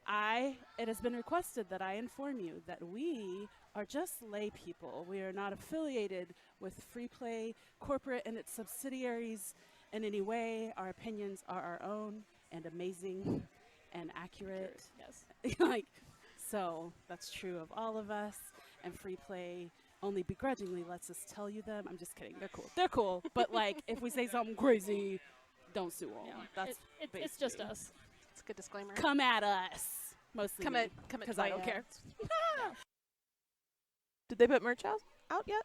It has been requested that I inform you that we are just lay people. We are not affiliated with Free Play Corporate and its subsidiaries in any way. Our opinions are our own and amazing and accurate. Yes. Like, so that's true of all of us. And Free Play only begrudgingly lets us tell you them. I'm just kidding. They're cool. They're cool. But like, if we say something crazy, don't sue them. Yeah. That's It's just basically- us. It's a good disclaimer. Come at us. Mostly Come at because I don't care. Did they put merch out yet?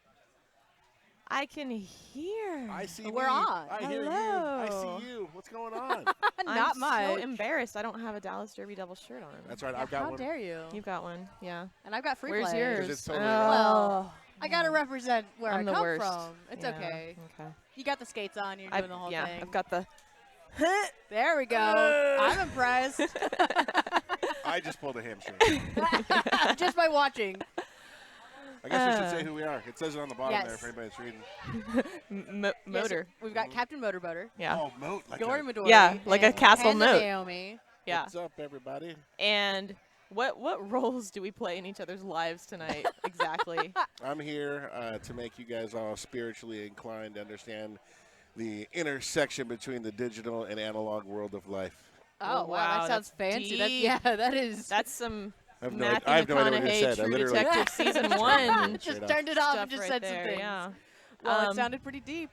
I can hear. I see We're me. on. I hear you. Hello. I see you. What's going on? Not I'm much. so embarrassed. I don't have a Dallas Derby Devil shirt on. That's right. I've got How one. dare you? You've got one, yeah. And I've got free Where's play. yours? 'Cause it's totally Well, I gotta represent where I'm I the come worst. from. It's Yeah, okay. Okay. You got the skates on. You're doing the whole thing. I've got the. There we go. I'm impressed. I just pulled a hamstring. Just by watching. I guess we should say who we are. It says it on the bottom Yes. there for anybody that's reading. Yes, Motor. we've got Captain Motorboater. Yeah. Oh, moat. Like Dory a, Midori. Yeah, like a and castle Panda moat. Naomi. Yeah. What's up, everybody? And what roles do we play in each other's lives tonight exactly? I'm here to make you guys all spiritually inclined to understand the intersection between the digital and analog world of life. Oh, wow. That sounds that's fancy. deep. That is. That's some I have Matthew I have no idea what you McConaughey, said. I True literally Detective season 1 just up. turned it off stuff and just right said there. some things. Yeah. Well, it sounded pretty deep.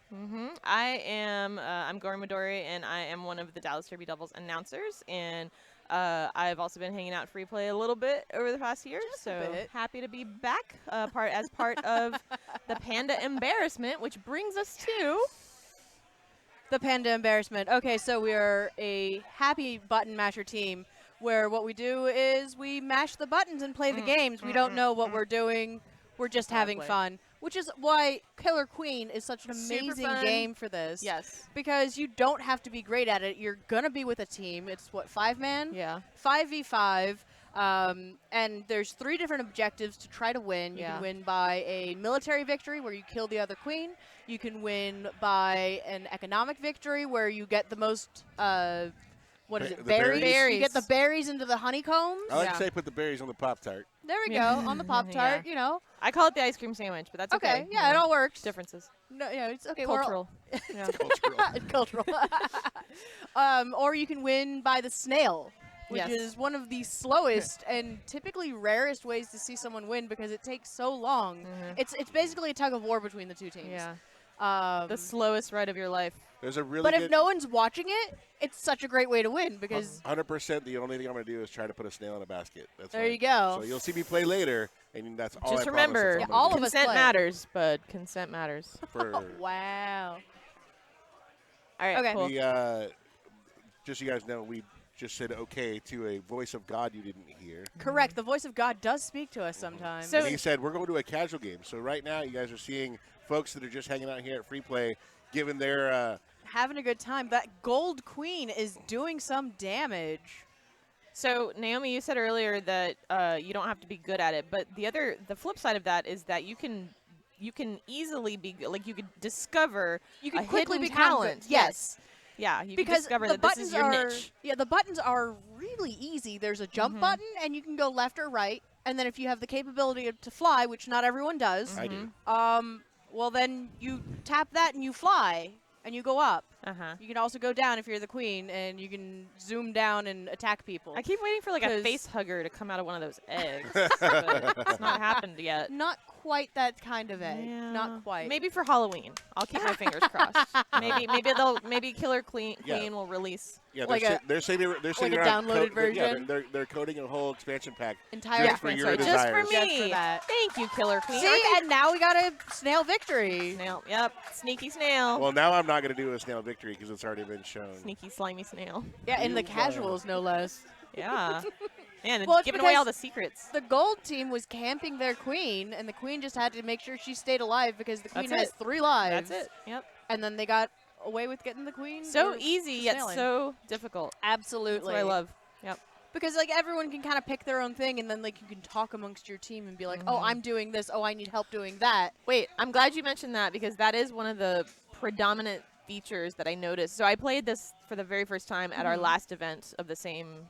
I am I'm Gori Midori, and I am one of the Dallas Derby Devils announcers, and I've also been hanging out at Free Play a little bit over the past year, Just a so bit. happy to be back as part of the Panda Embarrassment, which brings us to The Panda Embarrassment. Okay, so we are a happy button masher team where what we do is we mash the buttons and play the games. We don't know what we're doing. We're just having Lovely. fun, which is why Killer Queen is such an Super amazing fun. game for this. yes, Because you don't have to be great at it. You're going to be with a team. It's what, 5-man? yeah, 5v5. And there's 3 different objectives to try to win. You Yeah. can win by a military victory where you kill the other queen. You can win by an economic victory where you get the most, what is Ba- it, the berries? berries. You get the berries into the honeycombs. I like Yeah. to say put the berries on the Pop-Tart. There we Yeah. go, on the Pop-Tart, Yeah. you know. I call it the ice cream sandwich, but that's okay. Okay, yeah, it all works. differences, No, yeah, it's okay. we're all- cultural. yeah. Cultural. Cultural. Or you can win by the snail, which Yes. is one of the slowest and typically rarest ways to see someone win because it takes so long. It's basically a tug of war between the two teams. Yeah, Um, the slowest ride of your life. There's a really but good if no one's watching it, it's such a great way to win because 100%. The only thing I'm going to do is try to put a snail in a basket. That's there why. you go. So you'll see me play later, and that's all Just I remember, promise. That's Yeah, all I'm of us consent play. matters, but consent matters. gonna do. For Wow. All right, Okay. cool. the, just so you guys know, we just said okay to a voice of God you didn't hear. Correct. The voice of God does speak to us sometimes. So- And he said, we're going to a casual game. So right now, you guys are seeing folks that are just hanging out here at Free Play, giving their having a good time. That gold queen is doing some damage. So Naomi, you said earlier that you don't have to be good at it, but the flip side of that is that you can easily be like you could discover You can a quickly hidden become talent. good. Yes. Yeah, you can Because discover the that this buttons is your are niche. yeah, the buttons are really easy. There's a jump button, and you can go left or right. And then if you have the capability to fly, which not everyone does, I do. well then you tap that and you fly and you go up. Uh-huh. You can also go down if you're the queen, and you can zoom down and attack people. I keep waiting for like a 'Cause- face hugger to come out of one of those eggs, but it's not happened yet. Not quite that kind of egg. Yeah. Not quite. Maybe for Halloween. I'll keep my fingers crossed. Maybe Killer Queen Yeah. will release. Yeah, Like they're sitting a around downloaded Yeah, version? they're coding a whole expansion pack Entire just for expansion. your Just for desires. me. Just for that. Thank you, Killer Queen. See, and now we got a snail victory. Snail. Yep. Sneaky snail. Well, now I'm not going to do a snail victory because it's already been shown. Sneaky slimy snail. Yeah, in the You, casuals, no less. Yeah. Man, Well, it's giving away all the because secrets. The gold team was camping their queen, and the queen just had to make sure she stayed alive because the queen That's has it. 3 lives. That's it. Yep. And then they got away with getting the queen. So or easy yet snailing. so difficult. Absolutely. That's what I love. Yep. Because like everyone can kind of pick their own thing, and then like you can talk amongst your team and be like, oh, I'm doing this. Oh, I need help doing that. Wait, I'm glad you mentioned that because that is one of the predominant features that I noticed. So I played this for the very first time at our last event of the same,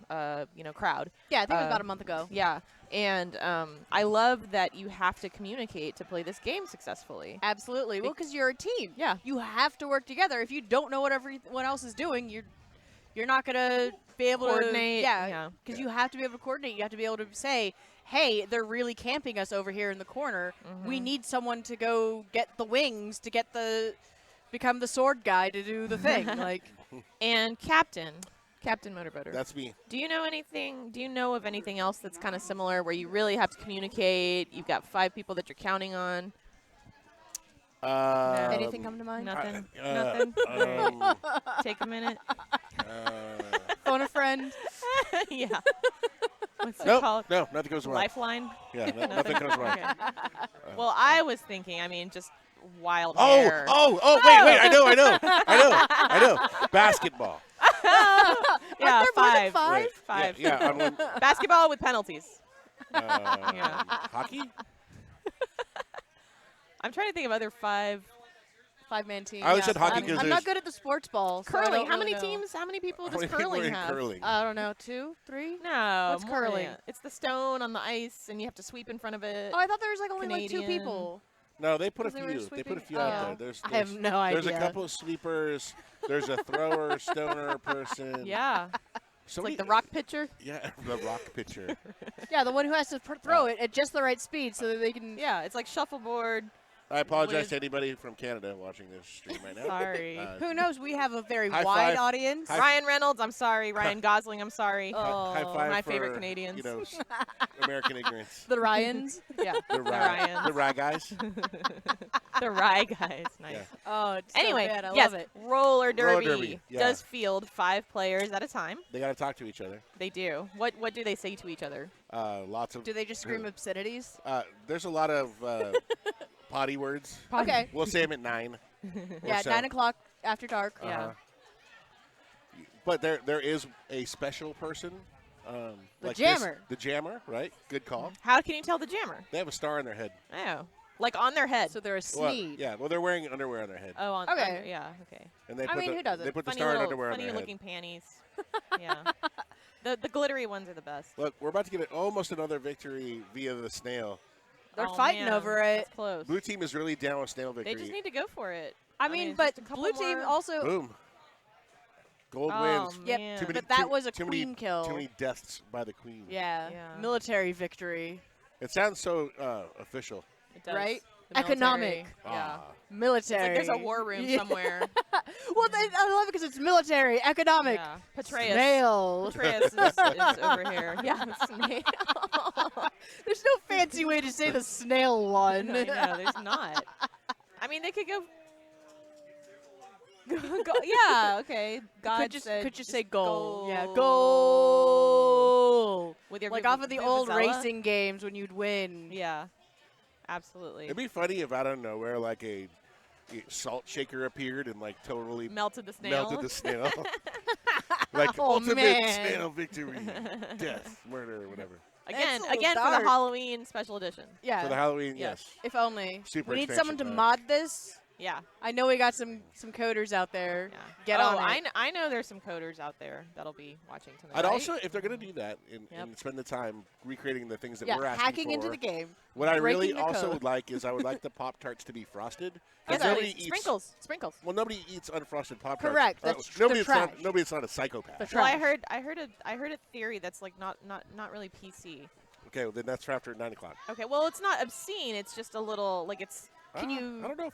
crowd. Yeah, I think it was about a month ago. Yeah, and I love that you have to communicate to play this game successfully. Absolutely. Well, because you're a team. Yeah. You have to work together. If you don't know what everyone else is doing, you're not gonna be able Coordinate, to. yeah. Because you have to be able to coordinate. You have to be able to say, "Hey, they're really camping us over here in the corner. We need someone to go get the wings to become the sword guy to do the thing." Like, And Captain Motorboater. That's me. Do you know anything? Do you know of anything else that's kind of similar where you really have to communicate? You've got 5 people that you're counting on. anything come to mind? Nothing. Uh, Nothing. um, Take a minute. Phone a friend. Yeah. What's it Nope, called? no, nothing goes wrong. Lifeline. Yeah, nothing goes wrong. Okay. Well, I was thinking. I mean, just wild Oh, hair. wait, I know. Basketball. Yeah, Aren't there more than 5. five? Right. Five. Yeah, on one, Basketball with penalties. yeah. Hockey? I'm trying to think of other 5. 5-man team. I always said hockey I'm, because I'm there's not good at the sports ball. So I Curling. don't How really many know. teams? How many people how does many people curling are in have? curling? I don't know. 2, 3. No. What's more than curling? that. It's the stone on the ice, and you have to sweep in front of it. Oh, I thought there was like only like 2 Canadian. people. No, they put a Because they were few. They put a sweeping? few out Oh. there. There's I have no idea. There's a couple of sweepers. There's a thrower, stoner person. Yeah. It's like the rock pitcher. Yeah, the rock pitcher. Yeah, the one who has to throw it at just the right speed so that they can. Yeah, it's like shuffleboard. I apologize With- to anybody from Canada watching this stream right now. Sorry. Who knows? We have a very High wide five. audience. High- Ryan Reynolds, I'm sorry. Ryan Gosling, I'm sorry. Oh, High five my for, favorite Canadians. You know, American ignorance. The Ryans. Yeah. The Ryans. the Rye guys. The Rye guys. Nice. Yeah. Oh, it's Anyway, so bad. I yes, love it. roller derby, derby, yeah. does field 5 players at a time. They got to talk to each other. They do. What do they say to each other? Lots of. Do they just scream obscenities? There's a lot of potty words. Okay. We'll say them at 9. Yeah, so. 9 o'clock after dark. Yeah. Uh-huh. But there is a special person. The like jammer. The jammer, right? Good call. How can you tell the jammer? They have a star on their head. Oh, like on their head. So they're a Well, Sneed. yeah, well, they're wearing underwear on their head. Oh, on. Okay. Yeah. Okay. And they I put mean, the, who doesn't? They put the Funny star and little, underwear on funny their head. looking panties. Yeah. The glittery ones are the best. Look, we're about to get almost another victory via the snail. They're Oh, fighting man, over it. That's close. Blue team is really down with snail victory. They just need to go for it. I mean, it's but just a couple blue team more- also. Boom. Gold Oh, wins. Yep, man. Too many- but that too- was a too queen many, kill. Too many deaths by the queen. Yeah. Yeah. Military victory. It sounds so official. It does. Right? The Economic. military, Yeah. Ah. Military. It's like there's a war room Yeah. somewhere. Well, I love it because it's military, economic. Yeah. Petraeus. Snail. Petraeus is over here. Yeah. Snail. There's no fancy way to say the snail one. I know, there's not. I mean, they could go. Yeah. Okay. God could just said say goal. Yeah, goal. goal. With your Like off of the old vuvuzela. racing games when you'd win. Yeah. Absolutely. It'd be funny if out of nowhere, like a salt shaker appeared and like totally Melted the snail. melted the snail. Like Oh, ultimate man. snail victory, death, murder, whatever. Again, It's a little again for dark. the Halloween special edition. Yeah. For the Halloween, Yes. yes. If only. Super we need expansion someone to pack. mod this. Yeah. I know we got some coders out there. Yeah. Get oh, on it. I know there's some coders out there that'll be watching tonight. I'd also, if they're going to do that and, Yep. and spend the time recreating the things that Yeah, we're asking hacking for, into the game. what I really breaking the also code. would like is I would like the Pop-Tarts to be frosted. 'Cause Okay. nobody eats, Sprinkles. well, nobody eats unfrosted Pop-Tarts. Correct. Or That's nobody. the trash. Nobody's not a psychopath. The Well, trash. I heard a theory that's like not really PC. Okay, well, then that's for after 9 o'clock. Okay, well it's not obscene. It's just a little like it's. Can you? I don't know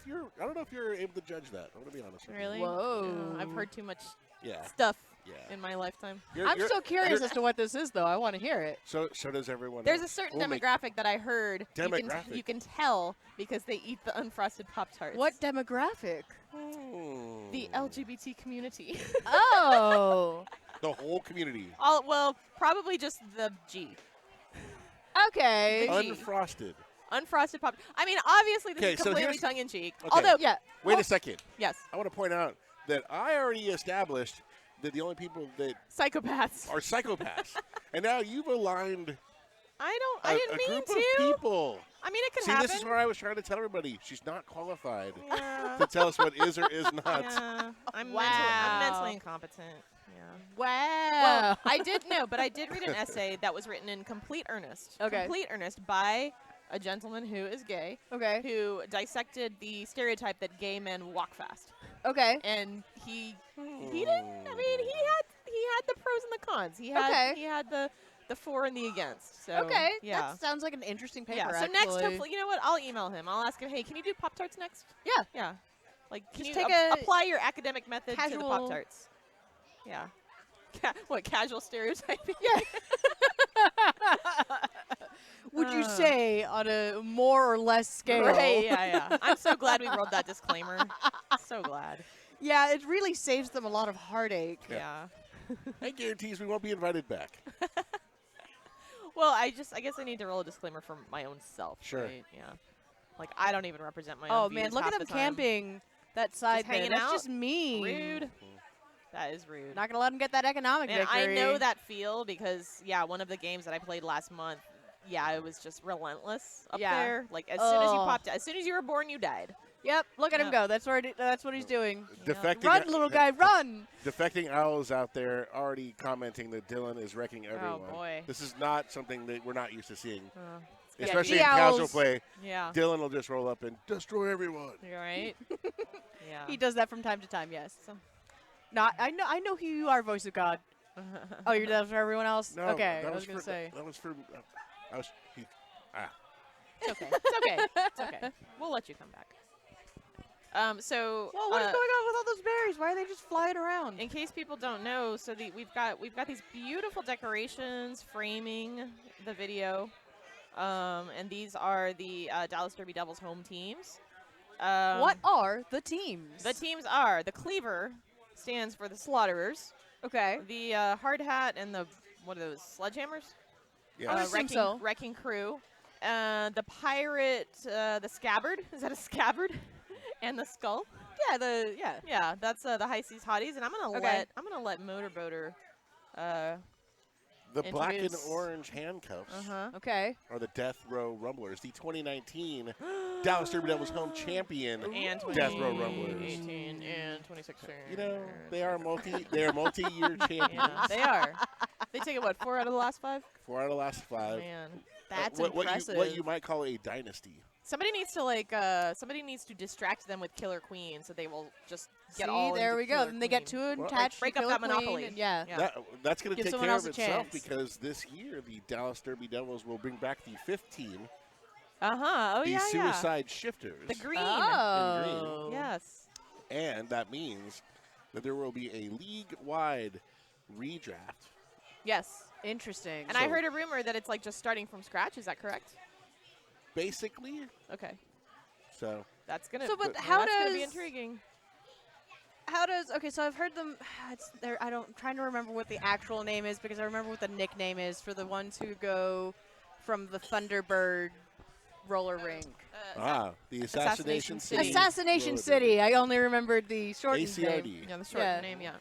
if you're able to judge that. I'm gonna be honest. with you. Really? Whoa. I've heard too much Yeah. stuff Yeah. in my lifetime. I'm so curious as to what this is, though. I want to hear it. So does everyone. There's a else. certain We'll make- demographic that I heard. Demographic? You can tell because they eat the unfrosted Pop Tarts. What demographic? The LGBT community. Oh. The whole community. Well, probably just the G. Okay. G. Unfrosted. Unfrosted Pop. I mean, obviously this Okay, is so completely here's- tongue in cheek. Okay. Although, Yeah. Wait a second. yes, I want to point out that I already established that the only people that psychopaths. are psychopaths, and now you've aligned I didn't a mean group to. of people. I mean, it could See, happen. this is where I was trying to tell everybody. She's not qualified Yeah. to tell us what is or is not. Yeah. I'm Wow. mentally incompetent. Yeah. Wow. Well, I did read an essay that was written in complete earnest. Okay. Complete earnest by a gentleman who is gay, Okay. who dissected the stereotype that gay men walk fast. Okay. And he didn't. I mean, he had the pros and the cons. He had the for and the against. So Okay. yeah. That sounds like an interesting paper. Yeah. So actually. next, hopefully, you know what? I'll email him. I'll ask him, hey, can you do Pop-Tarts next? Yeah. Yeah. Like, can Just you take a apply your academic method to the casual- Pop-Tarts? Yeah. What, casual stereotyping? Yeah. Would you say on a more or less scale? Right, yeah. I'm so glad we wrote that disclaimer. So glad. Yeah, it really saves them a lot of heartache. Yeah. And guarantees we won't be invited back. Well, I guess I need to roll a disclaimer for my own self. Sure. Right? Yeah. Like, I don't even represent my Oh own man, views look at half them the time. camping that side there. hanging That's out. just mean. Rude. That is rude. Not gonna let them get that economic Man, I victory. know that feel because, yeah, one of the games that I played last month, yeah, it was just relentless up Yeah. there. Like, as soon as you Ugh. popped, as soon as you were born, you died. Yep. Look at him Yeah. go. That's what he's doing. Defecting, Run, little guy, run! defecting owls out there already commenting that Dylan is wrecking everyone. boy. This is not something that we're not used to seeing, Yeah, especially the in casual owls. play. Yeah. Dylan will just roll up and destroy everyone. You're right. Yeah. He does that from time to time. Yes. So- Not. I know who you are, voice of God. Oh, you're that for everyone else. No, okay. that I was gonna for, say. that was for. I was. It's okay. It's okay. It's okay. We'll let you come back. So Well, what is going on with all those berries? Why are they just flying around? in case people don't know, so we've got these beautiful decorations framing the video, and these are the Dallas Derby Devils home teams. What are the teams? The teams are the Cleaver stands for the Slaughterers, Okay. the Hard Hat and the what are those Sledgehammers? Yeah. I would assume so. Wrecking Crew, the Pirate, the Scabbard. Is that a Scabbard? And the Skull. Yeah. Yeah, that's the High Seas Hotties, and I'm Okay. gonna let Motorboater. The black and Introduce- orange handcuffs Okay. are the Death Row Rumblers, the 2019 Dallas Derby Devils home champion And Death Row Rumblers. 2018 and 2016. You know, they are multi-year champions. Yeah, they are. They take it what 4 out of the last 5. 4 out of the last 5. Man, That's what impressive. you might call a dynasty. somebody needs to distract them with Killer Queen, so they will just get See, all. there into we go. Killer Then they get Queen. too Well, attached. break to up Killer that monopoly. Queen and yeah. Yeah. That's going to Give take someone care else of a itself chance. because this year the Dallas Derby Devils will bring back the 5th team, Oh the yeah, Suicide Shifters. The green. Oh. Yes. And that means that there will be a league-wide redraft. Yes. Interesting. And I So- heard a rumor that it's like just starting from scratch. Is that correct? Basically, Okay. so That's gonna. So, but that's how gonna be does- intriguing? How does okay? So I've heard them. It's there. I'm trying to remember what the actual name is because I remember what the nickname is for the ones who go from the Thunderbird roller rink. the Assassination Assassination City. City. Assassination roller City. derby. I only remembered the short name. ACRD. Yeah, the short Yeah. name. Yeah.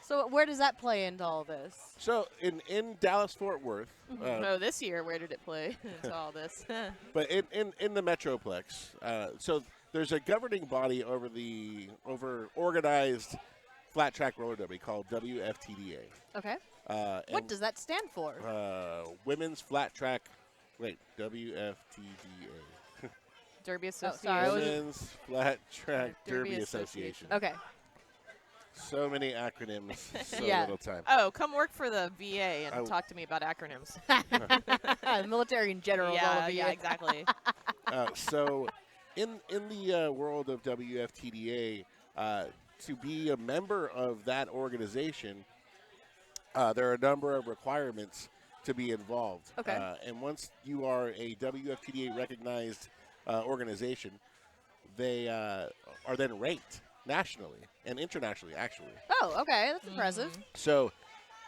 So where does that play into all this? So in Dallas Fort Worth, Oh, this year, where did it play? Into all this. but in the Metroplex, so there's a governing body over organized flat track roller derby called WFTDA. Okay. And, What does that stand for? Women's Flat Track. Wait, WFTDA. Derby sorry, Association. I was- Women's Flat Track Derby Derby Association. Association. Okay. So many acronyms, so Yeah. little time. Oh, come work for the VA and Oh. talk to me about acronyms. Military in general. all yeah, of you. yeah, exactly. So, in the world of WFTDA, to be a member of that organization, there are a number of requirements to be involved. Okay. And once you are a WFTDA recognized organization, they are then ranked nationally and internationally, actually. Oh, okay. That's impressive. So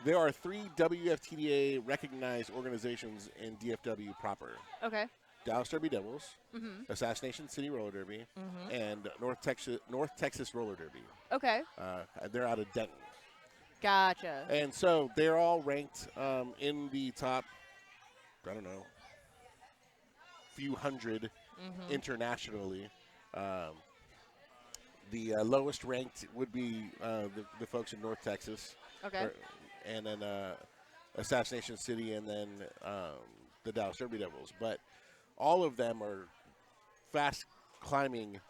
there are 3 WFTDA recognized organizations in DFW proper. Okay. Dallas Derby Devils, Mhm. Assassination City Roller Derby, and North Texas Roller Derby. Okay. They're out of Denton. Gotcha. And so they're all ranked in the top, I don't know, few hundred internationally. The lowest ranked would be the folks in North Texas. Okay. And then Assassination City, and then the Dallas Derby Devils. But all of them are fast climbing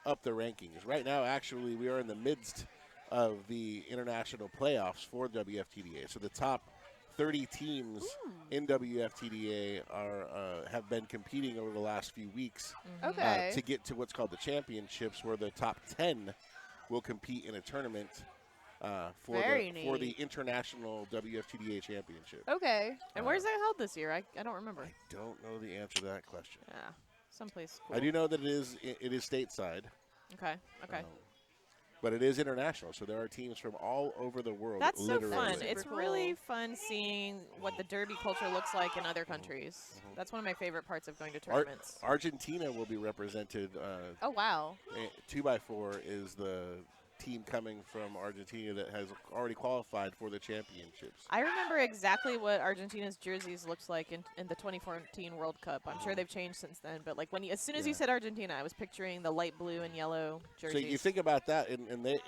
up the rankings. Right now, actually, we are in the midst of the international playoffs for WFTDA. So the top 30 teams in WFTDA have been competing over the last few weeks to get to what's called the championships, where the top 10 will compete in a tournament for the international WFTDA championship. Okay. And where's that held this year? I don't remember. I don't know the answer to that question. Yeah, someplace cool. I do know that it is stateside. Okay. Okay. But it is international, so there are teams from all over the world. That's so fun. Super It's cool. really fun seeing what the derby culture looks like in other countries. That's one of my favorite parts of going to tournaments. Argentina will be represented. Oh, wow. 2x4 is the team coming from Argentina that has already qualified for the championships. I remember exactly what Argentina's jerseys looked like in the 2014 World Cup. I'm sure they've changed since then, but like as soon as you said Argentina, I was picturing the light blue and yellow jerseys. So you think about that, and they,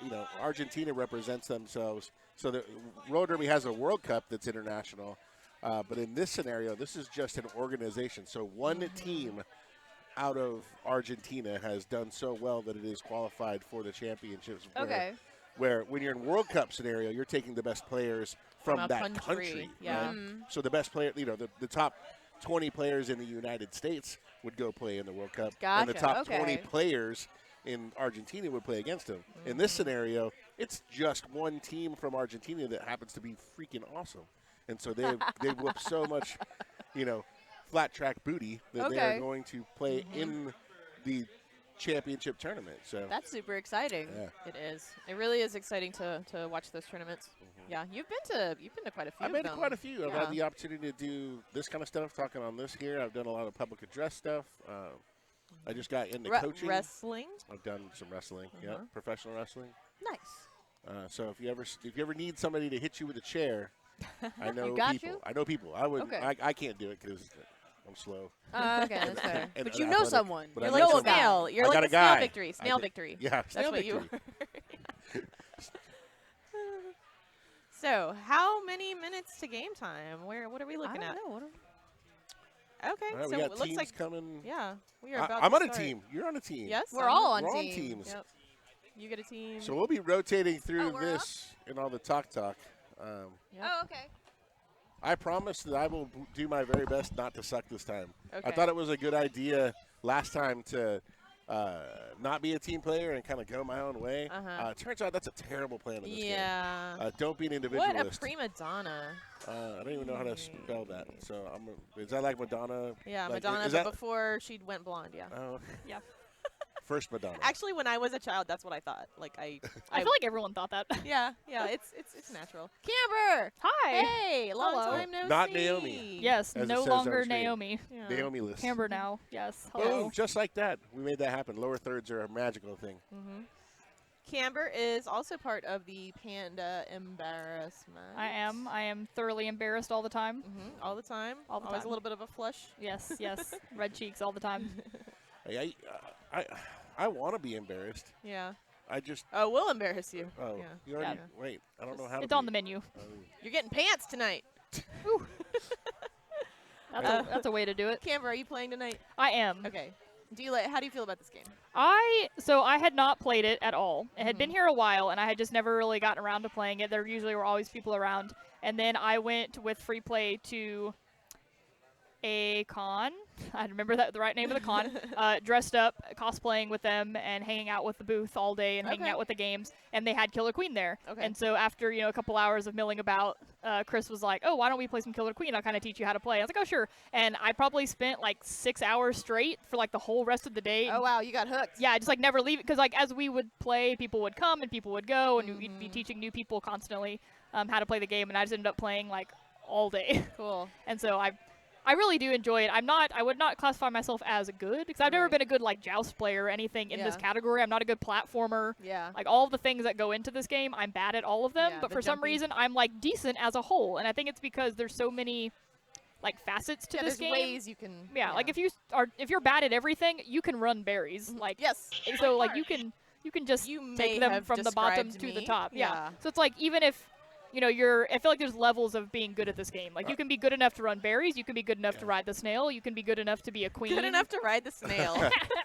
Argentina represents themselves. So the roller derby has a World Cup that's international, but in this scenario, this is just an organization. So one team out of Argentina has done so well that it is qualified for the championships. Where when you're in World Cup scenario, you're taking the best players from that country. Yeah. Right? So the best player, the top 20 players in the United States would go play in the World Cup. And the top 20 players in Argentina would play against them. In this scenario, it's just one team from Argentina that happens to be freaking awesome. And so they whoop so much, flat track booty that they are going to play in the championship tournament. So that's super exciting. Yeah. It is. It really is exciting to watch those tournaments. Yeah, you've been to quite a few. I've been to of them. quite a few. I've had the opportunity to do this kind of stuff, talking on this here. I've done a lot of public address stuff. I just got into coaching. Wrestling. I've done some wrestling. Yeah, professional wrestling. Nice. So if you ever need somebody to hit you with a chair, I know You got people. you? I know people. I would. Okay. I can't do it because I'm slow. Okay, that's fair. And But you know athletic. someone. But You're I like know a someone. snail. You're I like got a a snail guy. victory. Snail victory. Yeah, That's snail what you victory. were. So, how many minutes to game time? What are we looking I at? don't know. Okay, All right, so we it got looks teams like coming. yeah, we are about I'm to on a start. team. You're on a team. Yes, We're all on We're on teams. teams. Yep. You get a team. So we'll be rotating through we're up? this and all the talk. Yep. Oh, okay. I promise that I will do my very best not to suck this time. Okay. I thought it was a good idea last time to not be a team player and kind of go my own way. It turns out that's a terrible plan in this game. Yeah. Don't be an What individualist. a prima donna. I don't even know how to spell that. So is that like Madonna? Yeah, Like, Madonna, is but that- before she went blonde, yeah. Oh, Yeah. first Madonna. Actually, when I was a child, that's what I thought. Like I feel like everyone thought that. yeah, it's natural. Camber. Hi. Hey, Long hello. time no Not see. Naomi. Yes, As it no says on longer screen. Naomi. Yeah. Naomi list. Camber now. Yes. Boom, Hello. just like that. We made that happen. Lower thirds are a magical thing. Camber is also part of the Panda Embarrassment. I am thoroughly embarrassed all the time. All the time. All the Always time. a little bit of a flush. Yes, yes. Red cheeks all the time. I want to be embarrassed. Yeah. I just. Oh, we'll embarrass you. Oh, Yeah. you already. Yeah. Wait, I don't know how to. It's on the menu. You're getting pants tonight. That's a way to do it. Camber, are you playing tonight? I am. Okay. How do you feel about this game? So I had not played it at all. It had been here a while, and I had just never really gotten around to playing it. There usually were always people around. And then I went with free play to a con. I remember the right name of the con. Dressed up, cosplaying with them, and hanging out with the booth all day and hanging Okay. out with the games. And they had Killer Queen there. Okay. And so after a couple hours of milling about, Chris was like, "Oh, why don't we play some Killer Queen? I'll kind of teach you how to play." I was like, "Oh, sure." And I probably spent like 6 hours straight for like the whole rest of the day. Oh, wow. You got hooked. Yeah, just like never leave it, because like as we would play, people would come and people would go, and we'd be teaching new people constantly how to play the game, and I just ended up playing like all day. Cool. And so I really do enjoy it. I would not classify myself as good, because I've never Right. been a good like joust player or anything in this Yeah. category. I'm not a good platformer. Yeah. Like all of the things that go into this game, I'm bad at all of them. Yeah, but the for some jumping. reason, I'm like decent as a whole, and I think it's because there's so many like facets to Yeah, this there's game. ways you can. Yeah, like if you're bad at everything, you can run berries. Like Yes. so like you can just You may take them have from the bottom described to the me. top. Yeah. So it's like even if I feel like there's levels of being good at this game. Like you can be good enough to run berries, you can be good enough to ride the snail, you can be good enough to be a queen. Good enough to ride the snail.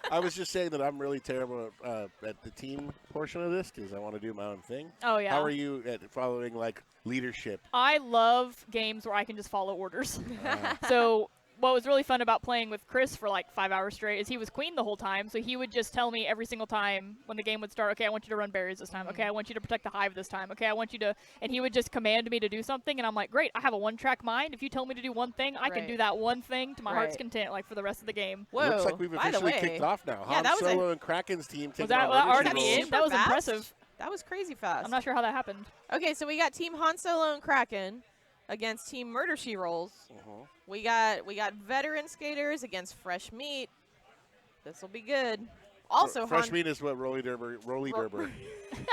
I was just saying that I'm really terrible at the team portion of this because I want to do my own thing. Oh yeah. How are you at following like leadership? I love games where I can just follow orders. So what was really fun about playing with Chris for like 5 hours straight is he was queen the whole time. So he would just tell me every single time when the game would start, okay, I want you to run berries this time. Okay, I want you to protect the hive this time. Okay, I want you to, and he would just command me to do something. And I'm like, great, I have a one-track mind. If you tell me to do one thing, I can do that one thing to my heart's content, like for the rest of the game. Whoa. Looks like we've by the officially way, kicked off now. Yeah, Han that was Solo and Kraken's team taking Was that on already Murder, the She end? Rolls. That was fast? impressive. That was crazy fast. I'm not sure how that happened. Okay, so we got Team Han Solo and Kraken against Team Murder She Rolls. We got veteran skaters against fresh meat. This will be good. Also, Fresh meat is what Roly Derber.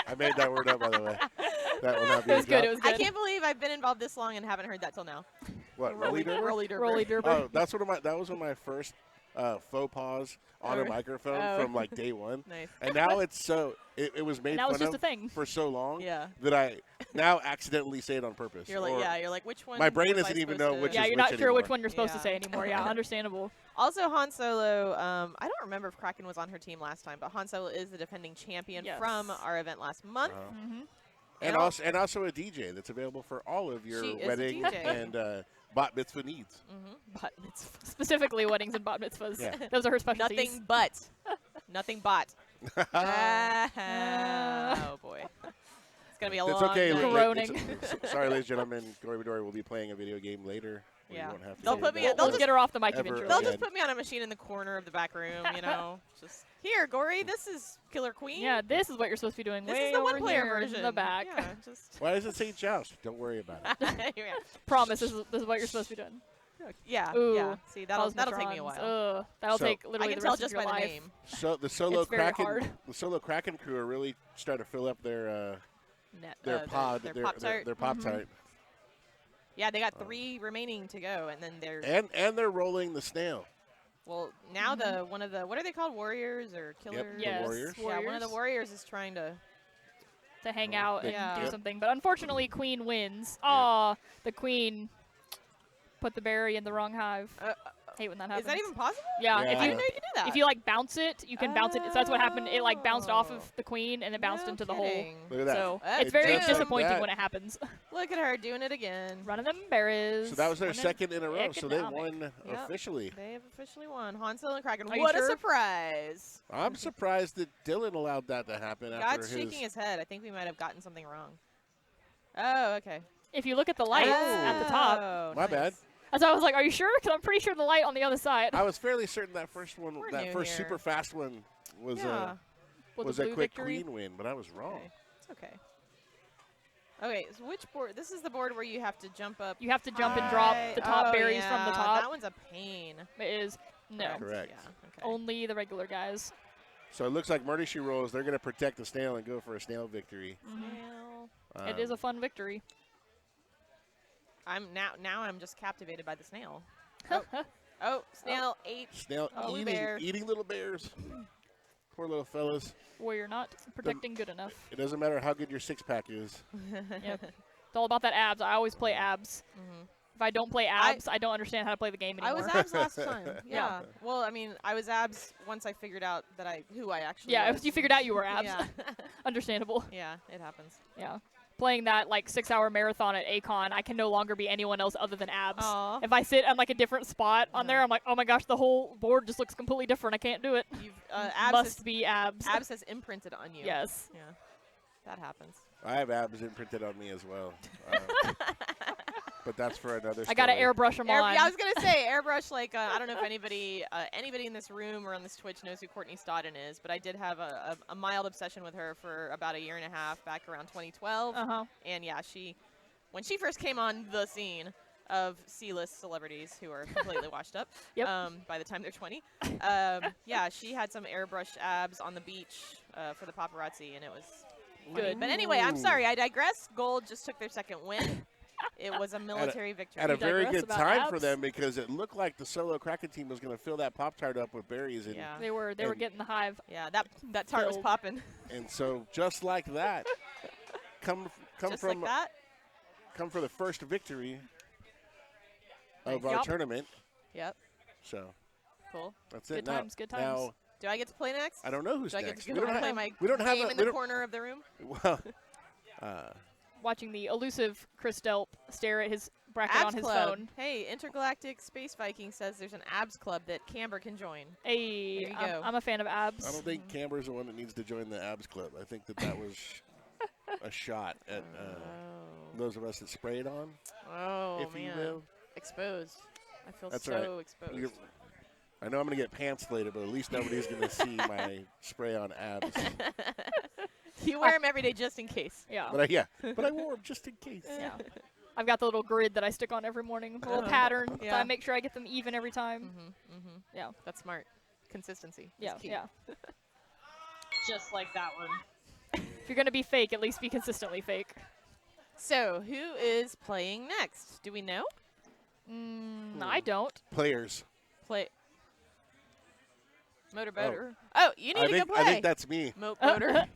I made that word up, by the way. That will not be It was a good. job. It was I good. can't believe I've been involved this long and haven't heard that till now. What, Roly Derber? Roly Derber. Rolly derber. Oh, that was one of my first faux pas on a microphone from like day one. Nice. And now it's so it was made Now fun it's just of a thing. for so long Yeah. that I now accidentally say it on purpose. You're like, Or you're like, which one? my brain was I doesn't even supposed know to- which Yeah, is you're not which sure which anymore. one you're supposed to Yeah. say anymore. Yeah, understandable. Also, Han Solo, I don't remember if Kraken was on her team last time, but Han Solo is the defending champion Yes. from our event last month. And also a DJ that's available for all of your She is a wedding DJ. and bat mitzvah needs. But it's Specifically weddings and bat mitzvahs. Yeah. Those are her specialties. nothing but. Nothing but. Oh, boy. It's going to be a It's long okay. night. Groaning. Sorry, ladies and gentlemen. Gory Midori will be playing a video game later. We Yeah. won't have to They'll do put me that. in- they'll We'll just- get her off the mic Ever eventually. They'll again. just put me on a machine in the corner of the back room, you know. Just here, Gory. This is Killer Queen. Yeah, this is what you're supposed to be doing. This way is the over one-player here version in the back. Yeah, just Why does it say joust? Don't worry about it. yeah. Promise, this is what you're supposed to be doing. Yeah. Ooh, Yeah. See, that'll take me a Cosmotrons. while. Ugh, that'll So- take I literally can the tell rest just of by your the life. name. So the solo It's very hard. Kraken crew are really starting to fill up their Their pod, their Pop-Tart. their Pop-Tart. Yeah, they got 3 remaining to go, and then they're And they're rolling the snail. well now one of the what are they called, warriors or killers? the Yes, Warriors. Yeah, one of the warriors is trying to. to hang out and Yeah. do Yep. something. But unfortunately, Queen wins. Aw, the Queen put the berry in the wrong hive. Hate when that happens. Is that even possible? Yeah, Yeah. if I you didn't know you could do that. if you like bounce it, you can bounce it. So that's what happened. It like bounced off Oh. of the Queen and it bounced No into the hole. kidding. Look at that. So That's it's very just like disappointing that. when it happens. Look at her doing it again. Running them berries. So that was their winning second in a row. So they economic. won Yep. officially. They have officially won. Han Solo and Kraken. Are you What a sure? surprise! I'm surprised that Dylan allowed that to happen after God's shaking his head. I think we might have gotten something wrong. Oh, okay. If you look at the lights at the top, Oh, My bad. so I was like, "Are you sure?" Because I'm pretty sure the light on the other side I was fairly certain that first one, We're that new first here. super fast one was Yeah. was a a blue quick victory. queen win, but I was wrong. Okay. It's okay. Okay, so which board? This is the board where you have to jump up. You have to jump and drop high. the top Oh, berries from the yeah, top. That one's a pain. It is no, Correct. Yeah. Okay. only the regular guys. So it looks like Murder She Rolls. They're going to protect the snail and go for a snail victory. Snail. It is a fun victory. I'm now I'm just captivated by the snail. Oh, snail ate. Snail Oh, bear. eating little bears. Poor little fellas. Well, you're not protecting good enough. It doesn't matter how good your six-pack is. Yep. It's all about that abs. I always play abs. If I don't play abs, I don't understand how to play the game I anymore. was abs last time. Yeah. Well, I mean, I was abs once I figured out that who I actually yeah, was. if you figured out you were abs. Yeah. Understandable. Yeah, it happens. Yeah. Playing that like 6-hour marathon at Acon, I can no longer be anyone else other than abs. Aw. If I sit on like a different spot on there, I'm like, oh my gosh, the whole board just looks completely different. I can't do it. You've abs Must be abs. abs has imprinted on you. Yes. Yeah. That happens. I have abs imprinted on me as well. But that's for another story. I gotta airbrush them on. Yeah, I was gonna say airbrush. Like I don't know if anybody in this room or on this Twitch knows who Courtney Stodden is, but I did have a mild obsession with her for about a year and a half back around 2012. And yeah, when she first came on the scene of C-list celebrities who are completely washed up by the time they're 20, yeah, she had some airbrush abs on the beach for the paparazzi, and it was funny. Good. But anyway, I'm sorry, I digress. Gold just took their second win. It was a military victory. At a very digress good about time for abs? them because it looked like the solo Kraken team was going to fill that Pop-Tart up with berries. And, Yeah. They were And- getting the hive. Yeah, that tart was Filled. popping. and so just like that, come Just from like that. come for the first victory of our Yup. tournament. Yep. So Cool. that's Good it. times, good times. Now, Do I get to play next? I don't know who's Do I get next. to We go don't and play have, my we don't have game a, in we the don't- corner of the room? Well, Watching the elusive Chris Delp stare at his bracket Abs on his Club. phone. Hey, Intergalactic Space Viking says there's an abs club that Camber can join. Hey, There you go. I'm a fan of abs. I don't think Camber's the one that needs to join the abs club. I think that was a shot at those of us that sprayed on, Oh, if you man. will. Exposed. I feel That's so right. exposed. You're- I know I'm going to get pants later, but at least nobody's going to see my spray on abs. You wear them every day just in case. Yeah. But I wore them just in case. Yeah. I've got the little grid that I stick on every morning, a little pattern. So Yeah. I make sure I get them even every time. Mm-hmm. Yeah. That's smart. Consistency. is Yeah. key. Yeah. Just like that one. If you're gonna be fake, at least be consistently fake. So, who is playing next? Do we know? I don't. Players. Play. Motorboater. Oh, you need to go play. I think that's me. Motorboater.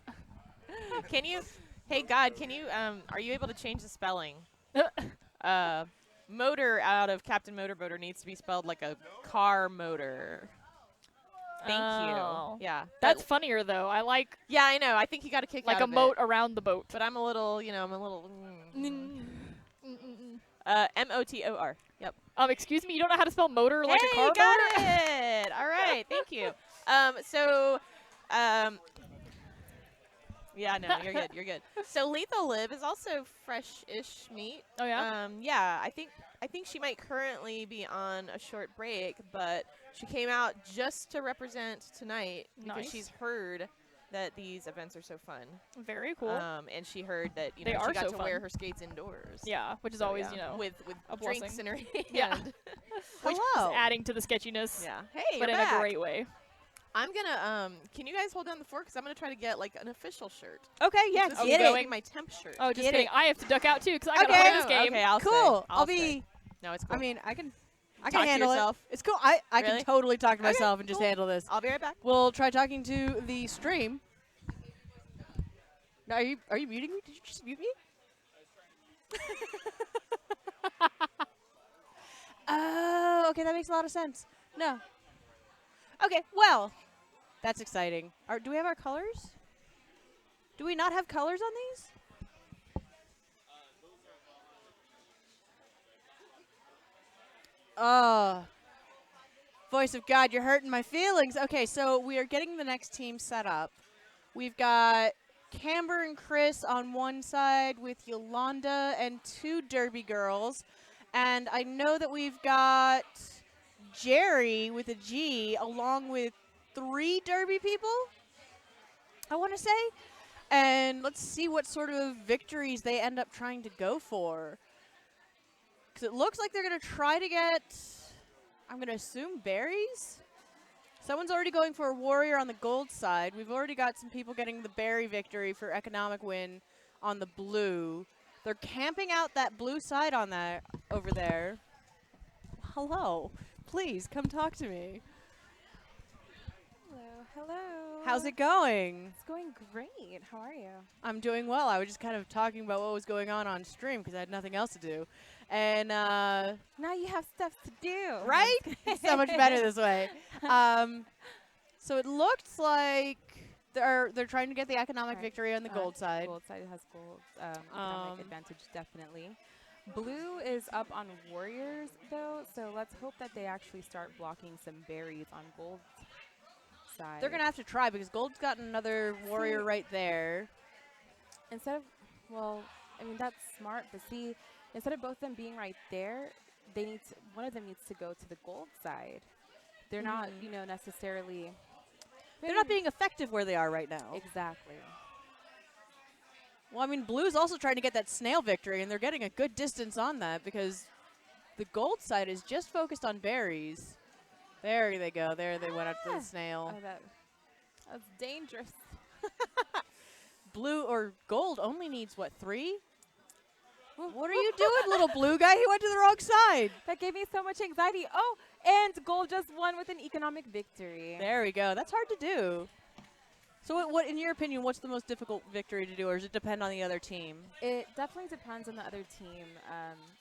Can you? Hey, God, can you? Are you able to change the spelling? Motor out of Captain Motorboater needs to be spelled like a car motor. Thank Oh. you. Yeah. That's funnier though. I like Yeah, I know. I think he got a kick like out a of moat it. around the boat. But I'm a little. M-O-T-O-R. Yep. Excuse me, you don't know how to spell motor like hey, a car got motor? it. All right. Thank you. Yeah, no, you're good. You're good. So Lethal Live is also fresh-ish meat. Oh yeah. Yeah, I think she might currently be on a short break, but she came out just to represent tonight because Nice. she's heard that these events are so fun. Very cool. And she heard that They she are got so to wear fun. her skates indoors. Yeah, which is So, always yeah, with a drinks blessing. in her hand. Yeah. Which- Hello. adding to the sketchiness. Yeah. Hey, but you're in back. a great way. I'm gonna can you guys hold down the fort because I'm gonna try to get like an official shirt. Okay, yeah, This Oh, is get going? it. like my temp shirt. Oh, just Get kidding. it. I have to duck out too because I gotta Okay. play this game. Okay, I'll Cool. Stay. I'll stay. be. No, it's cool. I mean, I can Talk to handle yourself. it. It's cool. I Really? can totally talk to Okay, myself and just cool. handle this. I'll be right back. We'll try talking to the stream. No, are you muting me? Did you just mute me? Oh, okay, that makes a lot of sense. No. Okay, well, that's exciting. Do we have our colors? Do we not have colors on these? Oh. Voice of God, you're hurting my feelings. Okay, so we are getting the next team set up. We've got Camber and Chris on one side with Yolanda and 2 Derby girls. And I know that we've got Jerry with a G along with 3 Derby people, I want to say. And let's see what sort of victories they end up trying to go for. Because it looks like they're going to try to get, I'm going to assume, berries? Someone's already going for a warrior on the gold side. We've already got some people getting the berry victory for economic win on the blue. They're camping out that blue side on that over there. Hello. Please, come talk to me. Hello. How's it going? It's going great. How are you? I'm doing well. I was just kind of talking about what was going on stream because I had nothing else to do. And, Now you have stuff to do. right? So much better this way. So it looks like they're trying to get the economic Right. victory on the gold side. Gold side has gold economic advantage, definitely. Blue is up on warriors, though, so let's hope that they actually start blocking some berries on gold side. They're going to have to try because gold's got another warrior See- right there. Instead of, well, I mean, that's smart, but see, instead of both them being right there, they need to, one of them needs to go to the gold side. They're not, necessarily. They're not being effective where they are right now. Exactly. Well, I mean, blue's also trying to get that snail victory, and they're getting a good distance on that because the gold side is just focused on berries. There they go. There they went after the snail. Oh, that's dangerous. Blue or gold only needs, what, 3? What are you doing, little blue guy? He went to the wrong side. That gave me so much anxiety. Oh, and gold just won with an economic victory. There we go. That's hard to do. So what, in your opinion, what's the most difficult victory to do, or does it depend on the other team? It definitely depends on the other team,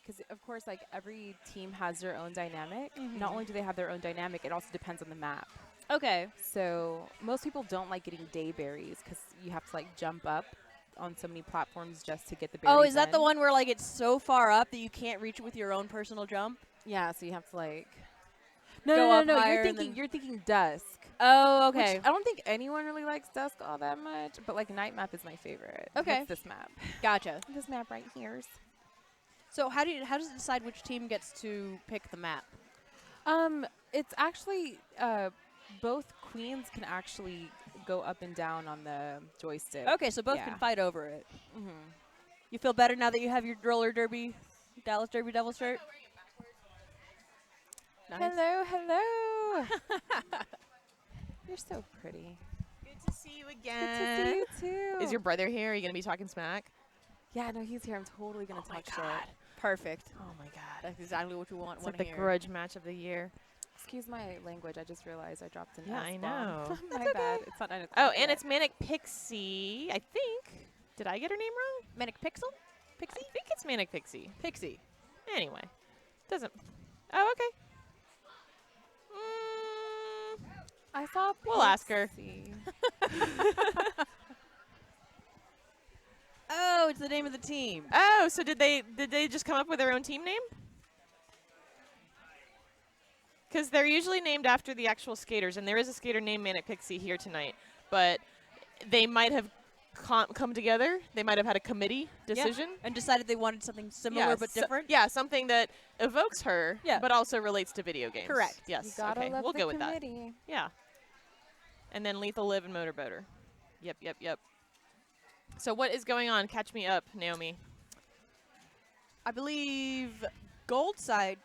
because of course, like every team has their own dynamic. Not only do they have their own dynamic, it also depends on the map. Okay. So most people don't like getting day berries because you have to like jump up on so many platforms just to get the berries. Oh, is that in. the one where like it's so far up that you can't reach it with your own personal jump? Yeah, so you have to like. Go No, up no, no. higher and You're thinking dusk. Oh, okay. Which I don't think anyone really likes dusk all that much, but like night map is my favorite. Okay. It's this map. Gotcha. This map right here. So how does it decide which team gets to pick the map? It's actually both queens can actually go up and down on the joystick. Okay, so both Yeah. can fight over it. Mm-hmm. You feel better now that you have your roller derby, Dallas Derby Devil shirt? Nice. Hello, hello. You're so pretty. Good to see you Good to again. see you too. Is your brother here? Are you going to be talking smack? Yeah, no, he's here. I'm totally gonna talk shit. Perfect. Oh, my God. That's exactly what you want. It's like the grudge match of the year. Excuse my language. I just realized I dropped an Yeah, S I bomb. know. My bad. It's not 9 o'clock. Oh, and yet. it's Manic Pixie, I think. Did I get her name wrong? Manic Pixel? I think it's Manic Pixie. Pixie. Anyway. Doesn't. Oh, okay. I saw. We'll ask her. Pixie. Oh, it's the name of the team. Oh, so did they just come up with their own team name? Because they're usually named after the actual skaters, and there is a skater named Manic Pixie here tonight. But they might have come together. They might have had a committee decision. And decided they wanted something similar but different. Yeah, something that evokes her, Yeah. but also relates to video games. Correct. Yes. You gotta okay, love we'll the go with that. committee. Yeah. And then Lethal Live and Motorboater. Yep. So what is going on? Catch me up, Naomi. I believe Gold Side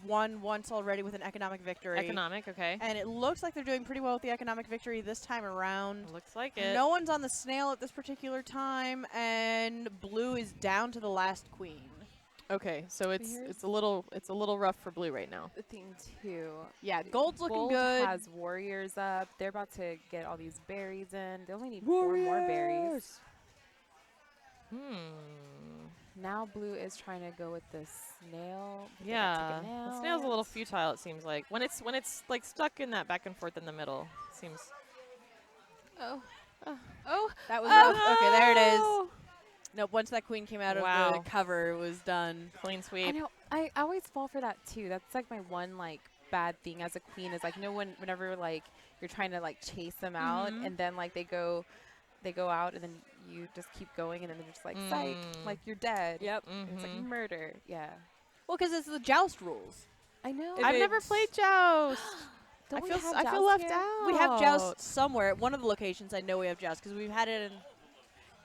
won once already with an economic victory. Economic, okay. And it looks like they're doing pretty well with the economic victory this time around. Looks like it. No one's on the snail at this particular time, and Blue is down to the last queen. Okay, so it's Here's- a little rough for Blue right now. The thing too. Yeah, Gold's looking Gold good. has warriors up. They're about to get all these berries in. They only need 4 more berries. Now Blue is trying to go with the snail. but they got Yeah, taken the snail's a little out. futile. It seems like when it's like stuck in that back and forth in the middle. Seems. Oh. That was rough. Okay, there it is. Oh. Nope, once that queen came out of Wow. the cover, it was done. Clean I sweep. know. I always fall for that too. That's like my one like bad thing as a queen is like whenever like you're trying to like chase them out and then like they go out and then you just keep going and then they're just like psych, like you're dead. Yep. And it's like murder. Yeah. Well, because it's the joust rules. I know. I've never played Joust. Don't we I have feel joust left here? out. We have joust somewhere. At one of the locations, I know we have joust because we've had it in.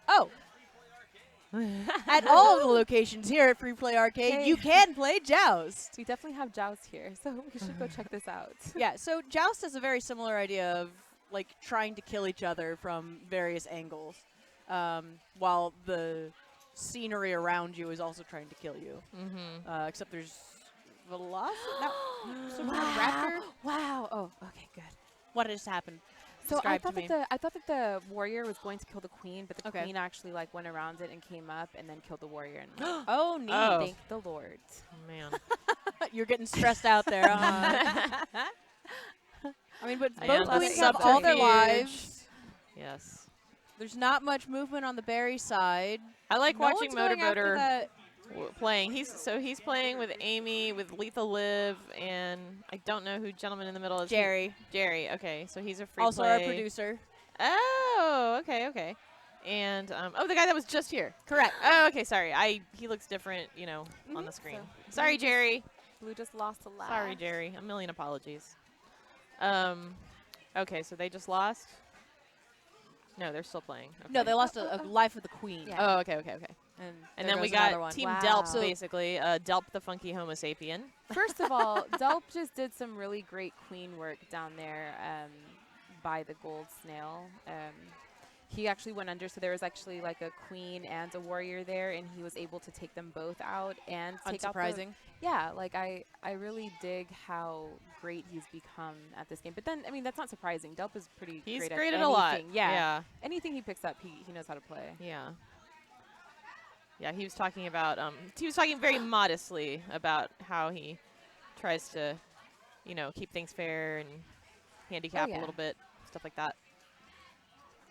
Oh. At all of the locations here at Free Play Arcade, Okay. you can play joust. We definitely have joust here, so we should go check this out. Yeah, so joust is a very similar idea of like trying to kill each other from various angles, while the scenery around you is also trying to kill you. Except there's velocity. No, some kind of raptor. Wow. Oh, okay, good. What just happened? So Describe to me. I thought that the warrior was going to kill the queen, but the Okay. queen actually like went around it and came up and then killed the warrior. And Oh, neat. Oh. thank the Lord. Man. You're getting stressed out there. I mean, but I both know, queens that's have all their subterfuge. lives. Yes. There's not much movement on the berry side. I like No watching one's going after Motorboater that. playing. He's playing with Amy, with Lethal Live, and I don't know who gentleman in the middle is. Jerry, Jerry. Okay, so he's a free also play. our producer. Oh, okay. And the guy that was just here. Correct. Oh, okay. Sorry. He looks different, on the screen. Sorry, Jerry. Blue just lost a lot. Sorry, Jerry. A million apologies. Okay, so they just lost. No, they're still playing. Okay. No, they lost a life of the queen. Yeah. Oh, okay. And And there then we goes another got one. Team Wow. Delp, So- basically. Delp the funky Homo sapien. First of all, Delp just did some really great queen work down there by the gold snail. he actually went under. So there was actually like a queen and a warrior there, and he was able to take them both out and take out the, Unsurprising. yeah, like I really dig how great he's become at this game. But then, I mean, that's not surprising. Delp is pretty He's great great at at a lot. anything. Yeah. Yeah. Anything he picks up, he knows how to play. Yeah. Yeah, he was talking about, he was talking very modestly about how he tries to, you know, keep things fair and handicap yeah. a little bit, stuff like that.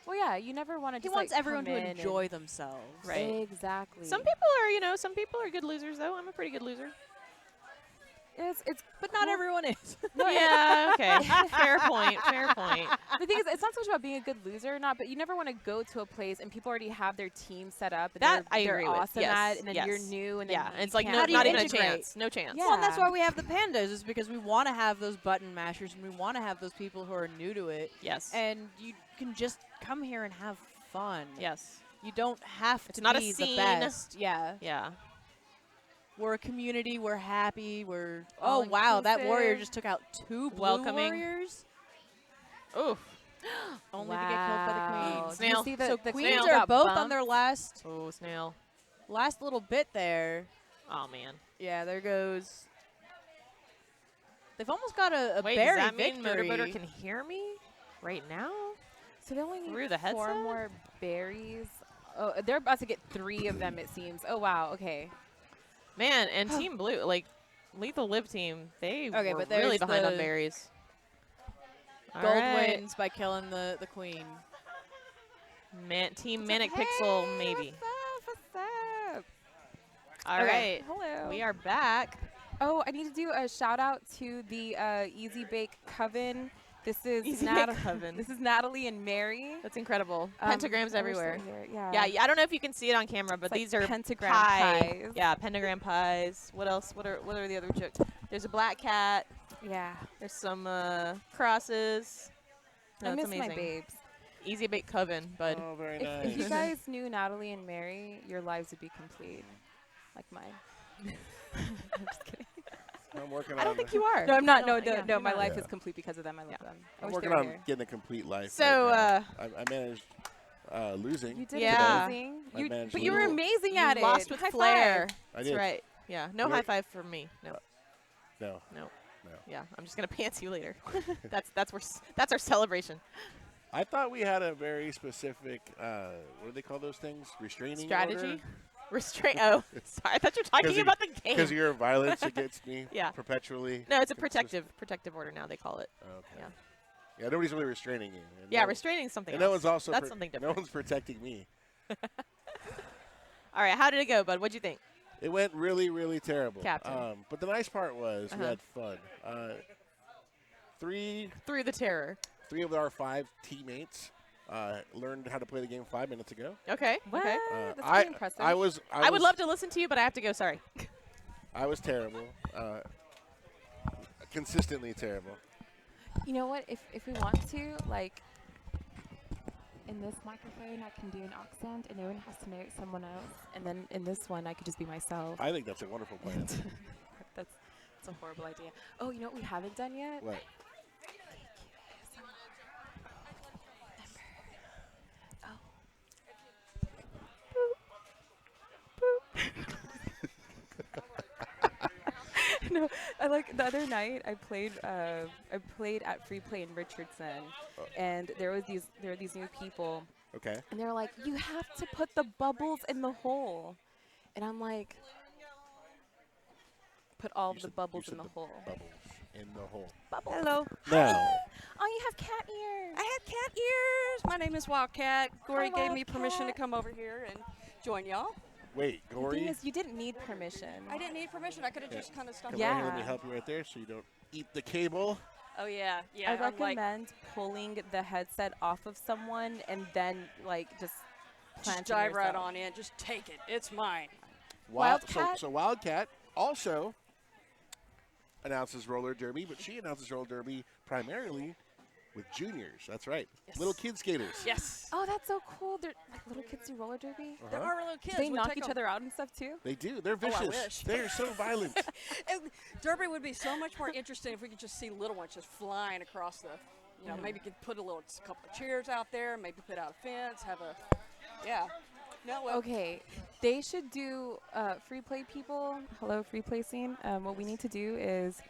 Well, yeah, you never want to He just wants like everyone come to in and- enjoy themselves. Right. Exactly. Some people are, you know, some people are good losers, though. I'm a pretty good loser. It's But not cool. everyone is. Yeah, okay. Fair point, fair point. The thing is, it's not so much about being a good loser or not, but you never want to go to a place and people already have their team set up. And That they're, I they're agree with. awesome Yes, at, and then yes. you're new, and Yeah, then and you it's like can't How do you not even a integrate? chance. No chance. Yeah. Well, and that's why we have the pandas, is because we want to have those button mashers and we want to have those people who are new to it. Yes. And you can just come here and have fun. Yes. You don't have It's to not a be scene. the best. Yeah. Yeah. We're a community. We're happy. We're All oh wow, that warrior inclusive. just took out 2 blue Welcoming. warriors. Oof. Only to get killed by the Wow. queens. Did you Snail. see the, So the queens queen are got both on bumped? their last Oh, snail. little bit there. Oh, man. Yeah, there goes. They've almost got a Wait, berry does that mean victory. Motorboater can hear me right now? So they only need Through the 4 headset? more berries. Oh, they're about to get 3 of them, it seems. Oh, wow. Okay. Man, and Team Blue, like, Lethal Lib team, they Okay, were but really there's behind on the berries. All Gold right. wins by killing the queen. Team Manic Pixel, maybe. What's up? All Okay. right. Hello. We are back. Oh, I need to do a shout out to the Easy Bake Coven. This is Easy Bake Coven. This is Natalie and Mary. That's incredible. I Pentagrams wish they everywhere. were here. Yeah. Yeah, I don't know if you can see it on camera, but It's like these are pentagram pie. pies. Yeah, pentagram pies. What else? What are the other jokes? There's a black cat. Yeah. There's some crosses. No, I it's miss my amazing. babes. Easy Bake Coven, bud. Oh, very If nice. you guys knew Natalie and Mary, your lives would be complete, like mine. I'm just kidding. I'm working I on. don't think you are. No, I'm not. No, yeah, no, you're my not. life Yeah. is complete because of them. I love them. I I'm wish they working were on here. getting a complete life. So, right now. I managed losing. You did Yeah. amazing. I managed But to you were lose. amazing You at it. lost with High flair. five. I That's did. right. Yeah. No You're- high five from me. No. No. Yeah. I'm just gonna pants you later. that's our celebration. I thought we had a very specific. What do they call those things? Restraining Strategy. Restraint. Oh, sorry. I thought you were talking you- about the game. Because of your violence against me. Yeah. Perpetually. No, it's a consistent. protective order now. They call it. Okay. Yeah. Yeah. Nobody's really restraining you. and Yeah, no- restraining is something And else. no one's also. That's something different. No one's protecting me. All right, how did it go, bud? What'd you think? It went really, really terrible. Captain. But the nice part was we Uh-huh. had fun. Three Through the terror. of our 5 teammates learned how to play the game 5 minutes ago. Okay. What? Okay. That's I pretty impressive. I was I would love to listen to you, but I have to go. Sorry. I was terrible. Consistently terrible. You know what? If we want to, like, in this microphone, I can do an accent, and no one has to know it's someone else. And then in this one, I could just be myself. I think that's a wonderful plan. That's a horrible idea. Oh, you know what we haven't done yet? What? No, I like the other night I played at Free Play in Richardson, and there were these new people, Okay. and they were like, you have to put the bubbles in the hole, and I'm like, put all You of the said- bubbles you in said the hole. Bubbles in the hole. Bubbles. Hello. Now, Oh, you have cat ears. I have cat ears. My name is Wildcat. Gory Hi, gave me permission to Wildcat. come over here and join y'all. wait, The thing Gory. is, you didn't need permission. I didn't need permission. I could have Yeah. just kind of stopped. Come over here, let me Yeah. help you right there so you don't eat the cable. Oh yeah, yeah. I I'm like, recommend pulling the headset off of someone and then just just planting dive right yourself. on in. Just take it. It's mine. Wildcat? So Wildcat also announces roller derby, but she announces roller derby primarily with juniors. That's right. Yes. Little kid skaters. Yes. Oh, that's so cool. They're like little kids do roller derby. There Uh-huh. are little kids. They We knock take each 'em. other out and stuff too. They do. They're Oh, I vicious. wish. They are so violent. Derby would be so much more interesting if we could just see little ones just flying across the You know, maybe you could put a couple of chairs out there, maybe put out a fence, have a, yeah. No, well, Okay, they should do free play people. Hello, free play scene. What we need to do is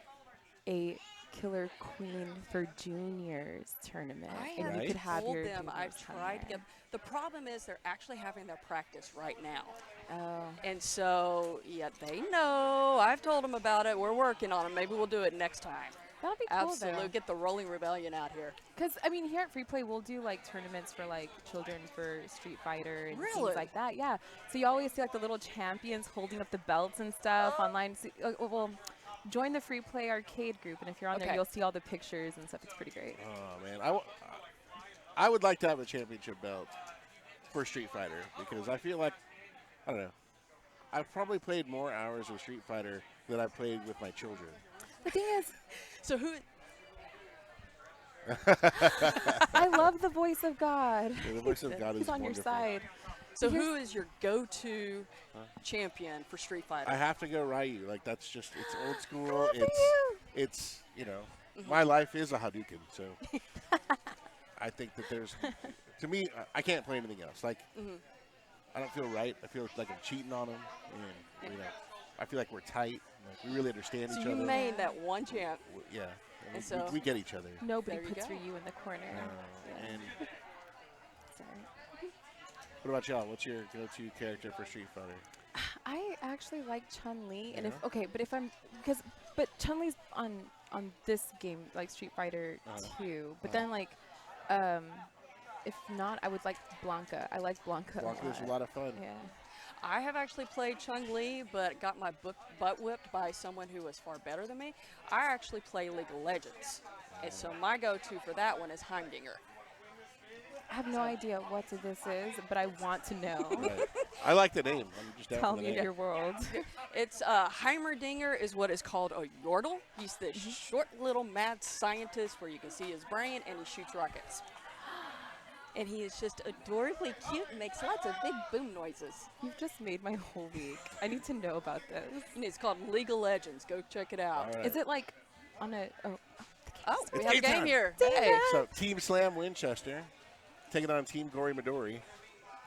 a Killer Queen for Juniors tournament, I and have you could have told your them I've juniors come tried to there. get. The problem is they're actually having their practice right now, Oh, and so yeah, they know. I've told them about it. We're working on it. Maybe we'll do it next time. that'll be cool Absolutely, though. get the Rolling Rebellion out here. Because I mean, here at Free Play, we'll do like tournaments for like children for Street Fighter and Really? things like that. Yeah. So you always see like the little champions holding up the belts and stuff online. So, well, join the Free Play arcade group, and if you're on there, Okay. you'll see all the pictures and stuff. It's pretty great. Oh man, I would like to have a championship belt for Street Fighter because I feel like I don't know. I've probably played more hours of Street Fighter than I've played with my children. The thing is, So who? I love the voice of God. Yeah, the voice of God is He's on your wonderful. side. So Here's- who is your go-to champion for Street Fighter? I have to go Ryu. Like that's just it's old school. Good for you. It's my life is a Hadouken. So I think that there's to me I can't play anything else. Like I don't feel right. I feel like I'm cheating on them. And I feel like we're tight. Like we really understand So each you other. made that one champ. Yeah. And We, so- we get each other. Nobody There you puts go. Ryu in the corner. Yeah. And Sorry. what about y'all? What's your go-to character for Street Fighter? I actually like Chun-Li, and Yeah? but Chun-Li's on this game like Street Fighter 2, but then like if not, I would like Blanca. I like Blanca. Blanca's a lot of fun. Yeah. I have actually played Chun-Li, but got my butt whipped by someone who was far better than me. I actually play League of Legends, and so my go-to for that one is Heimdinger. I have no idea what this is, but I want to know. Right. I like the name. I'm just down Tell for the me name. your world. It's Heimerdinger is what is called a Yordle. He's this short little mad scientist where you can see his brain and he shoots rockets. And he is just adorably cute and makes lots of big boom noises. You've just made my whole week. I need to know about this. And it's called League of Legends. Go check it out. All right. Is it like on a? Oh, Oh, we It's have a game game time. here. Dang Hey. it. So Team Slam Winchester taking on Team Gory Midori.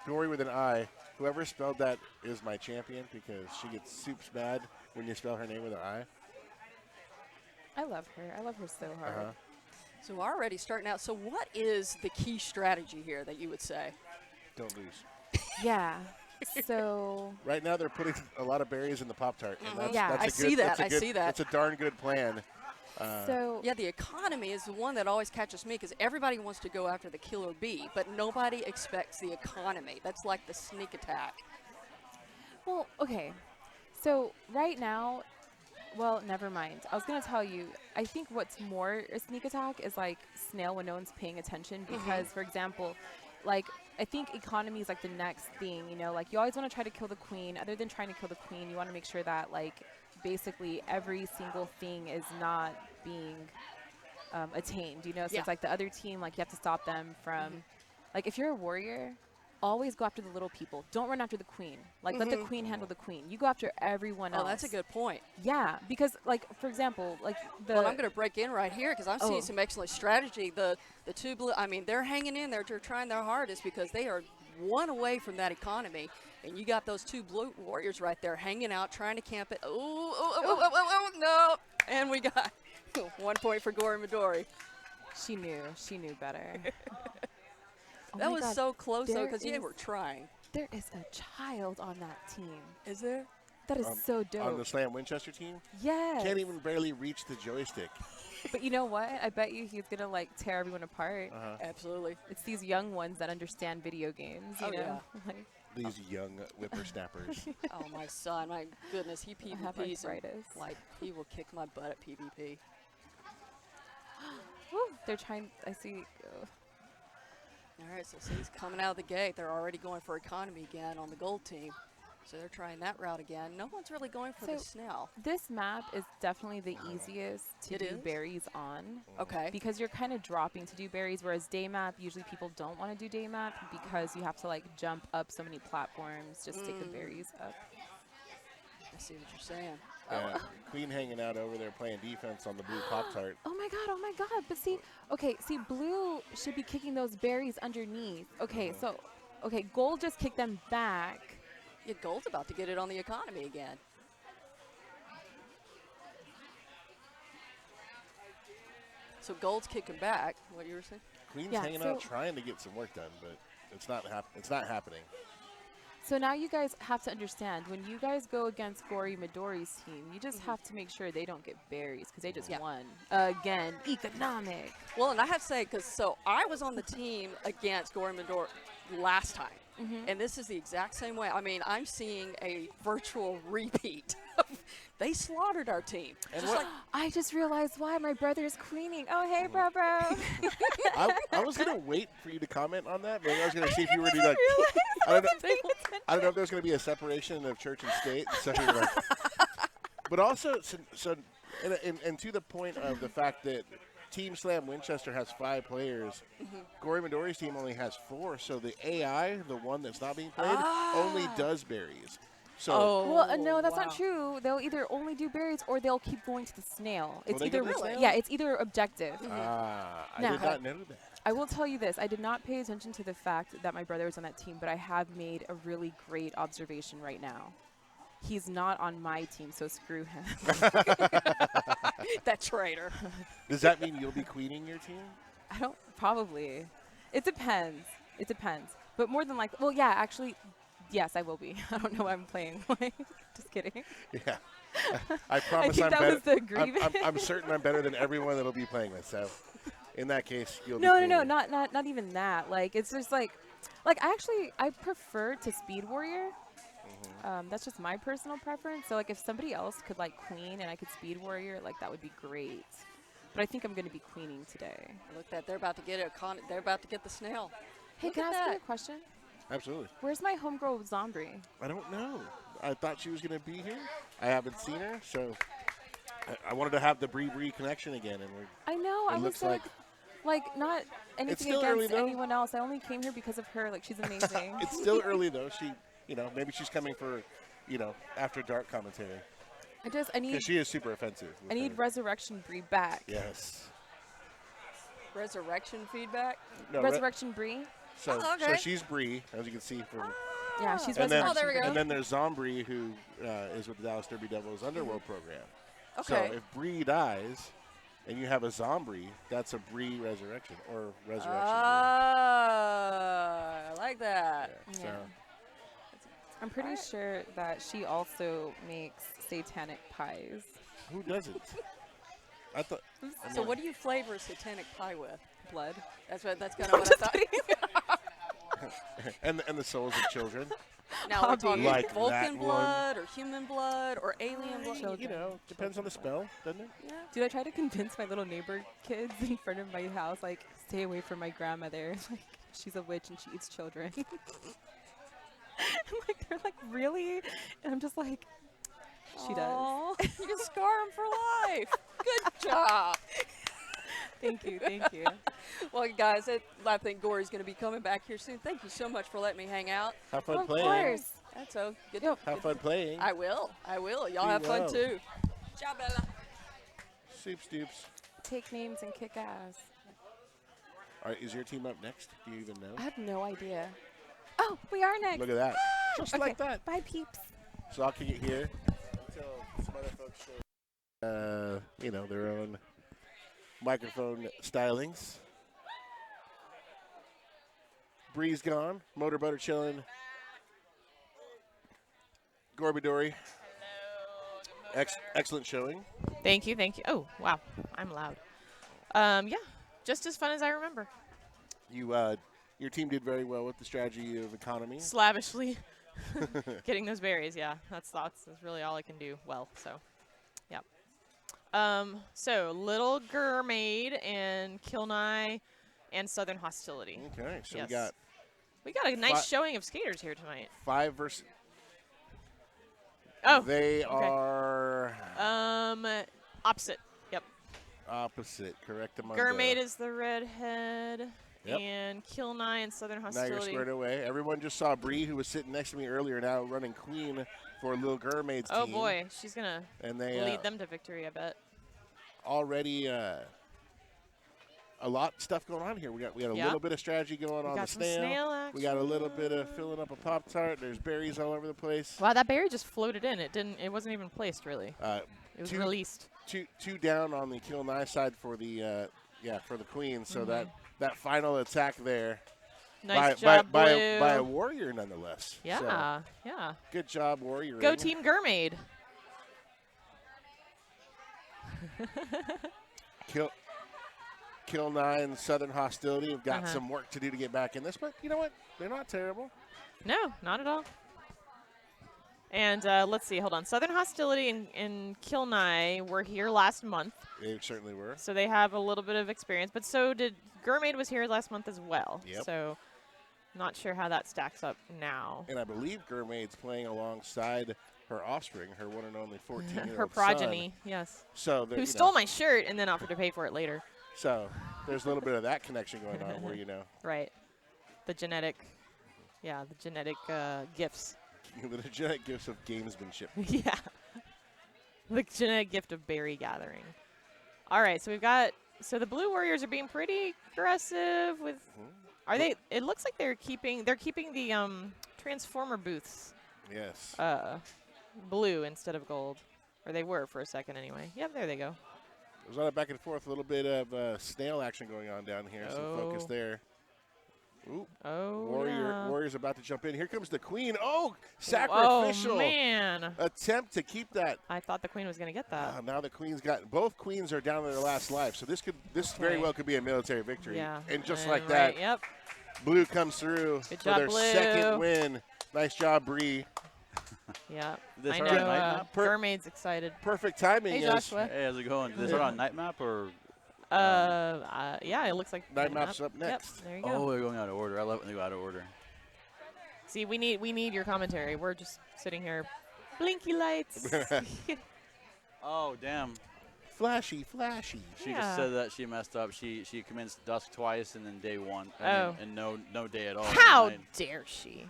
Gory with an I. Whoever spelled that is my champion because she gets soups mad when you spell her name with an I. I love her. I love her so hard. Uh-huh. So we're already starting out. So what is the key strategy here that you would say? Don't lose. Yeah. So Right now they're putting a lot of berries in the Pop-Tart. And that's, Yeah. that's I a see good, that. that's a I good- see that. That's a darn good plan. so Yeah, the economy is the one that always catches me because everybody wants to go after the killer bee, but nobody expects the economy. That's like the sneak attack. well, okay. So right now, well, never mind. I was gonna tell you. I think what's more a sneak attack is like snail when no one's paying attention. Because, for example, like I think economy is like the next thing. You know, like you always want to try to kill the queen. Other than trying to kill the queen, you want to make sure that like basically every single thing is not being attained. You know, so Yeah. it's like the other team. Like you have to stop them from. Like if you're a warrior, always go after the little people. Don't run after the queen. Like let the queen handle the queen. You go after everyone else. Oh, that's a good point. Yeah, because like for example, like the Well, I'm going to break in right here because I'm Oh. seeing some excellent strategy. The two blue, I mean, they're hanging in there. They're trying their hardest because they are one away from that economy. And you got those two blue warriors right there hanging out, trying to camp it. Oh, no. And we got 1 point for Gory Midori. she knew better. Oh That my was God, so close, though, there because they is- were trying. there is a child on that team. Is there? That is so On dope. the Slam Winchester team, Yes. can't even barely reach the joystick. But you know what? I bet you he's gonna like tear everyone apart. Absolutely. It's these young ones that understand video games. You Oh, know? Like, These young whippersnappers. Oh, my son. My goodness. He I have PvPs. and, arthritis. like, he will kick my butt at PvP. woo, they're trying. I see. All right, so he's coming out of the gate. They're already going for economy again on the gold team. So they're trying that route again. No one's really going for the So- snail. This map is definitely the easiest to It do is? berries on. Okay. Because you're kind of dropping to do berries, whereas day map, usually people don't want to do day map because you have to like jump up so many platforms just to take the berries up. I see what you're saying. Yeah. Queen hanging out over there playing defense on the blue Pop-Tart. Oh my god. But see, blue should be kicking those berries underneath. Okay, gold just kicked them back. Yeah, gold's about to get it on the economy again. So gold's kicking back. What you were saying? Queen's Yeah, hanging out trying to get some work done, but it's not happening. So now you guys have to understand, when you guys go against Gory Midori's team, you just have to make sure they don't get berries because they just won. Again, economic. Well, and I have to say, so I was on the team against Gory Midori last time. And this is the exact same way. I mean, I'm seeing a virtual repeat. They slaughtered our team. And I just realized why my brother is queening. Oh, hey, bro. I was going to wait for you to comment on that. Maybe I was going to see if you were going to like, I don't know if there's going to be a separation of church and state. But also, and to the point of the fact that Team Slam Winchester has 5 players. Gory Midori's team only has 4, so the AI, the one that's not being played, only does berries. So well, no, that's not true. They'll either only do berries or they'll keep going to the snail. It's either it's either objective. I did not know that. I will tell you this. I did not pay attention to the fact that my brother was on that team, but I have made a really great observation right now. He's not on my team, so screw him. That traitor. Does that mean you'll be queening your team? I don't, probably. It depends. But more than likely, well, yeah, actually, yes, I will be. I don't know what I'm playing. Just kidding. Yeah. I promise I think that was the agreement. I'm certain I'm better than everyone that'll be playing with, so in that case, you'll be No, not even that. Like, it's just like I prefer to Speed Warrior. That's just my personal preference. So, like, if somebody else could, like, queen and I could Speed Warrior, like, that would be great. But I think I'm going to be queening today. Look, that they're about to get it. They're about to get the snail. Hey, can I ask you a question? Absolutely. Where's my homegirl Zombie? I don't know. I thought she was going to be here. I haven't seen her, so I wanted to have the Bree connection again. And I know. I was like, not anything against anyone else. I only came here because of her. Like, she's amazing. It's still early, though. Maybe she's coming for, after dark commentary. I need. Because she is super offensive. I need Resurrection Bree back. Yes. Resurrection feedback? No, Resurrection Bree. So she's Bree, as you can see from. Yeah, she's and Resurrection. There we go. And then there's Zombie, who is with the Dallas Derby Devils Underworld program. Okay. So if Bree dies, and you have a Zombie, that's a Bree resurrection or resurrection. I like that. Yeah, Yeah. so. I'm pretty sure that she also makes satanic pies. Who doesn't? I thought. So what do you flavor satanic pie with? Blood. That's kind of what I thought. and the souls of children. Now we're talking like Vulcan blood or human blood or alien blood. Depends on the spell, doesn't it? Yeah. Dude, I tried to convince my little neighbor kids in front of my house, like, stay away from my grandmother. Like, she's a witch and she eats children. Like, they're like, really? And I'm just like, she does. You can scar them for life. Good job. Thank you. Well, guys, I think Gory's going to be coming back here soon. Thank you so much for letting me hang out. Have fun Of playing. course. That's so good. Have fun playing. I will. Y'all Be have fun well. too. Ciao, Bella. Soup Stoops. Take names and kick ass. All right, is your team up next? Do you even know? I have no idea. Oh, we are next. Look at that. Just Okay, like that. Bye, peeps. So I'll kick it here until some other folks show, their own microphone stylings. Bree's gone. Motor Butter chilling. Gorbidori. Excellent showing. Thank you. Oh, wow. I'm loud. Yeah, just as fun as I remember. Your team did very well with the strategy of economy. Slavishly getting those berries, yeah. That's really all I can do well, so, yeah. So, Little Mermaid and Kilnai and Southern Hostility. Okay, so Yes. we got a nice showing of skaters here tonight. 5 versus. Oh, They okay. are Opposite. Yep. opposite, correct? Mermaid is the redhead, Yep. And Kill 9, Southern Now Hostility. you're squared away. Everyone just saw Bree, who was sitting next to me earlier, now running Queen for Little Mermaid's team. Oh boy, she's gonna lead them to victory, I bet. Already a lot of stuff going on here. We got a little bit of strategy going on the snail. Action. We got a little bit of filling up a Pop-Tart. There's berries all over the place. Wow, that berry just floated in. It wasn't even placed really. It was released. Two down on the Kill 9 side for the for the Queen. So that final attack there. Nice job, by Blue. a warrior nonetheless. Yeah, so, yeah. Good job, warrior. Go Team Mermaid. Kill 9, Southern Hostility have got some work to do to get back in this, but you know what? They're not terrible. No, not at all. And let's see, hold on. Southern Hostility and Kill 9 were here last month. They certainly were. So they have a little bit of experience, but so did Mermaid was here last month as well. Yep. So not sure how that stacks up now. And I believe Mermaid's playing alongside her offspring, her one and only 14-year-old her progeny, son. yes. So who stole my shirt and then offered to pay for it later. So there's a little bit of that connection going on where, Right. The genetic gifts. The genetic gifts of gamesmanship. Yeah. The genetic gift of berry gathering. All right, so so the Blue Warriors are being pretty aggressive with it looks like they're keeping the Transformer booths. Yes. Blue instead of gold. Or they were for a second anyway. Yep, there they go. There's a lot of back and forth, a little bit of snail action going on down here. Some focus there. Ooh. Oh, Warrior's about to jump in. Here comes the Queen. Oh, sacrificial. Oh, man. Attempt to keep that. I thought the Queen was going to get that. Now the Queen's both Queens are down to their last life. So this very well could be a military victory. Yeah. And just like that, yep. Blue comes through Good for job, their Blue. second win. Nice job, Bree. Yeah. This I on know night map? Mermaid's excited. Perfect timing. Hey, Joshua. Hey, how's it going? Is this on night map or? Yeah, it looks like night map's up next. Yep, there you go. Oh, they're going out of order. I love when they go out of order. See, we need your commentary. We're just sitting here, blinky lights. Oh, damn. Flashy. She just said that she messed up. She commenced dusk twice and then day one. And no day at all. How dare she?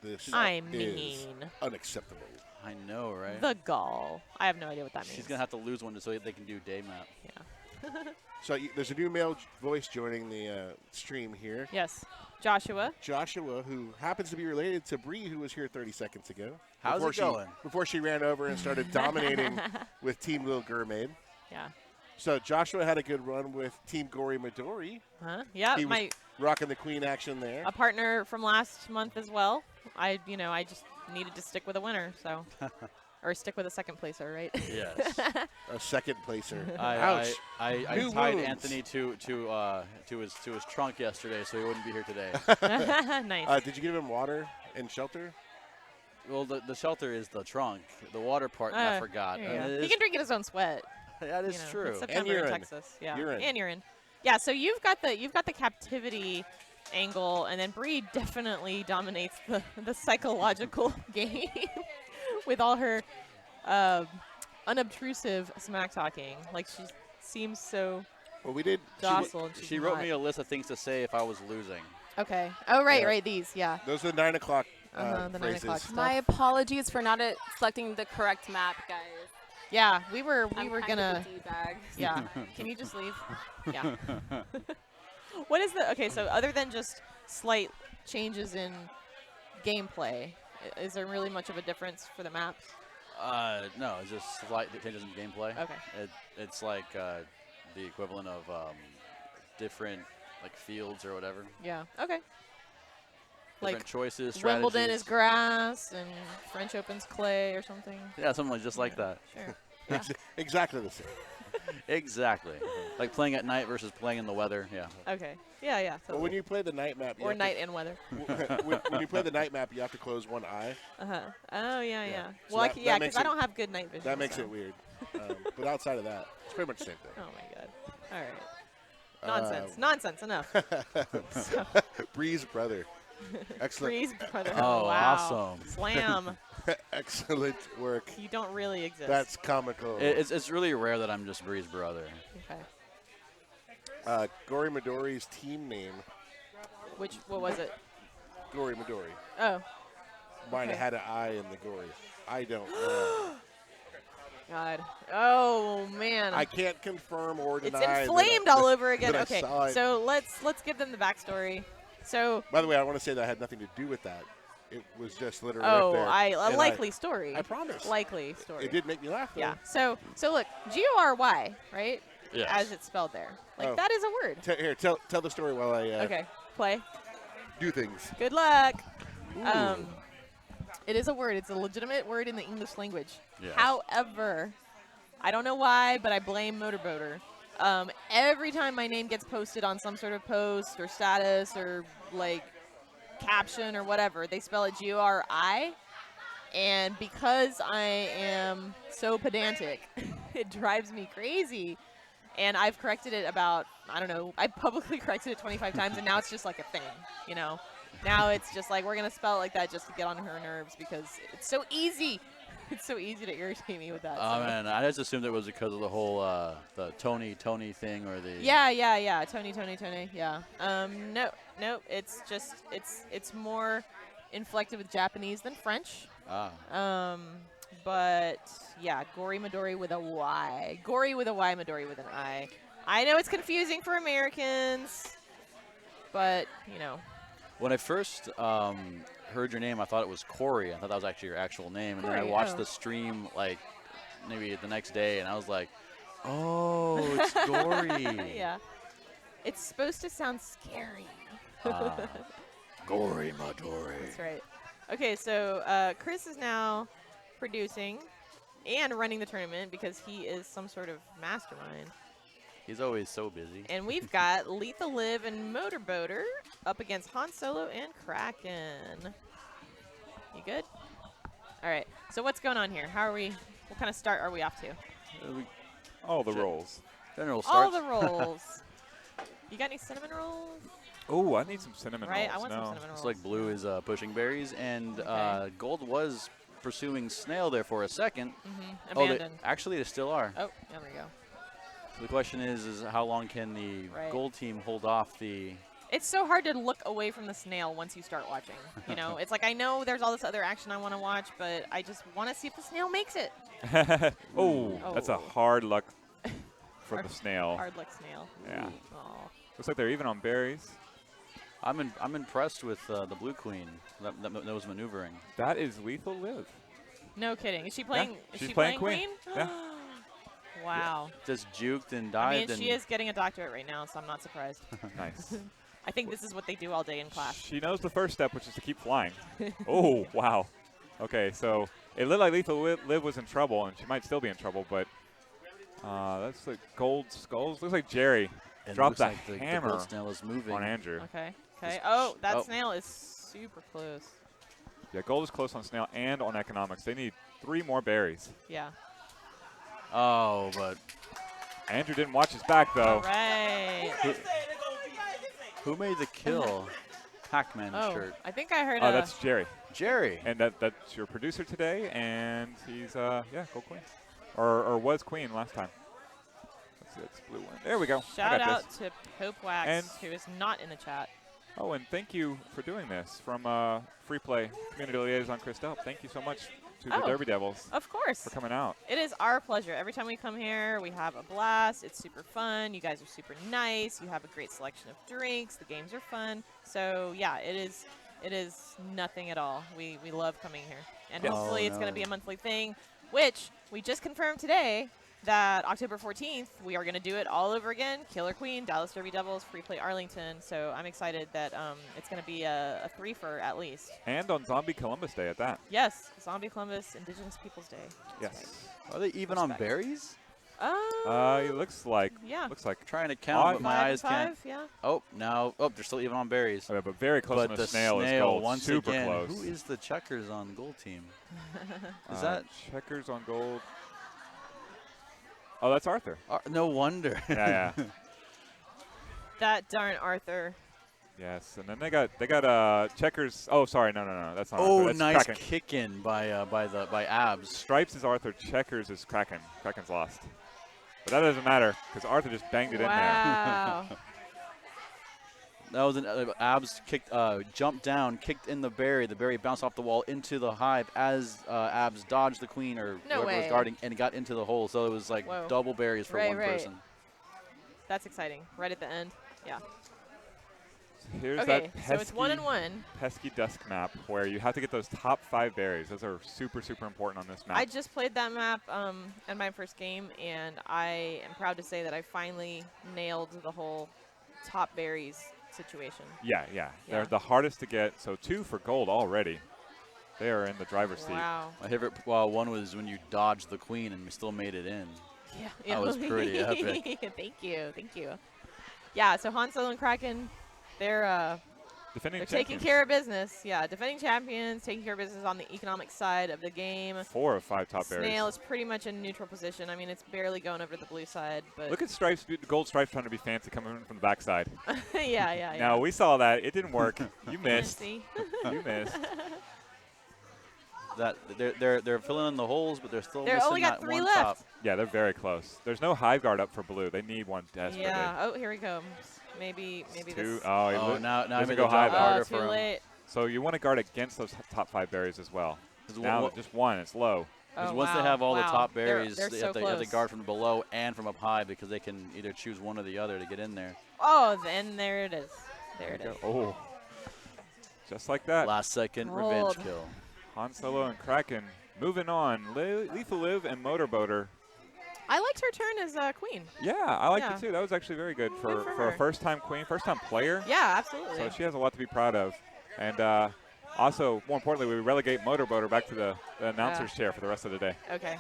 This I is mean, unacceptable. I know, right? The gall. I have no idea what that means. She's gonna have to lose one so they can do day map. Yeah. So there's a new male voice joining the stream here. Yes, Joshua. Joshua, who happens to be related to Bree, who was here 30 seconds ago. How's it going? Before she ran over and started dominating with Team Little Mermaid. Yeah. So Joshua had a good run with Team Gory Midori. Huh? Yeah. He was rocking the Queen action there. A partner from last month as well. I just needed to stick with a winner, so. Or stick with a second placer, right? Yes. A second placer. I tied wounds. Anthony to his trunk yesterday, so he wouldn't be here today. Nice. Did you give him water and shelter? Well, the shelter is the trunk. The water part, I forgot. He can drink in his own sweat. That is true. It's September and urine. in Texas. Yeah. Urine. And urine. Yeah. So you've got the captivity angle, and then Bree definitely dominates the psychological game with all her unobtrusive smack talking. Like she seems so. Well, we did. Docile. And She wrote me a list of things to say if I was losing. Okay. Oh right, Yeah. right. These. Yeah. Those are the 9 o'clock The 9 phrases. o'clock stuff. My apologies for not selecting the correct map, guys. Yeah, we were I'm kind gonna. of a D-bag. Yeah. Can you just leave? Yeah. What is the? Okay, so other than just slight changes in gameplay, is there really much of a difference for the maps? No, it's just slight changes in gameplay. Okay. It's like the equivalent of different like fields or whatever. Yeah. Okay. Different Like choices, strategies. Wimbledon is grass and French Open's clay or something. Yeah, something just like that. Sure. Exactly the same. Exactly. Like playing at night versus playing in the weather. Yeah. Okay. Yeah. Well, Totally. when you play the night map, you Or have night and weather. when you play the night map, you have to close one eye. Oh yeah. So Well, that yeah, makes because I it- don't have good night vision. That makes so. it weird. But outside of that, it's pretty much the same thing. Oh my god. All right. Nonsense. Nonsense. Enough. So, Bree's brother. Excellent. Bree's brother. Oh, wow. awesome. Slam. Excellent work. You don't really exist. That's comical. It's really rare that I'm just Bree's brother. Okay. Gory Midori's team name What was it? Gory Midori. Oh. Might Okay. have had an I in the gory. I don't know. God. Oh man. I can't confirm or It's deny. inflamed all over again. that I Okay. saw it. So let's give them the backstory. So. By the way, I want to say that had nothing to do with that. It was just literally Oh, right there. a likely story. I promise. Likely story. It did make me laugh, though. Yeah. So look, Gory, right? Yes. As it's spelled there. Like Oh. that is a word. Here, tell the story while I Okay. Play. do things. Good luck. Ooh. It is a word. It's a legitimate word in the English language. Yes. However, I don't know why, but I blame Motorboater. Every time my name gets posted on some sort of post or status or like caption or whatever, they spell it Gori. And because I am so pedantic, it drives me crazy. And I've corrected it about, I don't know, I publicly corrected it 25 times, and now it's just like a thing, you know? Now it's just like, we're going to spell it like that just to get on her nerves because it's so easy. It's so easy to irritate me with that. Oh, so. man. I just assumed it was because of the whole the Tony thing or the. Yeah. Tony. Yeah. No. It's just it's more inflected with Japanese than French. Ah. But yeah, Gory Midori with a Y. Gory with a Y, Midori with an I. I know it's confusing for Americans, but you know. When I first heard your name, I thought it was Corey. I thought that was actually your actual name. And then I Corey, watched oh. the stream like maybe the next day, and I was like, oh, it's Gory. Yeah. It's supposed to sound scary. Gory Midori. That's right. Okay, so Chris is now producing and running the tournament because he is some sort of mastermind. He's always so busy. And we've got Lethal Liv and Motorboater up against Han Solo and Kraken. You good? All right. So what's going on here? What kind of start are we off to? All the rolls. General All starts. the rolls. You got any cinnamon rolls? Oh, I need some cinnamon Right, rolls. I want some No. cinnamon rolls. It's like Blue is pushing berries, and Okay. Gold was pursuing Snail there for a second. Mm-hmm. Oh, Abandoned. actually, they still are. Oh, there we go. So the question is how long can the Right. Gold team hold off the? It's so hard to look away from the snail once you start watching. You know, it's like I know there's all this other action I want to watch, but I just want to see if the snail makes it. Oh, that's a Oh. hard luck for the snail. Hard luck snail. Yeah. Oh. Looks like they're even on berries. I'm impressed with the Blue Queen that was maneuvering. That is Lethal Liv. No kidding. Is she playing? Is she's she playing Queen? Yeah. Wow. Just juked and I dived. mean, she is getting a doctorate right now, so I'm not surprised. Nice. I think this is what they do all day in class. She knows the first step, which is to keep flying. Oh, wow. Okay, so it looked like Lethal Liv was in trouble, and she might still be in trouble, but that's like Gold Skulls. Looks like Jerry It dropped looks the like the hammer Gold Snail is moving. on Andrew. Okay. Just Oh, that oh. snail is super close. Yeah, Gold is close on Snail and on Economics. They need 3 more berries. Yeah. Oh, but Andrew didn't watch his back, though. All right. who made the kill? Pac-Man Oh, shirt. I think I heard. Oh, that's Jerry. Jerry. And that's your producer today, and he's, yeah, Gold Queen. Or was Queen last time. Let's see, that's blue one. There we go. I Shout got out this. to Pope Wax, And- who is not in the chat. Oh, and thank you for doing this from Free Play Community Liaison Chris Delp. Thank you so much to the Oh, Derby Devils Of course. for coming out. It is our pleasure. Every time we come here, we have a blast. It's super fun. You guys are super nice. You have a great selection of drinks. The games are fun. So, yeah, it is nothing at all. We love coming here. And Yes. hopefully Oh, it's going to no. be a monthly thing, which we just confirmed today that October 14th, we are going to do it all over again. Killer Queen, Dallas Derby Devils, Free Play Arlington. So I'm excited that it's going to be a threefer at least. And on Zombie Columbus Day at that. Yes, Zombie Columbus, Indigenous Peoples Day. That's Yes. Are they even on Respect. berries? right. It looks like Yeah. Trying to count, but my 5 eyes and can't. 5, yeah. Oh, now. Oh, they're still even on berries. but very close But on the the snail is gold. once Super again. close. Who is the checkers on Gold team? Is Uh, that? checkers on gold? Oh, that's Arthur. No wonder. Yeah, yeah. That darn Arthur. Yes, and then they got checkers. Oh, sorry, no, that's not. Oh, Arthur. That's nice Kraken. kick in by Abs. Stripes is Arthur. Checkers is Kraken. Kraken's lost, but that doesn't matter because Arthur just banged it in there. Wow. That was an Abs kicked, jumped down, kicked in the berry bounced off the wall into the hive as Abs dodged the queen or No whoever was way. guarding and got into the hole. So it was like Whoa. double berries for one person. That's exciting. Right at the end. Yeah. Here's Okay, that so it's 1-1. pesky dusk map where you have to get those top 5 berries. Those are super, super important on this map. I just played that map in my first game, and I am proud to say that I finally nailed the whole top berries situation. Yeah. They're the hardest to get. So 2 for gold already. They are in the driver's seat. Wow. My favorite one was when you dodged the queen and we still made it in. Yeah. That was pretty epic. Thank you. Yeah, so Han Solo and Kraken, they're taking care of business. Yeah, defending champions, taking care of business on the economic side of the game. 4 of 5 top berries. Snail is pretty much in neutral position. I mean, it's barely going over the blue side, but Look at Stripes, Gold Stripes trying to be fancy coming in from the backside. yeah. Now, we saw that. It didn't work. You missed. See? You missed. That they're filling in the holes, but they're still They're missing only got that 3 one left. top. Yeah, they're very close. There's no hive guard up for blue. They need one desperately. Yeah. Oh, here we go. Maybe Two. this. Oh, now I doesn't made go the high job though. harder Too for him. late. So you want to guard against those top 5 berries as well. Now just one. It's low. Because Oh, once they wow. have all the Wow. top They're- berries, they're they so have to close. guard from below and from up high because they can either choose one or the other to get in there. Oh, then there it is. There it Go. is. Oh. Just like that. Last second Gold. revenge kill. Han Solo and Kraken moving on. Lethal Liv and Motorboater. I liked her turn as queen. Yeah, I liked Yeah. it too. That was actually very good for for a her. first-time queen, first-time player. Yeah, absolutely. So she has a lot to be proud of. And also, more importantly, we relegate Motorboater back to the announcer's chair for the rest of the day. Okay.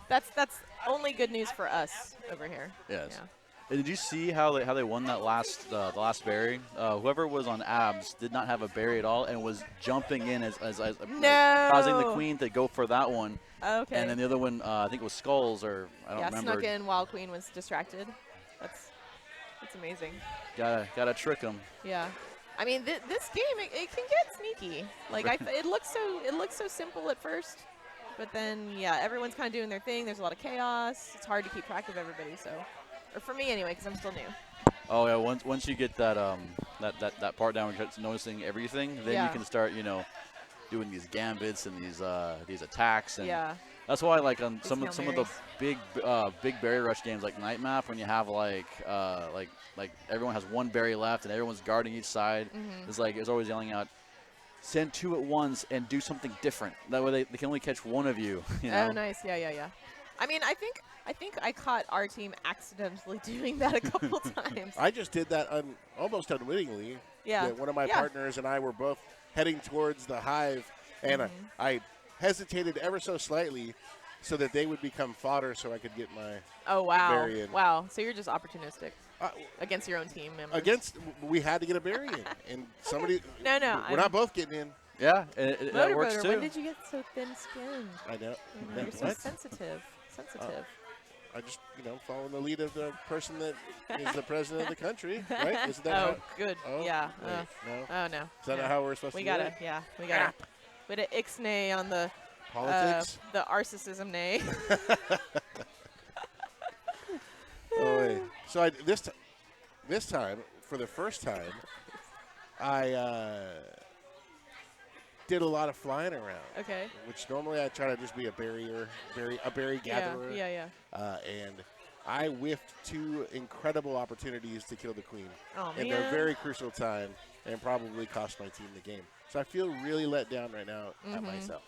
That's only good news for us over here. Yes. Yeah. And did you see how they won that the last berry? Whoever was on Abs did not have a berry at all and was jumping in as causing the queen to go for that one. Okay. And then the other one, I think it was Skulls or I don't yeah, remember. snuck in while queen was distracted. That's amazing. Gotta trick them. Yeah. I mean, this game it can get sneaky. Like it looks so simple at first, but then yeah, everyone's kind of doing their thing. There's a lot of chaos. It's hard to keep track of everybody. So, or for me anyway, because I'm still new. Oh yeah, once you get that that part down, where you're noticing everything, then you can start doing these gambits and these attacks. And that's why like on some of the big berry rush games like Night Map, when you have like everyone has one berry left and everyone's guarding each side, it's always yelling out, send 2 at once and do something different. That way they can only catch one of you. Oh, nice. Yeah. I mean, I think I caught our team accidentally doing that a couple times. I just did that almost unwittingly. Yeah. One of my partners and I were both heading towards the hive, and I hesitated ever so slightly so that they would become fodder so I could get my berry in. Wow. So you're just opportunistic against your own team members. We had to get a berry in, and somebody. No. We're not both getting in. Yeah, that works Motorboater, too. when did you get so thin-skinned? I know. You're so sensitive. I just, following the lead of the person that is the president of the country, right? Isn't that how? Good. Oh, yeah. wait, no. Oh, no. Is that not how we're supposed to do it? We gotta put an ixnay on the politics. The arsicism nay. So this time, for the first time, I did a lot of flying around. Okay. Which normally I try to just be a berry gatherer. Yeah. And I whiffed 2 incredible opportunities to kill the queen in a man. very crucial time, and probably cost my team the game. So I feel really let down right now at myself.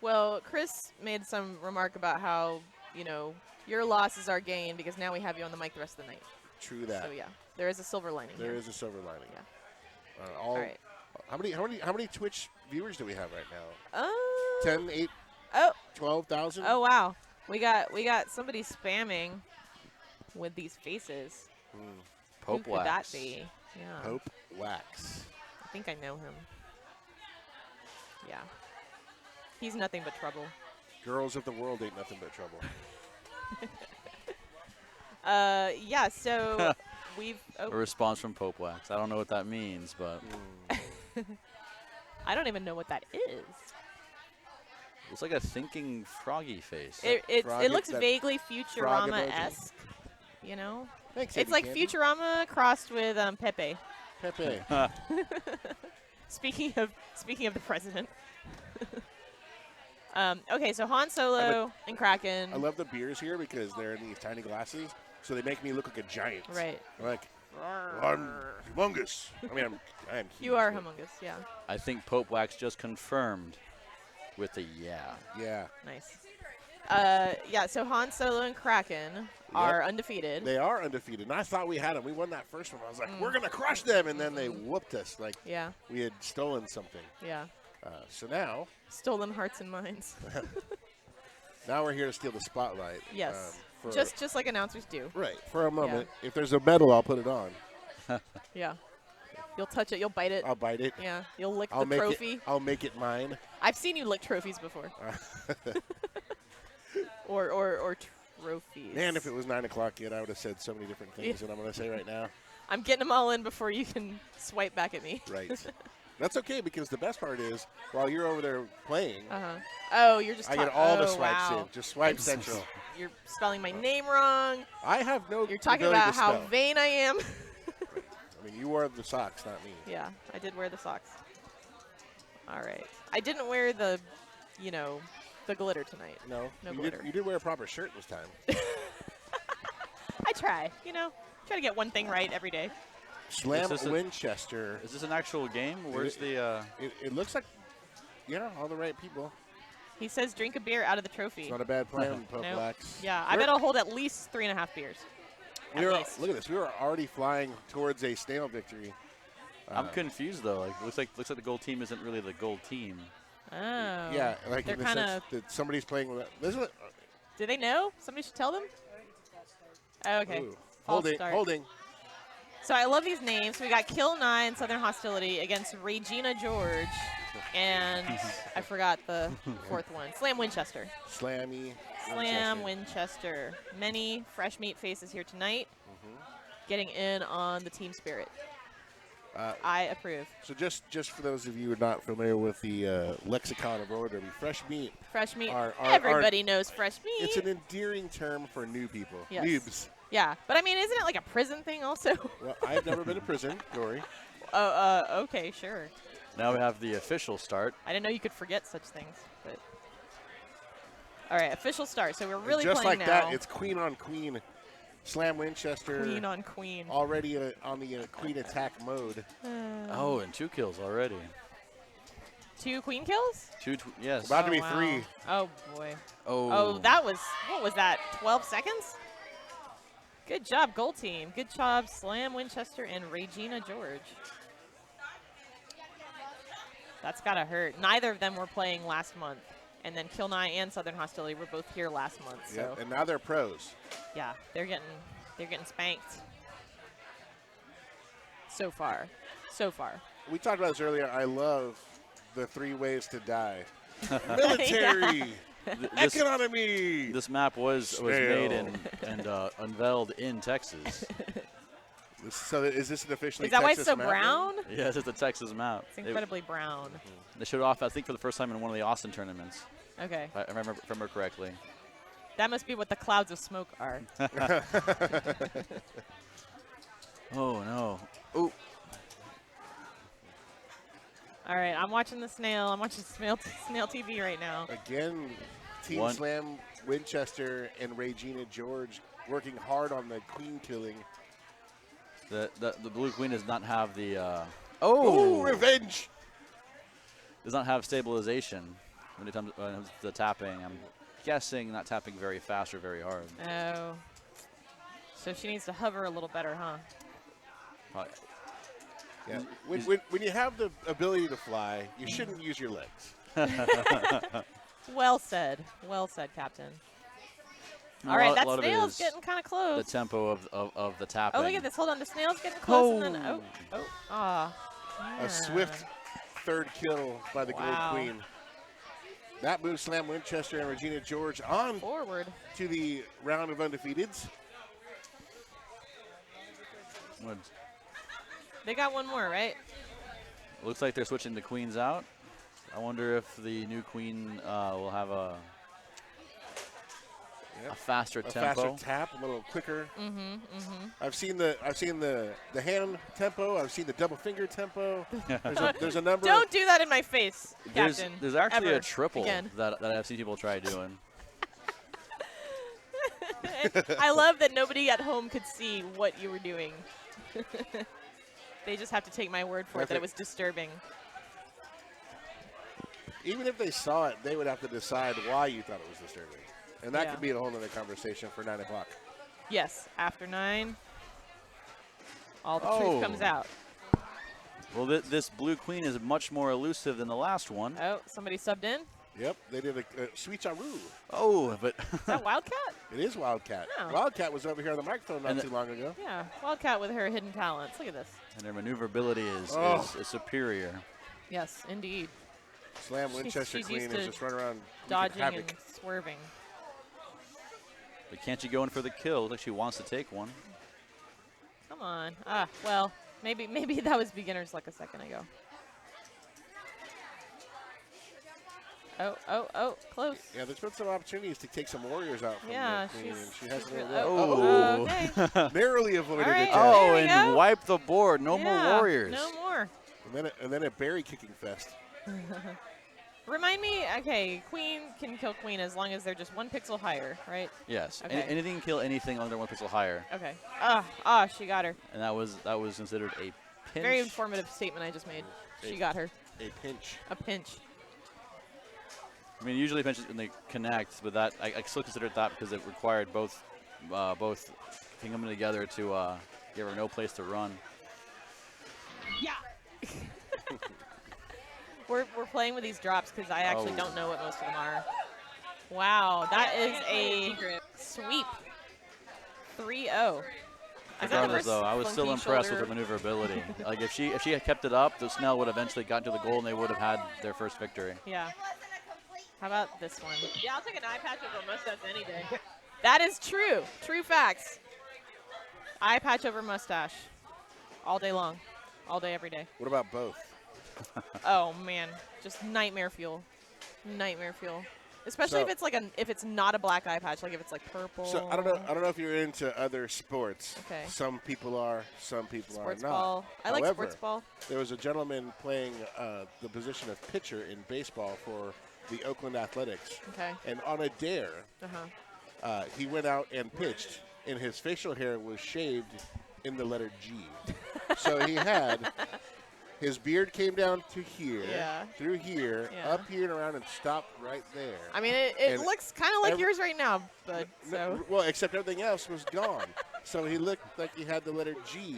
Well, Chris made some remark about how, your loss is our gain because now we have you on the mic the rest of the night. True that. So yeah, there is a silver lining. There here. is a silver lining. Yeah. All right. How many Twitch viewers do we have right now? 10, 8, 12,000? Oh wow. We got somebody spamming with these faces. Pope Who could that Wax. be? Yeah. Pope Wax. I think I know him. Yeah. He's nothing but trouble. Girls of the world ain't nothing but trouble. Yeah, so we've A response from Pope Wax. I don't know what that means, but I don't even know what that is. it's like a thinking froggy face. It looks vaguely Futurama-esque, Thanks, It's Eddie like Candy. Futurama crossed with Pepe. Pepe. Speaking of the president. Okay, so Han Solo and Kraken. I love the beers here because they're in these tiny glasses, so they make me look like a giant. Right. Like, I'm humongous. I mean, I am huge. You are humongous, yeah. I think Pope Wax just confirmed with a yeah. Yeah. Nice. Yeah, so Han Solo and Kraken are undefeated. They are undefeated. And I thought we had them. We won that first one. I was like, we're going to crush them. And then they whooped us like we had stolen something. Yeah. So now. Stolen hearts and minds. Now we're here to steal the spotlight. Yes. Just like announcers do. Right. For a moment. If there's a medal, I'll put it on. Yeah. You'll touch it. You'll bite it. I'll bite it. Yeah. You'll lick the trophy. I'll make it mine. I've seen you lick trophies before. or trophies. Man, if it was 9 o'clock yet, I would have said so many different things that I'm going to say right now. I'm getting them all in before you can swipe back at me. Right. That's okay, because the best part is, while you're over there playing, oh, you're just I get all the swipes in. Just swipe central. You're spelling my name wrong. I have no You're talking about how vain I am. Right. I mean, you wore the socks, not me. Yeah, I did wear the socks. All right. I didn't wear the, the glitter tonight. No glitter. You did wear a proper shirt this time. I try, try to get one thing right every day. Slam Winchester. Is this an actual game? Where's the? It looks like, all the right people. He says drink a beer out of the trophy. It's not a bad plan, Pope Wax. Yeah, I bet I'll hold at least 3.5 beers. Look at this. We were already flying towards a snail victory. I'm confused though. Like looks like the gold team isn't really the gold team. Oh. Yeah, like in the sense that somebody's playing with it. Do they know? Somebody should tell them. Oh, okay. Holding. So I love these names. So we got Kill 9, Southern Hostility against Regina George, and I forgot the fourth one. Slam Winchester. Slam Winchester. Many fresh meat faces here tonight, getting in on the team spirit. I approve. So just for those of you who are not familiar with the lexicon of roller derby, fresh meat. Fresh meat. Everybody knows fresh meat. It's an endearing term for new people. Yes. Noobs. Yeah, but I mean, isn't it like a prison thing also? Well, I've never been to prison. Dory. Okay, sure. Now we have the official start. I didn't know you could forget such things, but. All right, official start. So we're really just playing like now. That. It's queen on queen. Slam Winchester. Queen on queen. Already on the queen attack mode. Oh, and 2 kills already. 2 queen kills? Yes. About to be 3. Oh boy. Oh, that was, what was that? 12 seconds? Good job, gold team. Good job, Slam Winchester and Regina George. That's gotta hurt. Neither of them were playing last month. And then Kill 9 and Southern Hostility were both here last month. Yeah, so. and now they're pros. Yeah, they're getting spanked. So far. We talked about this earlier. I love the 3 ways to die. Military. Economy. This map was made and unveiled in Texas. So is this an officially Is that Texas why it's so map? brown? Yes, it's a Texas map. It's incredibly brown. They showed it off, I think, for the first time in one of the Austin tournaments. Okay. If I remember correctly. That must be what the clouds of smoke are. Oh, no. Ooh. All right, I'm watching the snail. I'm watching snail TV right now. Again, Team Slam Winchester and Regina George working hard on the queen killing. The blue queen does not have the revenge. Does not have stabilization when it comes to tapping. I'm guessing not tapping very fast or very hard. Oh. So she needs to hover a little better, huh? Probably. Yeah. When you have the ability to fly, you shouldn't use your legs. Well said, Captain. All right, that snail's getting kind of close. The tempo of the tapping. Oh, look at this. Hold on, the snail's getting close, and then yeah. A swift third kill by the Gold Queen. That moves Slam Winchester and Regina George on forward to the round of undefeateds. They got one more, right? Looks like they're switching the queens out. I wonder if the new queen will have a a faster tempo. A faster tap, a little quicker. I've seen the hand tempo. I've seen the double finger tempo. There's a number. Don't do that in my face, Captain. There's actually ever. a triple Again. that I've seen people try doing. I love that nobody at home could see what you were doing. They just have to take my word for it that it was disturbing. Even if they saw it, they would have to decide why you thought it was disturbing. And that could be a whole other conversation for 9 o'clock. Yes, after 9, all the truth comes out. Well, this blue queen is much more elusive than the last one. Oh, somebody subbed in? Yep, they did a switcheroo. Oh, but is that Wildcat? It is Wildcat. Oh. Wildcat was over here on the microphone not too long ago. Yeah, Wildcat with her hidden talents. Look at this. And her maneuverability is superior. Yes, indeed. Slam Winchester she's Queen used is to just running around dodging havoc. and swerving. But can't you go in for the kill? Looks like she wants to take one. Come on. Well, maybe that was beginner's luck a second ago. Oh, close. Yeah, there's been some opportunities to take some warriors out from the Queen, and she hasn't really. Okay. Narrowly avoided it. Oh, and wipe the board. No more warriors. No more. And then a berry kicking fest. Remind me, okay, Queen can kill Queen as long as they're just 1 pixel higher, right? Yes. Okay. Anything can kill anything under 1 pixel higher. Okay. She got her. And that was considered a pinch. Very informative statement I just made. She got her. A pinch. A pinch. I mean, usually pinches when they connect, but that I still consider it that because it required both coming together to give her no place to run. Yeah. We're playing with these drops because I actually don't know what most of them are. Wow, that is a sweep. 3-0. Regardless, though, I was still impressed with her maneuverability. Like if she had kept it up, the Snell would have eventually gotten to the goal and they would have had their first victory. Yeah. How about this one? Yeah, I'll take an eye patch over mustache any day. That is true. True facts. Eye patch over mustache. All day long. All day, every day. What about both? Oh, man. Just nightmare fuel. Nightmare fuel. Especially if it's like if it's not a black eye patch, like if it's like purple. So I don't know if you're into other sports. Okay. Some people are, some people Sports are not. ball. I like sports ball. There was a gentleman playing the position of pitcher in baseball for the Oakland Athletics. Okay. And on a dare, he went out and pitched, and his facial hair was shaved in the letter G. So he had his beard came down to here, through here, up here and around, and stopped right there. I mean, it looks kind of like yours right now, but well, except everything else was gone. So he looked like he had the letter G.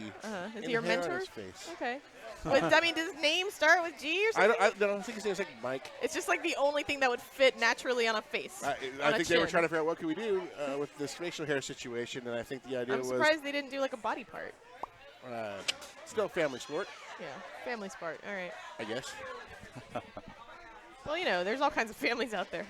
Is he your hair mentor? on his face. Okay. But, I mean, does his name start with G or something? I don't think his name's like Mike. It's just like the only thing that would fit naturally on a face. I think they were trying to figure out what could we do with this facial hair situation, and I think the idea was. I'm surprised they didn't do like a body part. Still family sport. Yeah, family sport. All right. I guess. Well, you know, there's all kinds of families out there.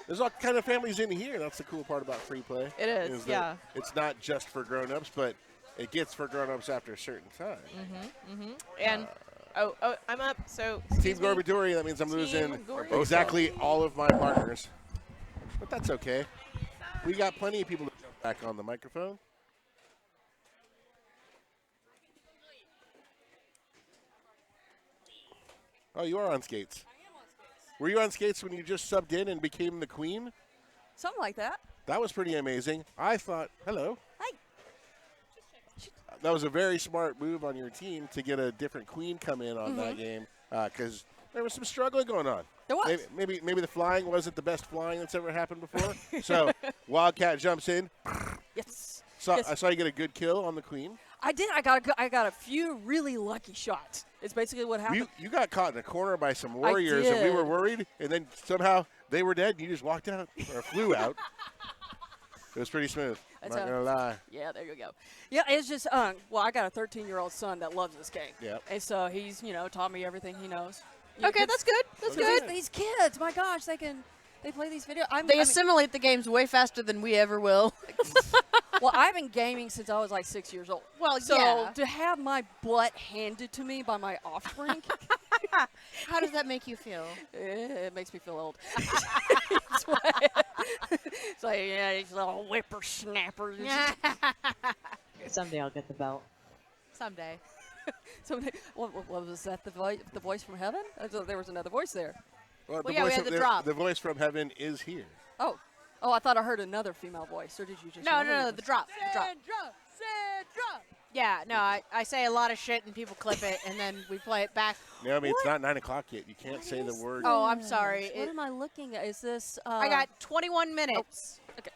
There's all kind of families in here. That's the cool part about free play. It is that it's not just for grown-ups, but it gets for grown-ups after a certain time. And I'm up. So Team Gorbadori, that means I'm losing exactly all of my partners. But that's okay. We got plenty of people to jump back on the microphone. Oh, you are on skates. I am on skates. Were you on skates when you just subbed in and became the queen? Something like that. That was pretty amazing. I thought, hello. Hi. That was a very smart move on your team to get a different queen come in on that game because there was some struggling going on. There was. Maybe the flying wasn't the best flying that's ever happened before. So Wildcat jumps in. Yes. I saw you get a good kill on the queen. I did. I got a few really lucky shots. It's basically what happened. You got caught in a corner by some warriors, and we were worried, and then somehow they were dead, and you just walked out or flew out. It was pretty smooth. I'm not going to lie. Yeah, there you go. Yeah, it's just, well, I got a 13-year-old son that loves this game. Yeah. And so he's, taught me everything he knows. Okay, that's good. That's good. These kids, my gosh, they play these videos. They assimilate the games way faster than we ever will. Well, I've been gaming since I was like 6 years old. Well, so yeah. to have my butt handed to me by my offspring, How does that make you feel? It makes me feel old. It's like, yeah, these little whippersnappers. Someday I'll get the belt. Someday. What was that? The voice from heaven? I thought there was another voice there. Well, Well, yeah, we had the drop. The voice from heaven is here. Oh, I thought I heard another female voice. Or did you just? No, the drop. The drop. Yeah, no, I say a lot of shit and people clip it and then we play it back. No, I mean, it's not 9 o'clock yet. You can't say the word. Oh, I'm sorry. What am I looking at? Is this? I got 21 minutes. Okay.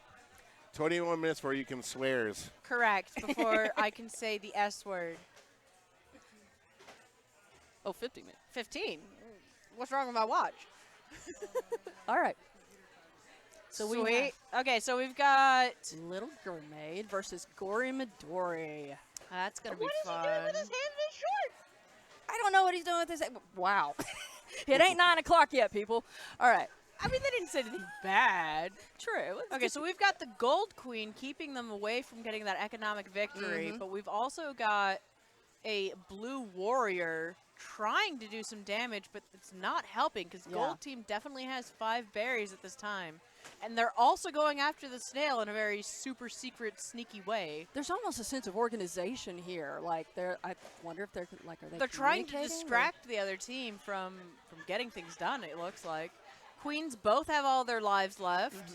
21 minutes where you can swears. Correct, before I can say the S word. Oh, 50 minutes. 15. What's wrong with my watch? All right. So Sweet. Okay, so we've got Little Mermaid versus Gory Midori. That's gonna be What is fun. he doing with his hands in his shorts? I don't know what he's doing with his. Wow. It ain't 9 o'clock yet, people. All right. I mean, they didn't say anything bad. True. Okay, so we've got the Gold Queen keeping them away from getting that economic victory, but we've also got a Blue Warrior trying to do some damage, but it's not helping because Gold Team definitely has 5 berries at this time. And they're also going after the snail in a very super secret, sneaky way. There's almost a sense of organization here. Like I wonder if they're like, are they? They're trying to communicating, distract the other team from getting things done, it looks like. Queens both have all their lives left.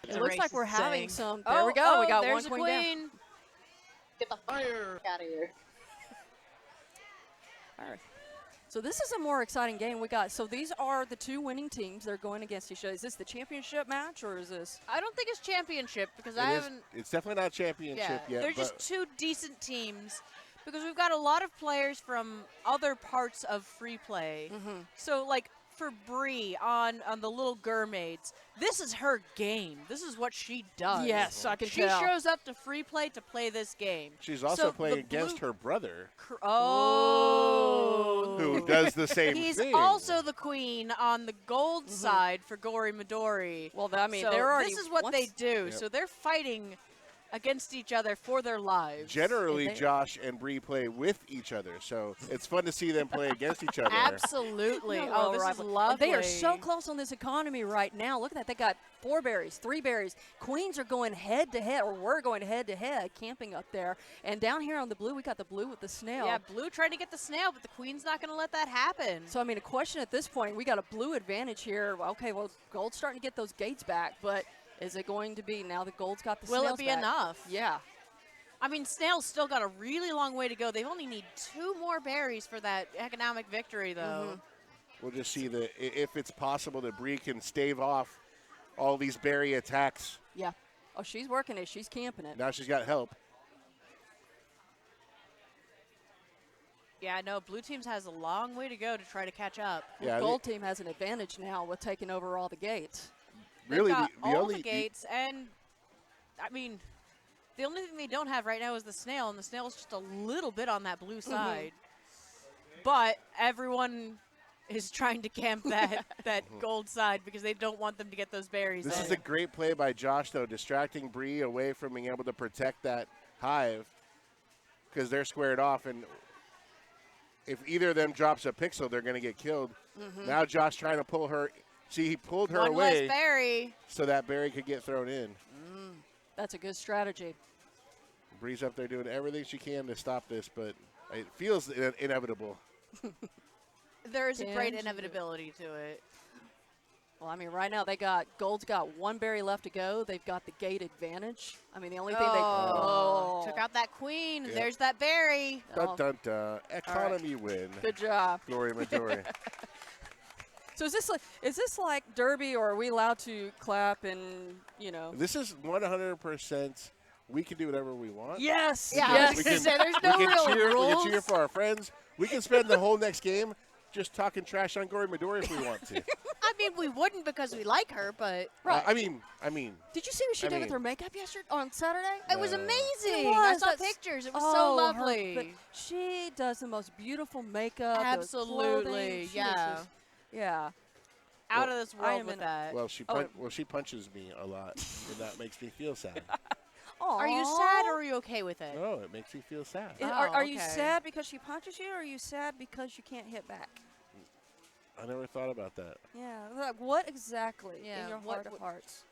It looks like we're having saying. some. There we go. We got there's one a queen down. queen. Get the fire out of here. All right. So this is a more exciting game we got. So these are the 2 winning teams. They're going against each other. Is this the championship match or is this? I don't think it's championship because I haven't. It's definitely not championship yet. They're just 2 decent teams because we've got a lot of players from other parts of free play. So like for Bree on the Little Mermaids, this is her game. This is what she does. Yes, I can she tell. She shows up to free play to play this game. She's also playing against her brother. Oh. Who does the same thing. He's also the queen on the gold side for Gory Midori. Well, I mean, so they're already. this is what they do. Yep. So they're fighting against each other for their lives. Generally, Josh and Bree play with each other, so it's fun to see them play against each other. Absolutely. No, this is rivalry. lovely. They are so close on this economy right now. Look at that. They got 4 berries, 3 berries. Queens are going head to head, or we're going head to head, camping up there. And down here on the blue, we got the blue with the snail. Yeah, blue trying to get the snail, but the queen's not going to let that happen. So, I mean, a question at this point, we got a blue advantage here. Okay, well, gold's starting to get those gates back, but is it going to be now that gold's got the snails Will it be back? enough? Yeah. I mean, snail's still got a really long way to go. They only need 2 more berries for that economic victory, though. We'll just see if it's possible that Bree can stave off all these berry attacks. Yeah. Oh, she's working it. She's camping it. Now she's got help. Yeah, I know. Blue teams has a long way to go to try to catch up. Yeah, Gold team has an advantage now with taking over all the gates. Really, They've got the all only the gates, and I mean, the only thing they don't have right now is the snail, and the snail's just a little bit on that blue side. But everyone is trying to camp that gold side because they don't want them to get those berries. This is a great play by Josh, though, distracting Bree away from being able to protect that hive because they're squared off, and if either of them drops a pixel, they're going to get killed. Now Josh trying to pull her. See, he pulled her One away less berry. so that berry could get thrown in. That's a good strategy. Bree's up there doing everything she can to stop this, but it feels inevitable. There is a great inevitability to it. Well, I mean, right now gold's got 1 berry left to go. They've got the gate advantage. I mean, the only thing took out that queen. Yep. There's that berry. Dun, dun, dun. Economy win. Good job. Glory Midori. So is this like Derby, or are we allowed to clap and, you know? This is 100%. We can do whatever we want. Yes. Yeah, Yes. We can, there's no we can real cheer, rules. We can cheer for our friends. We can spend the whole next game just talking trash on Glory Midori if we want to. I mean, we wouldn't because we like her, but Right. I mean. Did you see what she did with her makeup yesterday on Saturday? it was amazing. It I was. saw That's- pictures. It was so her- lovely. but she does the most beautiful makeup. those Absolutely, clothing. She is yeah. just- yeah. Out of this I world am with in that. Well, she punches me a lot, and that makes me feel sad. Are you sad or are you okay with it? No, it makes me feel sad. Are you okay. sad because she punches you, or are you sad because you can't hit back? I never thought about that. Yeah, like what exactly Yeah, in your what heart of hearts?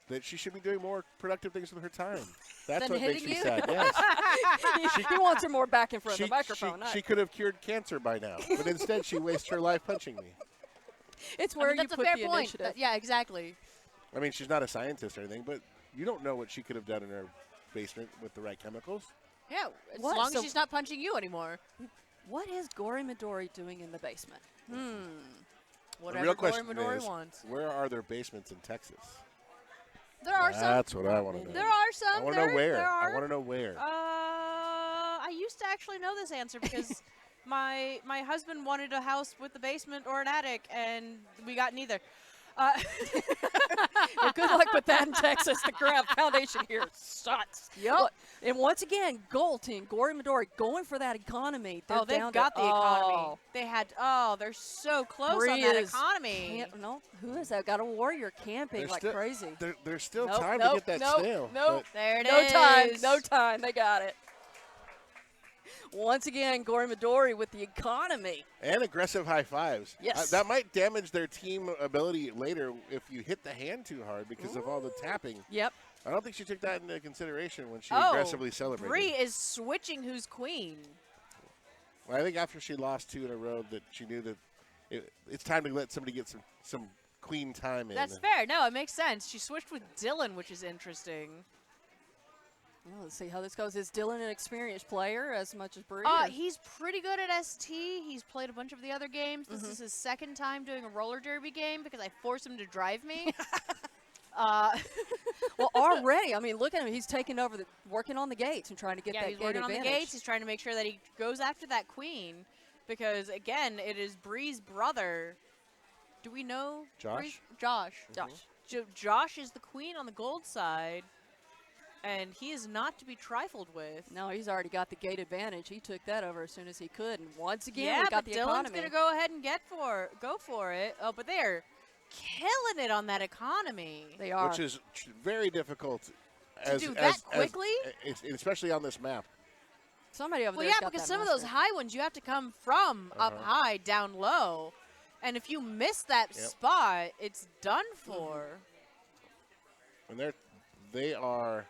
That she should be doing more productive things with her time. That's Than what makes hitting me you? sad. Yes. He wants her more back in front of the microphone. She could have cured cancer by now, but instead she wastes her life punching me. It's I where mean, you that's put a fair the point. initiative. Yeah, exactly. I mean, she's not a scientist or anything, but you don't know what she could have done in her basement with the right chemicals. Yeah, as What? long So- as she's not punching you anymore. What is Gory Midori doing in the basement? Whatever the real Gory question Midori is, wants. where are there basements in Texas? There are some. That's what I want to know. There are some. I want to know where. There are. I want to know where. I used to actually know this answer because my husband wanted a house with a basement or an attic, and we got neither. Well, good luck with that in Texas. The Grab Foundation here sucks. Yep. And once again, Gold Team, Gory Midori, going for that economy. They're They've down got to, the economy. They had. Oh, they're so close Bree on that is economy. No, who is that? Got a warrior camping There's like still- crazy. There's still Nope, time nope, to get that nope, snail. nope. There it No is. time. No time. They got it. Once again, Gory Midori with the economy. And aggressive high fives. Yes. That might damage their team ability later if you hit the hand too hard because of all the tapping. Yep. I don't think she took that into consideration when she Oh, aggressively celebrated. Bree is switching who's queen. Well, I think after she lost 2 in a row that she knew that it's time to let somebody get some queen time in. That's fair. No, it makes sense. She switched with Dylan, which is interesting. Well, let's see how this goes. Is Dylan an experienced player as much as Bree? He's pretty good at ST. He's played a bunch of the other games. This is his second time doing a roller derby game because I forced him to drive me. Well, already, I mean, look at him. He's taking over, working on the gates and trying to get Yeah, that he's gate working on the advantage. gates. He's trying to make sure that he goes after that queen because, again, it is Bree's brother. Do we know? Josh? Bree's? Josh. Josh. Josh is the queen on the gold side, and he is not to be trifled with. No, he's already got the gate advantage. He took that over as soon as he could. And once again, Yeah, we got but the Dylan's economy. going to go ahead and go for it. Oh, but they're killing it on that economy. They are. Which is very difficult To do that quickly? especially on this map. Somebody over Well, there. yeah, because some of those high ones you have to come from up high, down low. And if you miss that spot, it's done for. And they are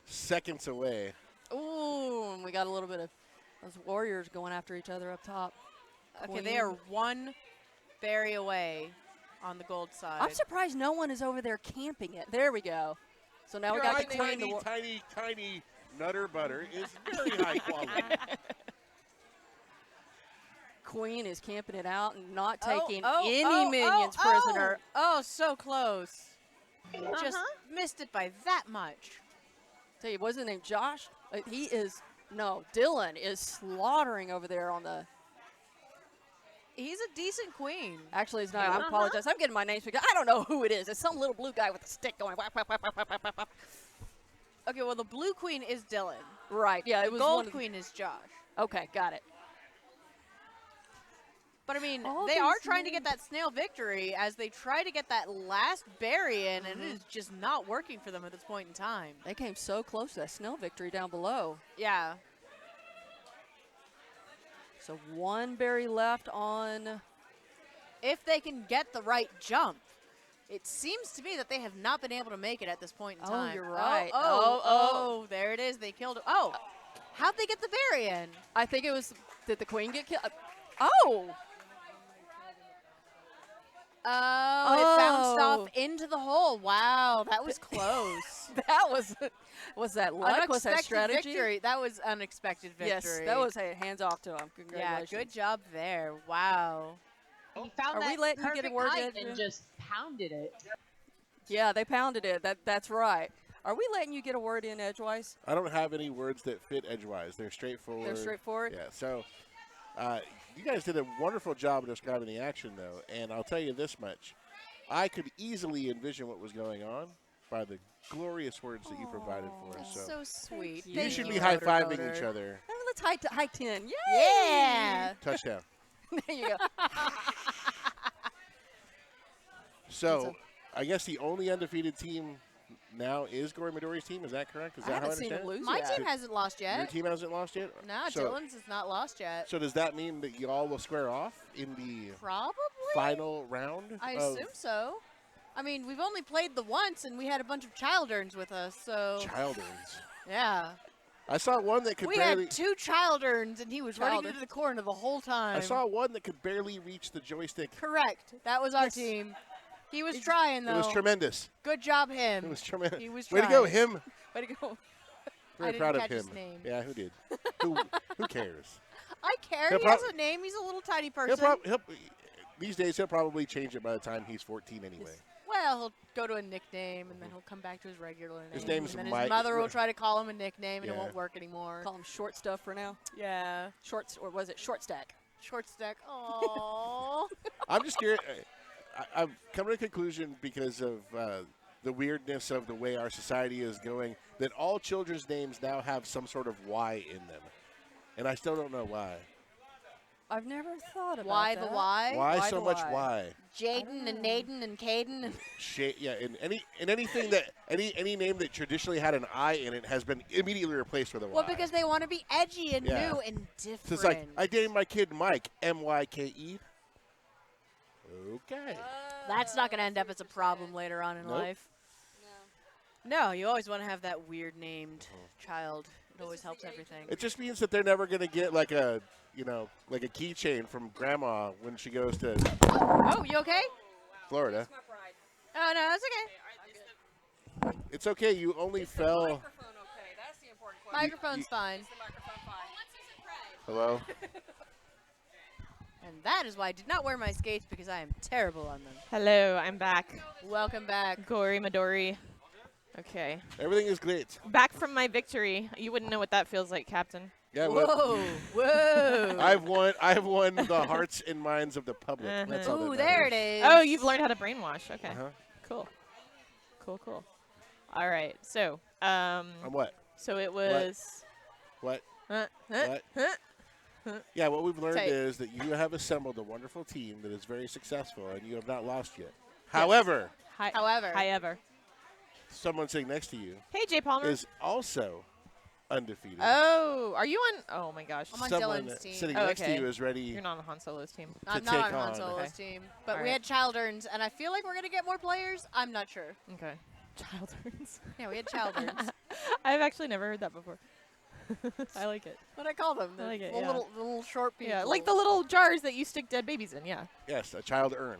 seconds away. Ooh, and we got a little bit of those warriors going after each other up top. Okay, they are one berry away on the gold side. I'm surprised no one is over there camping it. There we go. So now we got the queen. Tiny nutter butter is very high quality. Queen is camping it out and not Oh, taking oh, any oh, minions oh, prisoner. Oh, so close. Just missed it by that much. Tell you, wasn't named Josh? He is, no, Dylan is slaughtering over there on the. He's a decent queen. Actually, it's not. I apologize. I'm getting my names because I don't know who it is. It's some little blue guy with a stick going. Whap, whap, whap, whap, whap, whap, whap. Okay, well, the blue queen is Dylan. Right, yeah. The It was gold one of queen is Josh. Okay, got it. But, I mean, All they are these trying to get that snail victory as they try to get that last berry in, and it is just not working for them at this point in time. They came so close to that Snell victory down below. Yeah. So one berry left on. If they can get the right jump. It seems to me that they have not been able to make it at this point in time. Oh, you're right. Oh, there it is. They killed it. Oh, how'd they get the berry in? I think it was. Did the queen get killed? Oh! Oh, it bounced off into the hole. Wow, that was close. That was that luck? Was that Unexpected strategy? victory. That was unexpected victory. Yes, that was a hands off to him. Yeah, Congratulations. good job there. Wow. He found Are that we letting you get a perfect word height in? and just pounded it. Yeah, they pounded it. That's right. Are we letting you get a word in edgewise? I don't have any words that fit edgewise. They're straightforward. They're straightforward? Yeah, so you guys did a wonderful job of describing the action, though, and I'll tell you this much. I could easily envision what was going on by the glorious words that you provided for us. That's so sweet. You Thank should you, be Motor high-fiving Coder. each other. Let's high 10. Yay! Yeah. Touchdown. There you go. So, I guess the only undefeated team now is Gory Midori's team. Is that correct? Is I that how I haven't seen understand him it? lose My yet. team hasn't lost Your yet. team hasn't lost yet? No, So- Dylan's has not lost yet. So does that mean that y'all will square off in the Probably. final round? I of assume so. I mean, we've only played the once, and we had a bunch of Childerns with us, so Childerns. yeah. I saw one that could We barely. had 2 Childerns, and he was running Childer. into the corner the whole time. I saw one that could barely reach the joystick. Correct. That was our team. He was trying, though. It was tremendous. Good job, him. It was tremendous. He was Way to go, trying. him. Way to go. Very I proud didn't of catch him. his name. Yeah, who did? who cares? I care. He'll He has prob- a name. He's a little tiny He'll person. these days, he'll probably change it by the time he's 14 anyway. Well, he'll go to a nickname, and then he'll come back to his regular name. His name's and then Mike. his mother will try to call him a nickname, and it Yeah. won't work anymore. Call him short stuff for now. Yeah. Or was it short stack? Short stack. Aww. I'm just curious. I've come to a conclusion because of the weirdness of the way our society is going that all children's names now have some sort of Y in them. And I still don't know why. I've never thought about Why that. the why? Why so the much Y? Y? Jaden and Naden and Caden. And Yeah, and anything that any name that traditionally had an I in it has been immediately replaced with a Y. well, because they want to be edgy and Yeah. new and different. So it's like I named my kid Mike, M-Y-K-E. Okay. That's not going to end up as a problem later on in Nope. life. No, you always want to have that weird named child. It always helps everything. It just means that they're never going to get like a keychain from grandma when she goes to Oh, you okay? Florida. Oh, no, that's okay. It's okay. You only fell. Microphone okay. That's the important question. Microphone's fine. Is the microphone fine? Hello. And that is why I did not wear my skates, because I am terrible on them. Hello, I'm back. Welcome back. Gory Midori. Okay. Everything is great. Back from my victory. You wouldn't know what that feels like, Captain. Yeah. Well, Whoa, whoa. I've won the hearts and minds of the public. That's all that Ooh, there it matters. is. Oh, you've learned how to brainwash. Okay. Uh-huh. Cool. Cool. All right. So, On what? so it was. What? Huh? What? Huh? Yeah, what we've learned Say- is that you have assembled a wonderful team that is very successful, and you have not lost yet. However, However. someone sitting next to you Hey, Jay Palmer. is also undefeated. Oh, are you on? Oh my gosh. I'm on Someone Dylan's team. sitting Oh, next to okay. you is ready. You're not on Han Solo's team. I'm to not take on Han on. Solo's Okay. team. But All we right. had Childerns, and I feel like we're going to get more players. I'm not sure. Okay. Childerns. Yeah, we had Childerns. I've actually never heard that before. I like it. What do I call them? The I like it, little, little short people. Yeah, like the little jars that you stick dead babies in. Yeah. Yes, a child urn.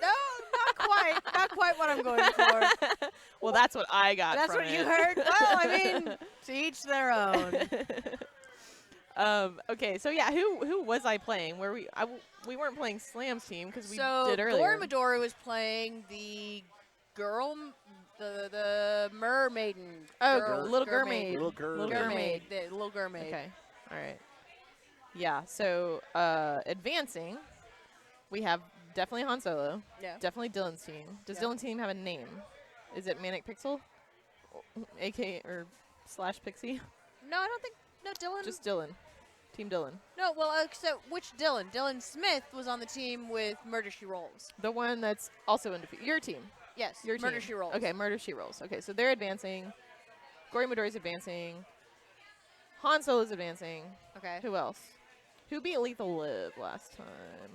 No, not quite. Not quite what I'm going for. Well, that's what I got. That's from what you it. heard? Well, I mean, to each their own. Okay, so yeah, who was I playing? We weren't playing Slam's team because we So did earlier. Gory Midori was playing the mermaiden. Oh, little Germaid. Little girl. Little Germaid. The little Germaid. Okay. All right. Yeah. So advancing, we have definitely Han Solo. Yeah. Definitely Dylan's team. Does Yeah. Dylan's team have a name? Is it Manic Pixel, AK or / Pixie? No, I don't think. No, Dylan. Just Dylan. Team Dylan. No, well, so which Dylan? Dylan Smith was on the team with Murder She Rolls. The one that's also in defeat. Your team. Yes, Your Murder team. She Rolls. Okay, Murder She Rolls. Okay, so they're advancing. Gory Midori's advancing. Han Solo's advancing. Okay. Who else? Who beat Lethal Live last time?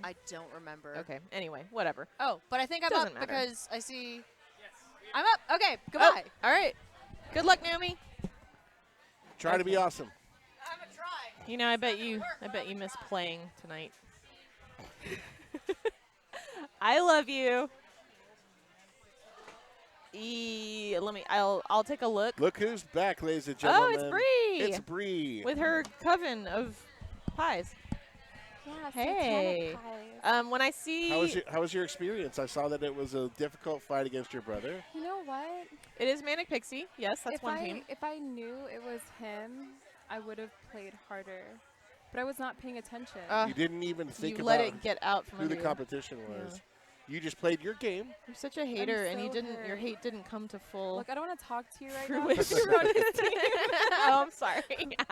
I don't remember. Okay. Anyway, whatever. Oh, but I think I'm Doesn't up matter. because I see. I'm up. Okay, goodbye. Oh, all right. Good luck, Naomi. Try to be awesome. I'm gonna try. You know, I bet you miss playing tonight. I love you. I'll take a look. Look who's back, ladies and Oh, gentlemen. it's Bree. It's Bree. With her coven of pies. Yeah, Hey. satanic pies. When I see How was your experience? I saw that it was a difficult fight against your brother. You know what? it is Manic Pixie. Yes, that's if one I team. if I knew it was him, I would have played harder. But I was not paying attention. You didn't even think you about let it get out from who under the you. competition was. Yeah. You just played your game. You're such a hater, and you so didn't. Your hurt. hate didn't come to full Look, I don't want to talk to you right now. fruition. You're on his team. Oh, I'm sorry.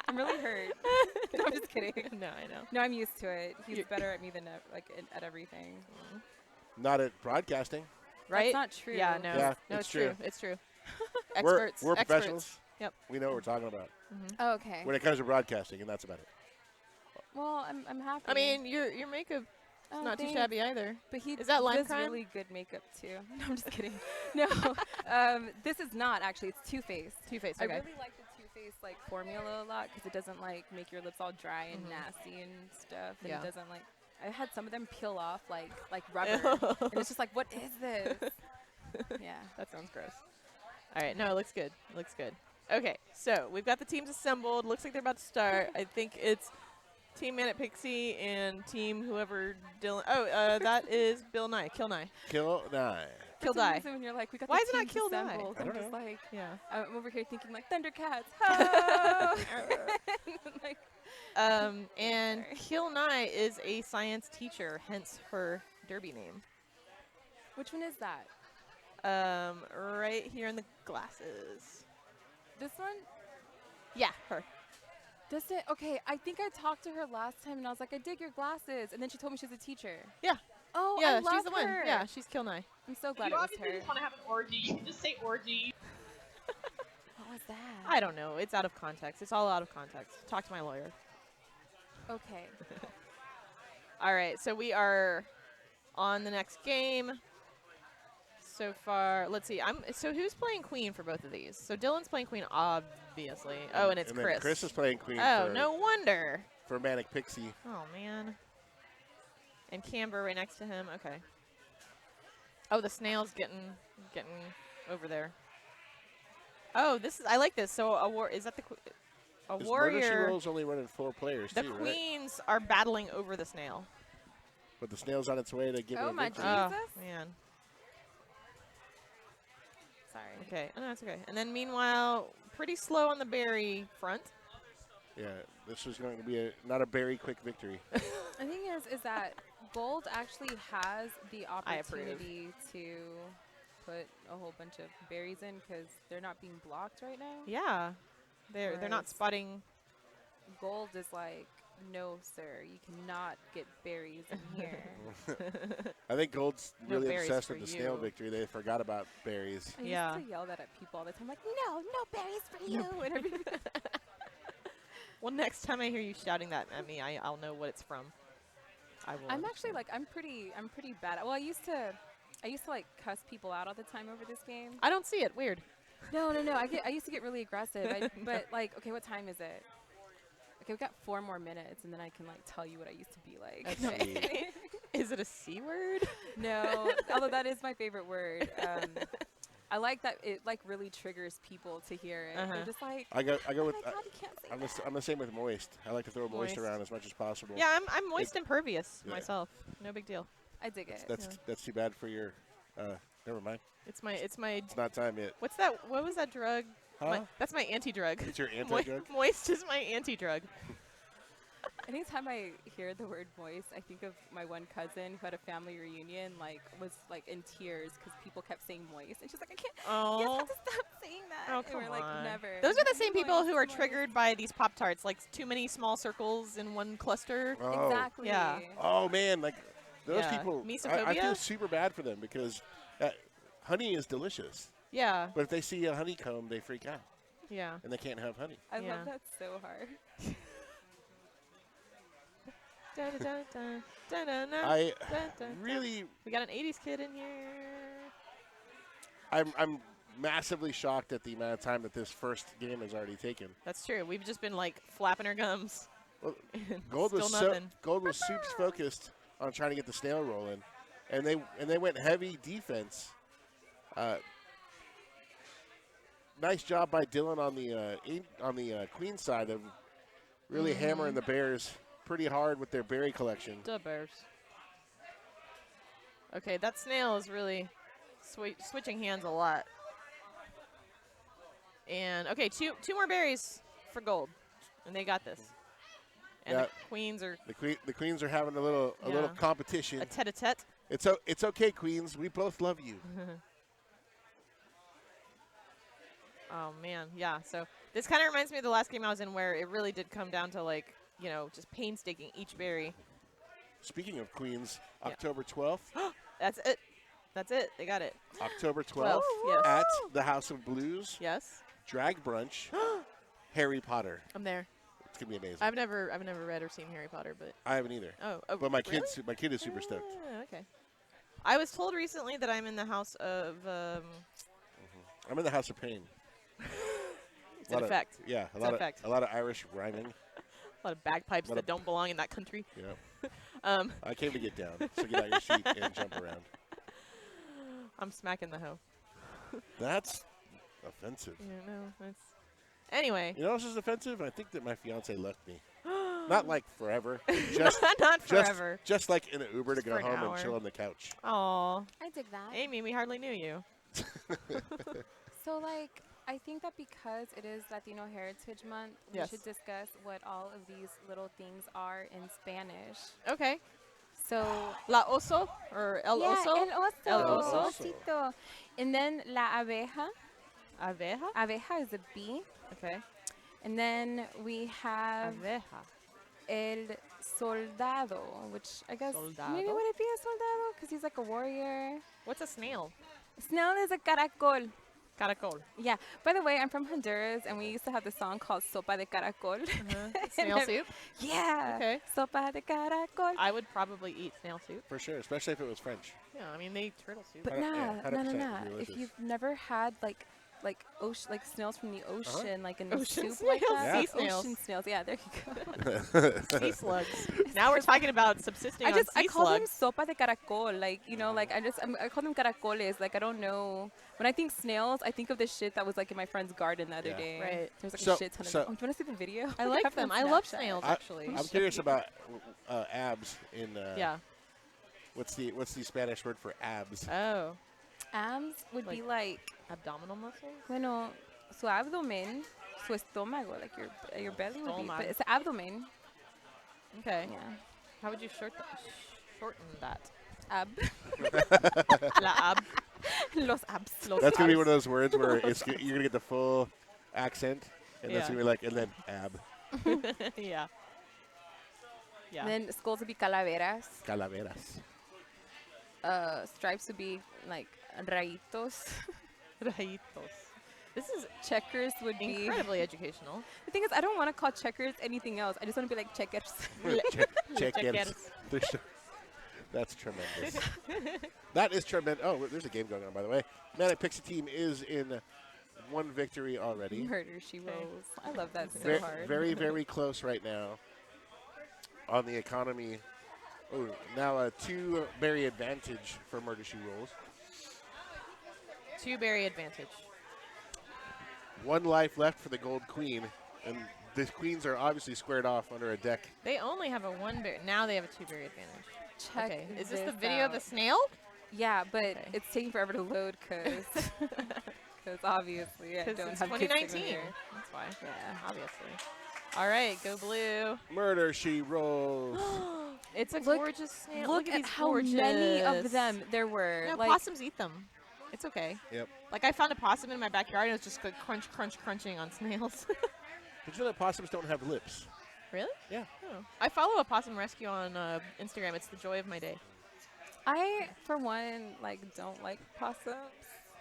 I'm really hurt. No, I'm just kidding. No, I know. No, I'm used to it. He's You're- better at me than at everything. Not at broadcasting. Right? That's not true. Yeah, no. Yeah, no, it's it's true. true. It's true. Experts. We're Experts. professionals. Yep. We know what we're talking about Okay. when it comes to broadcasting, and that's about it. Well, I'm happy. I mean, your makeup Oh, is not too thanks. shabby either. But he Is that line does crime? really good makeup too. No, I'm just kidding. No, this is not actually. It's Too Faced. Too Faced. I Okay. really like the Too Faced like formula a lot because it doesn't like make your lips all dry and nasty and stuff. And Yeah. it doesn't like. I had some of them peel off like rubber, and it's just like, what is this? Yeah. That sounds gross. All right. No, it looks good. It looks good. Okay. So we've got the teams assembled. Looks like they're about to start. I think it's Team Manic Pixie and Team whoever Dylan. Oh, that is Bill Nye. Kill Nye. Kill Nye. Kill For some Die. reason when you're like, we got Why the is it not teams Kill Die? assembled, I I'm don't just know. like, Yeah. I'm over here thinking like Thundercats. Ho! Like, And Sorry. Kill Nye is a science teacher, hence her derby name. which one is that? Right here in the glasses. This one? Yeah, her. Does it? Okay, I think I talked to her last time, and I was like, I dig your glasses, and then she told me she's a teacher. Yeah. Oh, Yeah, I love she's the one. her. Yeah, she's Kill Nye. I'm so glad you it was obviously her. just want to have an orgy. You can just say orgy. What was that? I don't know. It's out of context. It's all out of context. Talk to my lawyer. Okay. All right, so we are on the next game. So far, let's see. So who's playing Queen for both of these? So Dylan's playing Queen, obviously. Oh, and it's then Chris. Chris is playing Queen Oh, no wonder. for Manic Pixie. Oh man. And Camber right next to him. Okay. Oh, the snail's getting over there. Oh, I like this. So is that a This Murder, She warrior? Roll's only running 4 players The too, right? queens are battling over the snail. But the snail's on its way to give Oh her a my victory. Oh Jesus. man. Sorry. Okay. Oh, no, it's okay. And then meanwhile, pretty slow on the berry front. Yeah, this is going to be not a very quick victory. The thing is that Gold actually has the I approve. opportunity to put a whole bunch of berries in because they're not being blocked right now. Yeah. They're not Whereas- spotting. Gold is like, no, sir, you cannot get berries in here. I think Gold's No really berries obsessed for with the snail you. victory. They forgot about berries. I Yeah. used to yell that at people all the time, like, no berries for you. And everybody- Well, next time I hear you shouting that at me, I'll know what it's from. I will. I'm actually understand. like, I'm pretty bad. Well, I used to like cuss people out all the time over this game. I don't see it. Weird. No. I used to get really aggressive. But like, okay, what time is it? Okay, we've got 4 more minutes, and then I can like tell you what I used to be like. Okay. Is it a C word? No, although that is my favorite word. I like that it like really triggers people to hear it. They're just like, I go oh with. my God, you can't say that. I'm the same with moist. I like to throw moist Moist. around as much as possible. Yeah, I'm moist impervious Yeah. myself. No big deal. I dig it. That's too bad for your. Never mind. It's my. It's not time yet. What's that? What was that drug? Huh? That's my anti-drug. It's your anti-drug. Moist is my anti-drug. Anytime I hear the word moist, I think of my one cousin who had a family reunion, like was like in tears because people kept saying moist, and she's like, I can't. You Oh. have to stop saying that. Oh, and come we're like, on. never. Those are the same people Moist, who are moist. triggered by these Pop-Tarts, like too many small circles in one cluster. Oh. Exactly. Yeah. Oh man, like those Yeah. people. I Mesophobia? feel super bad for them because honey is delicious, Yeah. but if they see a honeycomb, they freak out Yeah. and they can't have honey. I Yeah. love that so hard. I really, We got an 80s kid in here. I'm massively shocked at the amount of time that this first game has already taken. That's true. We've just been like flapping our gums. Well, and Gold still was nothing. Gold was super focused on trying to get the snail rolling, and they went heavy defense. Nice job by Dylan on the queen side of really hammering the bears pretty hard with their berry collection. The bears. Okay, that snail is really switching hands a lot. And okay, two more berries for Gold, and they got this. And Yeah. the queens are The queens are having a little Yeah. competition. a tete-a-tete. It's okay, queens. We both love you. Oh man, yeah. So this kind of reminds me of the last game I was in, where it really did come down to like, you know, just painstaking each berry. Speaking of queens, Yeah. October 12th. That's it. That's it. They got it. October 12th 12, yes. at the House of Blues. Yes. Drag brunch. Harry Potter. I'm there. It's gonna be amazing. I've never read or seen Harry Potter, but I haven't either. Oh, but my really? kid is super stoked. Okay. I was told recently that I'm in the house of. I'm in the House of Pain. It's an effect. Yeah, a lot of Irish rhyming. A lot of bagpipes that don't belong in that country. Yeah. I came to get down, so get out your seat and jump around. I'm smacking the hoe. That's offensive. Yeah, no, that's. Anyway. You know what else is offensive? I think that my fiance left me. Not like forever. Just not forever. Just like in an Uber just to go home and chill on the couch. Aw. I dig that. Amy, we hardly knew you. So, like, I think that because it is Latino Heritage Month, we should discuss what all of these little things are in Spanish. Okay. So, La oso or el oso? El oso. El oso. Osito. And then la abeja. Abeja? Abeja is a bee. Okay. And then we have Abeja. el soldado, which I guess maybe would it be a soldado? Because he's like a warrior. What's a snail? Snail is a caracol. Caracol. Yeah. By the way, I'm from Honduras, and we used to have this song called Sopa de Caracol. Snail soup? Yeah. Okay. Sopa de Caracol. I would probably eat snail soup. For sure, especially if it was French. Yeah, I mean, they eat turtle soup. But nah. delicious. If you've never had like ocean, like snails from the ocean, like in the Ocean soup like snails? that. Sea snails. Ocean snails. Yeah, there you go. Sea slugs. Now we're talking about subsisting on sea I call them slugs. sopa de caracol, like, you know, like I call them caracoles, like I don't know. When I think snails, I think of this shit that was like in my friend's garden the other day. Right. There's like a shit ton of them. Oh, do you want to see the video? I like them. I love snails, actually. I'm curious about abs in. Yeah. What's the Spanish word for abs? Oh. Abs would be like abdominal muscles. Bueno, su abdomen, su estómago, like your belly would be. But it's abdomen. Okay. Yeah. How would you shorten that? Ab. La ab. Los abs. That's gonna be one of those words where you're gonna get the full accent, and that's Yeah. gonna be like, and then ab. Yeah. Yeah. And then skulls would be calaveras. Calaveras. Stripes would be like rayitos. Rayitos. This is checkers would be incredibly educational. The thing is, I don't want to call checkers anything else. I just want to be like checkers. Checkers. That's tremendous. That is tremendous. Oh, there's a game going on, by the way. Manic Pixie Team is in one victory already. Murder, She Rolls. I love that so hard. Very, very close right now on the economy. Oh, now a 2-berry advantage for Murder, She Rolls. 2-berry advantage. 1 life left for the Gold Queen, and the queens are obviously squared off under a deck. They only have a 1-berry. Now they have a 2-berry advantage. Check okay. Is this the video of the snail? Yeah, but it's taking forever to load because obviously I don't it's have 2019. That's why. Yeah, obviously. All right, go blue. Murder, She Rolls. It's a gorgeous snail. Look at these how gorgeous. many of them there were. No, like, possums eat them. It's okay. Yep. Like I found a possum in my backyard and it was just like crunching on snails. Did you know that possums don't have lips? Really? Yeah. Oh. I follow a possum rescue on Instagram. It's the joy of my day. I, for one, don't like possums.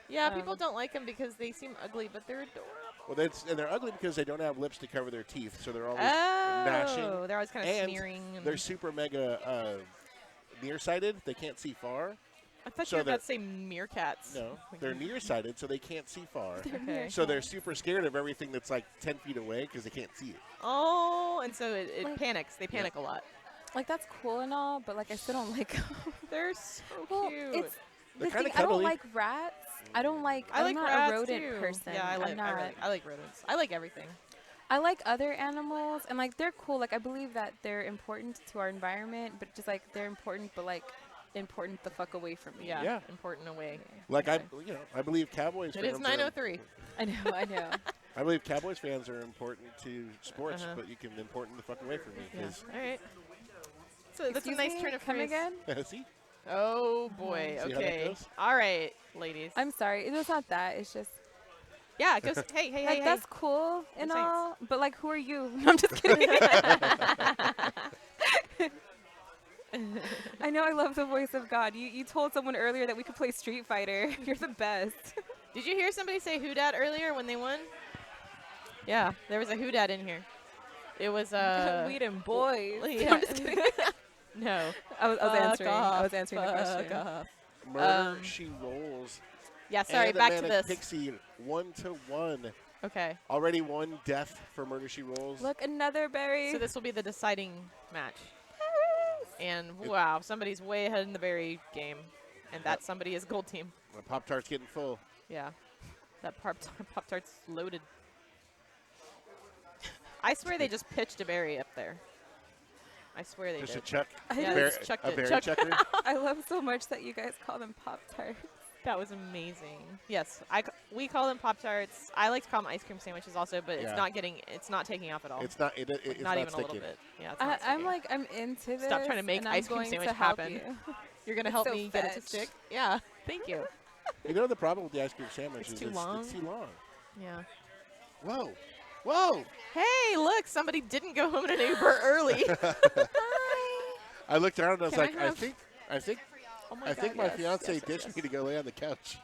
Yeah, people don't like them because they seem ugly, but they're adorable. Well, and they're ugly because they don't have lips to cover their teeth, so they're always gnashing. They're always kind of smearing. And they're super mega nearsighted. They can't see far. I thought you were about to say meerkats. No, they're nearsighted, so they can't see far. Okay. So they're super scared of everything that's like 10 feet away because they can't see it. Oh, and so it panics. They panic a lot. Like, that's cool and all, but, I still don't like them. They're so cute. It's they're the thing, cuddly. I don't like rats. I'm not rats a rodent too. person. Yeah, I like rodents. I like everything. I like other animals, and, they're cool. I believe that they're important to our environment, but just, they're important, but, important the fuck away from me. Yeah. Important away. Like, I believe Cowboys fans It is 9:03. I know. I believe Cowboys fans are important to sports, but you can important the fuck away from me. Yeah. All right. So that's a nice turn of phrase. Come again? See? Oh, boy. See how that Okay. goes? All right, ladies. I'm sorry. It was not that. It's just... Yeah, it goes, hey. That's cool and Thanks. all, but, who are you? No, I'm just kidding. I know I love the voice of God. You told someone earlier that we could play Street Fighter. You're the best. Did you hear somebody say "Who Dat" earlier when they won? Yeah, there was a "Who Dat" in here. It was We them boys. Yeah. No. I was answering. I was answering the question. Off. Murder She Rolls. Yeah, sorry, and the back to Manic this. Pixie 1-1. Okay. Already one death for Murder She Rolls. Look, another berry. So this will be the deciding match. And wow, somebody's way ahead in the berry game. And that somebody is Gold Team. My Pop-Tart's getting full. Yeah. That Pop-Tart's loaded. I swear they just pitched a berry up there. I swear they Just did. a chuck. Yeah, Bear, just chucked a it. berry Chucked chucker. I love so much that you guys call them Pop-Tarts. That was amazing. Yes, we call them Pop-Tarts. I like to call them ice cream sandwiches also, but Yeah. it's not taking off at all. It's not. It's not even sticking. a little bit. Yeah, it's not I'm sticking. like, I'm into this. Stop trying to make and I'm ice cream going sandwich to help happen. you. You're gonna It's help so me get it to fetch. stick? Yeah. Thank you. You know the problem with the ice cream sandwich It's is too long. It's too long. Yeah. Whoa. Whoa. Hey, look, somebody didn't go home in an Uber early. I looked around and I was Can I like, have- I think Oh I think my yes, fiance yes, ditched yes. me to go lay on the couch.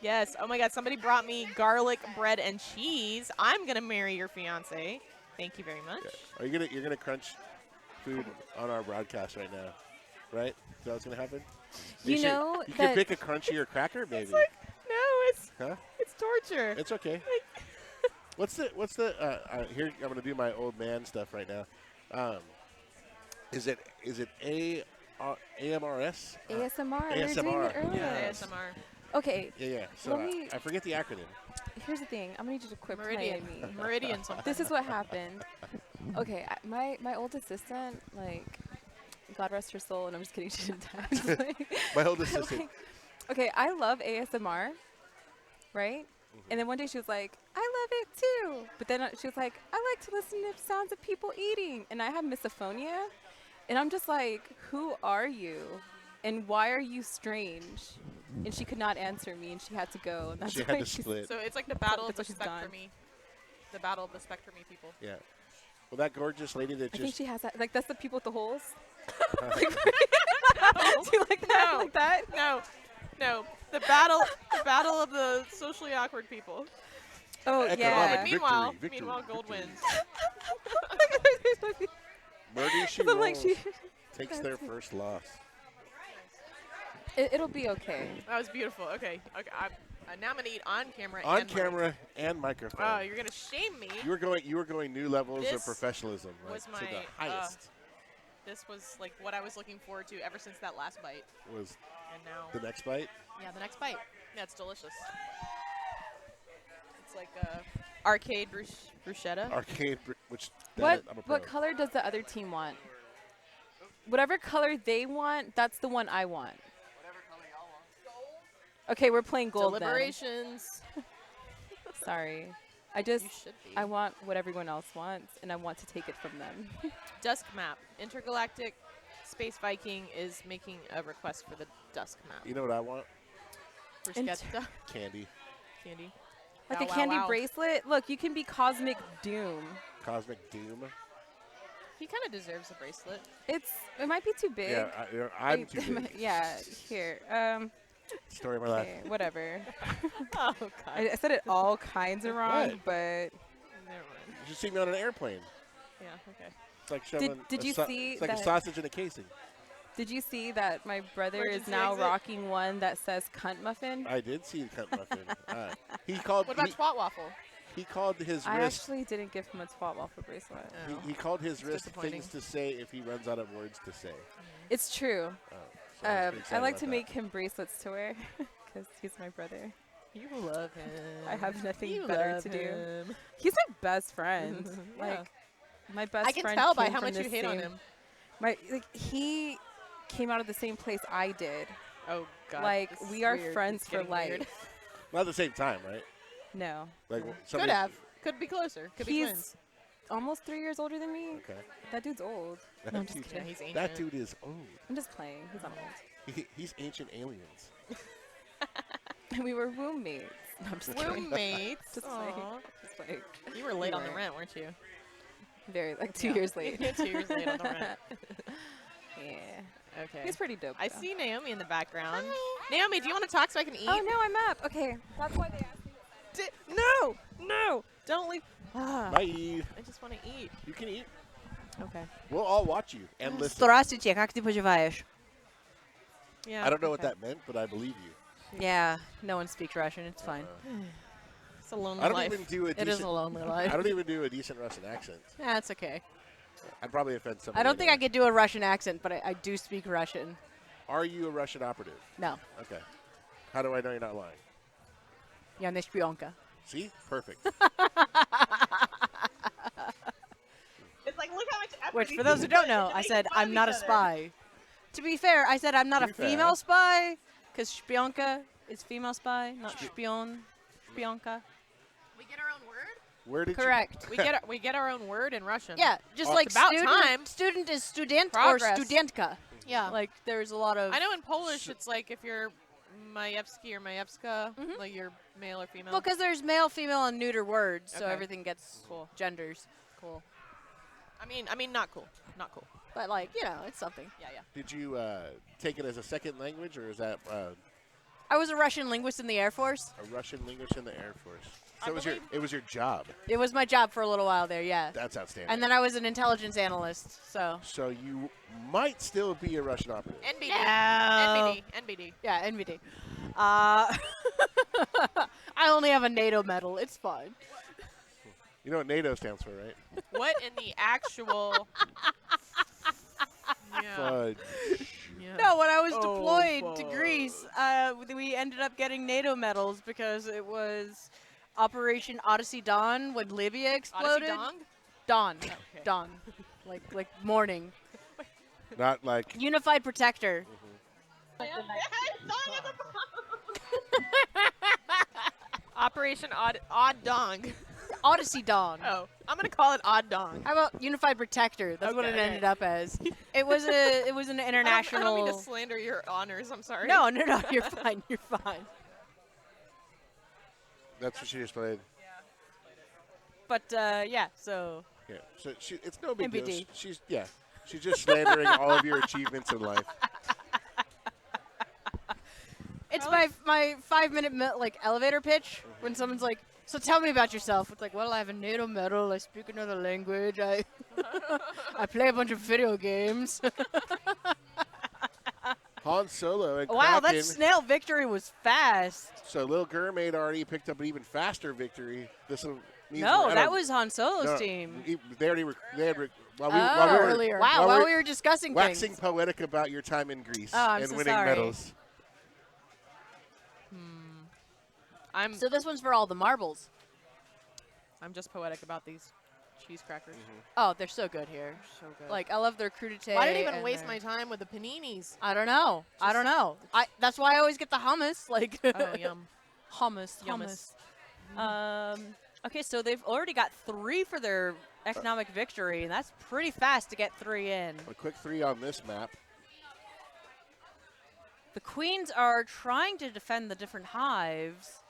Yes. Oh my God, somebody brought me garlic bread and cheese. I'm gonna marry your fiance. Thank you very much. Are you're gonna crunch food on our broadcast right now, right? Is that what's gonna happen? You know you that- can pick a crunchier cracker, maybe. No, Huh? it's torture. It's okay. What's the here? I'm gonna do my old man stuff right now. Is it AMRS? ASMR. We were doing ASMR. it earlier. Yeah. ASMR. Okay. Yeah. So Let me- I forget the acronym. Here's the thing. I'm gonna need you to quit Meridian. playing me. Meridian something. This is what happened. Okay, my old assistant, like, God rest her soul, and I'm just kidding, she didn't die. Like, My old assistant. like, okay, I love ASMR, right? And then one day she was like, I love it too. But then she was like, I like to listen to sounds of people eating. And I have misophonia. And I'm just like, who are you? And why are you strange? And she could not answer me, and she had to go. And that's She why had to she's- split. So it's like the battle of That's the why she's gone. spectrum-y. The battle of the spectrum-y people. Yeah. Well, that gorgeous lady that I think just she has that. Like, that's the people with the holes. No. Do you like that? No. Like that? No. The battle of the socially awkward people. Oh, Economic yeah. victory, Meanwhile, victory, Gold victory. wins. Murder She I'm like, Rolls she, takes their first loss. it'll be okay. That was beautiful. Okay. I nominate on camera. On and camera and microphone. Oh, you're gonna shame me. You were going new levels of This professionalism, right, was to my, the highest. This was like what I was looking forward to ever since that last bite. Was And now, the next bite? yeah, the next bite. Yeah, it's delicious. It's like arcade bruschetta. Arcade, which What I'm a pro. what color does the other team want? Whatever color they want, that's the one I want. Okay, we're playing gold then. Deliberations. Sorry. I just You should be. I want what everyone else wants, and I want to take it from them. Dusk map. Intergalactic Space Viking is making a request for the Dusk map. You know what I want? Bruschetta. Candy. Candy. Like Wow, a wow, candy wow. bracelet. Look, you can be Cosmic Doom. Cosmic Doom. He kind of deserves a bracelet. It might be too big. Yeah, I'm too big. Yeah, here. Story of my life. Okay, whatever. Oh, God. I said it all kinds of wrong, What? but Never mind. You should see me on an airplane. Yeah, okay. It's like shoving did a you sau- see It's like a that- sausage in a casing. did you see that my brother is Emergency now exit. rocking one that says cunt muffin? I did see the cunt muffin. He called. What about twat waffle? he called his I wrist. actually didn't give him a twat waffle bracelet. Oh. He called his It's wrist disappointing. things to say if he runs out of words to say. It's true. Oh, so I was pretty I excited like about to that. make him bracelets to wear because he's my brother. You love him. I have nothing You better love to do. him. He's my best friend. Yeah. Like my best I can friend tell by came how from much you the hate on same- him. He came out of the same place I did. Oh, God. Like, this is we are weird. friends It's for getting life. weird. Not at the same time, right? No. Like Could somebody. have. Could be closer. Could be He's twins. almost 3 years older than me. Okay. That dude's old. No, I'm just Yeah, kidding. he's ancient. That dude is old. I'm just playing. He's not old. He's ancient aliens. We were roommates. No, I'm just kidding. Roommates. Just playing. Aw. Just playing. You were late on the Right. rent, weren't you? Very, like 2 Yeah. years late. 2 years late on the rent. Naomi. Okay. He's pretty dope. I though. see Naomi in the background. Naomi, do you want to talk so I can eat? Oh no, I'm up. Okay, that's why they asked me. No, don't leave. Bye. I just want to eat. You can eat. Okay. We'll all watch you and listen. Здравствуйте, как ты поживаешь? Yeah. I don't know what that meant, but I believe you. Yeah, no one speaks Russian. It's fine. It's a lonely I don't life. even do a It is decent. a lonely life. I don't even do a decent Russian accent. Yeah, it's okay. I'd probably offend somebody. I don't think I could do a Russian accent, but I do speak Russian. Are you a Russian operative? No. Okay. How do I know you're not lying? Я не шпионка. See? Perfect. It's like, look how much effort Which, these for those who people don't put know, into I making said fun I'm of not a each other. spy. To be fair, I said I'm not a To be fair. female spy, because shpionka is female spy, not shpion. Shpionka. We get our own word. Where did Correct. We get our own word in Russian. Yeah, just Oh, like it's about student, time. student is student Progress. or studentka. Yeah. Like there's a lot of. I know in Polish it's like if you're Majewski or Majewska, like you're male or female. Well, because there's male, female, and neuter words, so Okay. everything gets Cool. genders. Cool. I mean, not cool. Not cool. But like it's something. Yeah. Did you take it as a second language, or is that I was a Russian linguist in the Air Force. a Russian linguist in the Air Force? So it was your job. It was my job for a little while there, yeah. That's outstanding. And then I was an intelligence analyst, so. So you might still be a Russian operative. NBD. No. NBD. Yeah, NVD. I only have a NATO medal. It's fine. You know what NATO stands for, right? What in the actual? Yeah. Fudge. Yeah. No, when I was Oh, deployed to Greece, we ended up getting NATO medals because it was Operation Odyssey Dawn when Libya exploded. Odyssey Dawn. Okay. Dawn. Like morning. Not like. Unified Protector. Operation Odd Dong. Odyssey Dawn. Oh, I'm gonna call it Odd Dong. How about Unified Protector? That's what it Okay. ended up as. It was an international. I don't mean to slander your honors. I'm sorry. No, you're fine. You're fine. That's what she just played. But yeah, so Yeah. So it's no big deal. NBD. She's just slandering all of your achievements in life. it's my 5-minute elevator pitch when someone's like, "So tell me about yourself." It's like, "Well, I have a NATO medal. I speak another language. I I play a bunch of video games." Han Solo and Wow, Kraken. that snail victory was fast. So Little Mermaid already picked up an even faster victory. This one means No, we're at that a- was Han Solo's no, team. They already while we Oh, were earlier. while While we we were discussing waxing things. poetic about your time in Greece Oh, I'm and so winning sorry. medals. So this one's for all the marbles. I'm just poetic about these cheese crackers. Oh, they're so good here. So good. Like, I love their crudité. Why did I even and waste their- my time with the paninis? I don't know. I don't know. That's why I always get the hummus. Like, Oh, yum. hummus. Okay, so they've already got 3 for their economic victory, and that's pretty fast to get 3 in. A quick 3 on this map. The queens are trying to defend the different hives,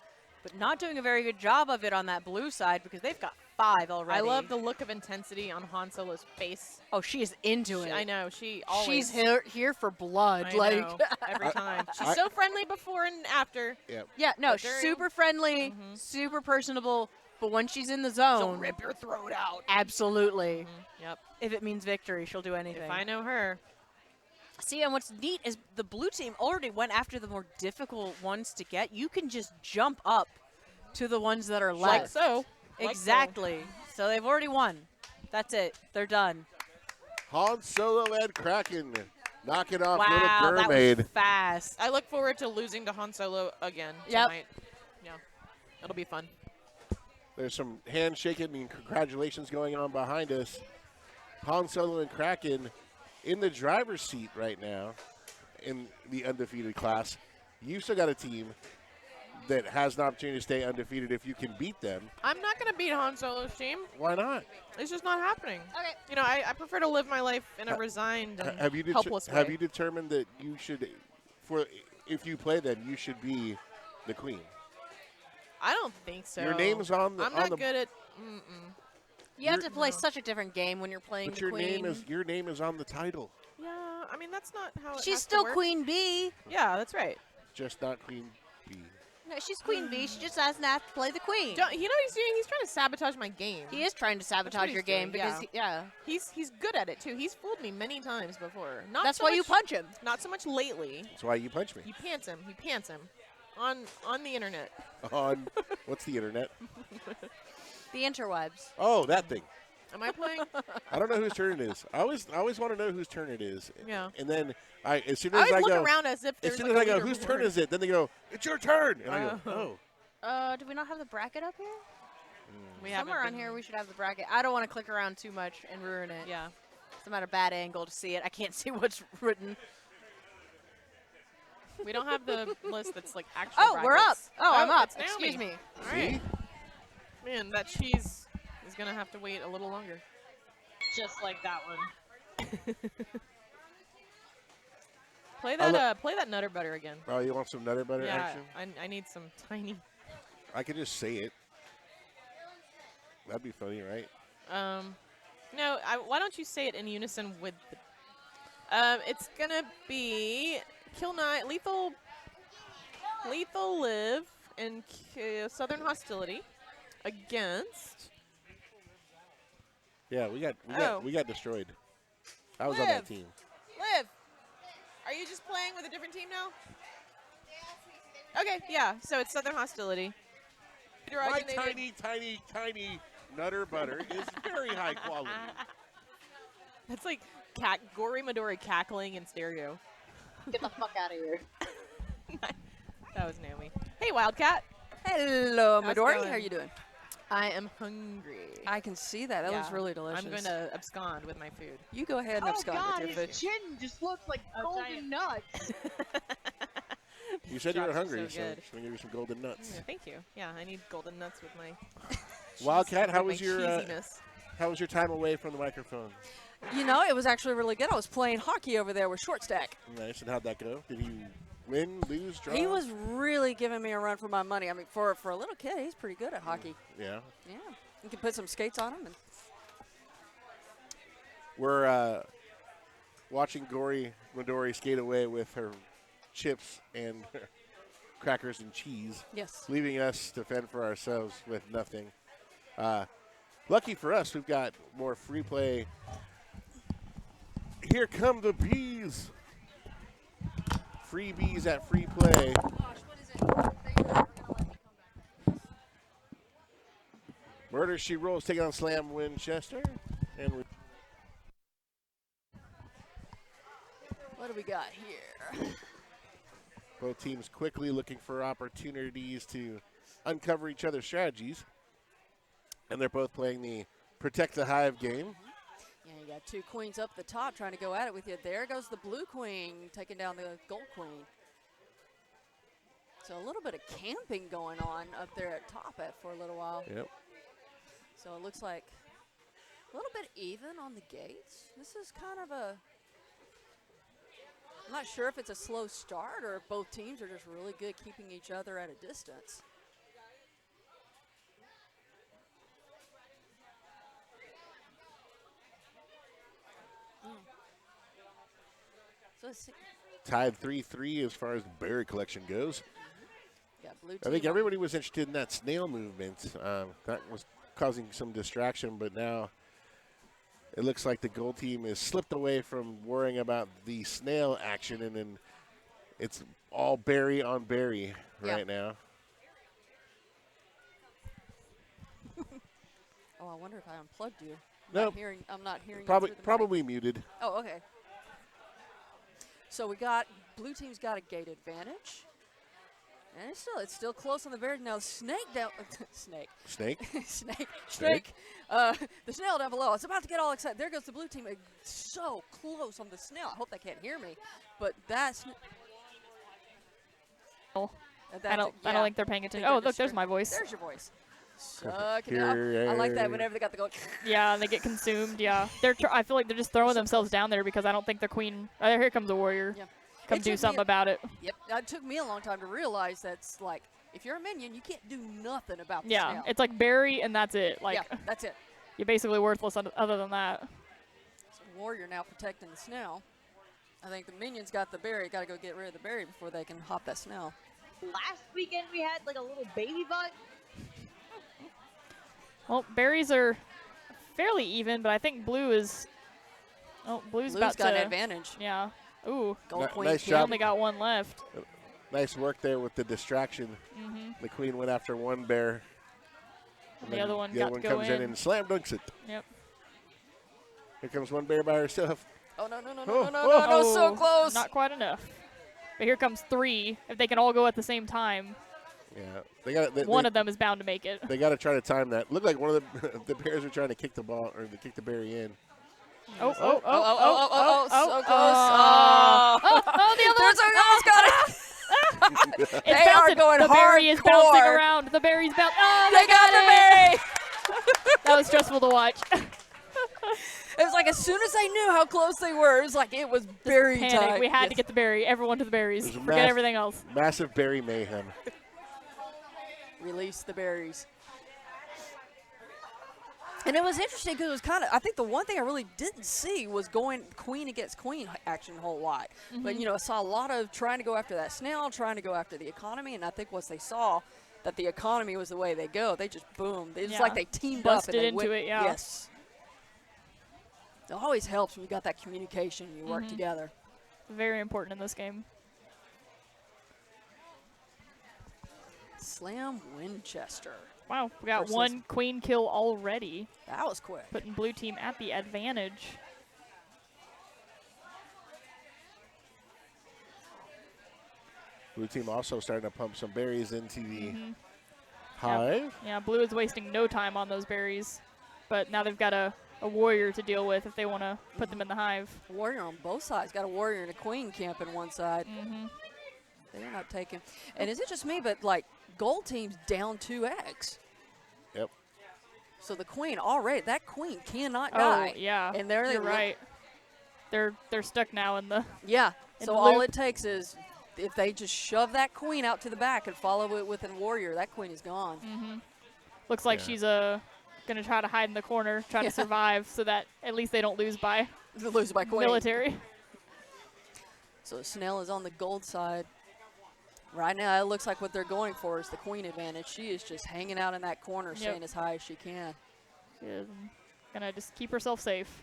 but not doing a very good job of it on that blue side because they've got 5 already. I love the look of intensity on Han Solo's face. Oh, she is into it. I know. She always. She's here for blood. I like know, every time. She's I- so friendly before and after. Yeah. Yeah, no, But during- super friendly, super personable, but when she's in the zone, She'll rip your throat out. absolutely. Yep. If it means victory, she'll do anything. If I know her. See, and what's neat is the blue team already went after the more difficult ones to get. You can just jump up to the ones that are left. Like so. Like Exactly. So they've already won. That's it. They're done. Han Solo and Kraken knocking off Wow, Little that Mermaid. was fast. I look forward to losing to Han Solo again Yep. tonight. Yeah. It'll be fun. There's some handshaking and congratulations going on behind us. Han Solo and Kraken in the driver's seat right now in the undefeated class. You still got a team that has an opportunity to stay undefeated if you can beat them. I'm not going to beat Han Solo's team. Why not? It's just not happening. Okay. You know, I prefer to live my life in a resigned and Have you helpless have way. you determined that you should, if you play them, you should be the queen? I don't think so. Your name's on the. I'm on not the, good at. You have Your- to play such a different game when you're playing But the queen. your name is on the title. Yeah, I mean, that's not how it She's has to still work. Queen Bee. Yeah, that's right. Just not Queen Bee. No, she's Queen Bee. She just doesn't have to play the queen. Don't, you know what he's doing? He's trying to sabotage my game. He is trying to sabotage your game because, he's good at it too. He's fooled me many times before. Not that's so why much, you punch him. Not so much lately. That's why you punch me. He pants him. He pants him. On the internet. On what's the internet? The interwebs. Oh, that thing. Am I playing? I don't know whose turn it is. I always want to know whose turn it is. Yeah. And then as soon I as I always go, look around as if as there's soon like as I a go, whose turn leaderboard. is it? Then they go, it's your turn, and I go, oh. Do we not have the bracket up here? We haven't Somewhere on been- here we should have the bracket. I don't want to click around too much and ruin it. Yeah. I'm at a bad angle to see it. I can't see what's written. We don't have the list that's like actual Oh, we're up. brackets. Oh, I'm up. it's Naomi. Excuse me. All right. Man, that cheese is going to have to wait a little longer. Just like that one. Play that Nutter Butter again. Oh, you want some Nutter Butter Yeah, action? I need some tiny. I could just say it. That'd be funny, right? No, why don't you say it in unison with the... it's going to be Kill Knight, Lethal Live, and Southern Hostility against... Yeah, we got destroyed. I was on Liv. that team. Liv, are you just playing with a different team now? Okay, yeah. So it's Southern Hostility. My tiny Nutter Butter is very high quality. That's like Gory Midori cackling in stereo. Get the fuck out of here. That was Naomi. Hey, Wildcat. Hello, How's it Midori. going? How are you doing? I am hungry. I can see that. That looks really delicious. I'm going to abscond with my food. You go ahead and Oh abscond God, with your his food. chin just looks like golden nuts. You said you were Drops are hungry, so so I'm good. just gonna give you some golden nuts. Yeah, thank you. Yeah, I need golden nuts with my Wildcat, how with was my your cheesiness. how was your time away from the microphone? You know, it was actually really good. I was playing hockey over there with Short Stack. Nice. And how'd that go? Did he win, lose, draw? He was really giving me a run for my money. I mean, for a little kid, he's pretty good at hockey. Yeah. Yeah. You can put some skates on him. And We're watching Gory Midori skate away with her chips and crackers and cheese. yes. Leaving us to fend for ourselves with nothing. Lucky for us, we've got more free play. Here come the bees. Free bees at free play. Murder She Rolls taking on Slam Winchester. And What do we got here? both teams quickly looking for opportunities to uncover each other's strategies. And they're both playing the Protect the Hive game. Yeah, you got two queens up the top trying to go at it with you. There goes the blue queen taking down the gold queen. So a little bit of camping going on up there at top for a little while. Yep. So it looks like a little bit even on the gates. This is kind of a, I'm not sure if it's a slow start or if both teams are just really good keeping each other at a distance. So it's, Tied 3-3 as far as the berry collection goes. got blue I think team on- everybody was interested in that snail movement. That was causing some distraction, but now it looks like the gold team has slipped away from worrying about the snail action, and then it's all berry on berry right now. Oh, I wonder if I unplugged you. Nope. I'm not hearing you Probably through the mic. probably muted. Oh, okay. So we got blue team's got a gate advantage, and it's still close on the very now. Snake down, snake, Snake. snake. The snail down below. It's about to get all excited. There goes the blue team. So close on the snail. I hope they can't hear me, but that's. I don't think they're paying attention. Oh, look, there's my voice. There's your voice. Suck it up. I like that whenever they got the go. Yeah, and they get consumed. Yeah, I feel like they're just throwing themselves down there because I don't think the queen. Oh, here comes a warrior. Yeah. Come It do took something me- about it. Yep. It took me a long time to realize that's like if you're a minion, you can't do nothing about the Yeah, snail. it's like berry and that's it. Like yeah, that's it. you're basically worthless other than that. So warrior now protecting the snail. I think the minions got the berry. Got to go get rid of the berry before they can hop that snail. Last weekend we had like a little baby bug. Well, berries are fairly even, but I think blue is. Oh, blue's about got to. an advantage. Yeah. Ooh. Gold queen. Nice He job. only got one left. Nice work there with the distraction. The queen went after one bear. And the other one the got other one to go comes in and slam dunks it. Yep. Here comes one bear by herself. Oh, no, no, no, Oh, no, no, no, no, so Oh, close. Not quite enough. But here comes 3. If they can all go at the same time, Yeah, they got one of them is bound to make it. They got to try to time that. Looked like one of the bears are trying to kick the ball or to kick the berry in. Oh, so close. The other one. Almost got it. It's They are bouncing. going The berry is bouncing hardcore. around. The berry's bouncing. Oh, They got the berry. That was stressful to watch. It was like as soon as I knew how close they were, it was like it was berry Panic. time. We had to get the berry. Everyone to the berries. There's a Forget everything else. Massive berry mayhem. Release the berries. And it was interesting because it was kind of, I think the one thing I really didn't see was going queen against queen action a whole lot. But, I saw a lot of trying to go after that snail, trying to go after the economy. And I think once they saw that the economy was the way they go, they just boomed. It's like they teamed Busted up. And into it, yeah. Yes. It always helps when you got that communication and you work together. Very important in this game. Slam Winchester. Wow, we got Versus- one queen kill already, That was quick. putting blue team at the advantage. Blue team also starting to pump some berries into the hive. Yeah, blue is wasting no time on those berries, but now they've got a warrior to deal with if they want to put them in the hive. Warrior on both sides. Got a warrior and a queen camping one side. They're not taking. And is it just me, but like gold team's down 2 eggs. Yep. So the queen already, that queen cannot Oh, die. yeah, And there you're they right. They're stuck now in the. Yeah. In So the all loop. it takes is if they just shove that queen out to the back and follow it with a warrior, that queen is gone. Looks like Yeah. she's gonna try to hide in the corner, try to survive, so that at least they don't lose by They lose by queen. military. So Snell is on the gold side. Right now, it looks like what they're going for is the queen advantage. She is just hanging out in that corner, Yep. staying as high as she can. She's gonna just keep herself safe.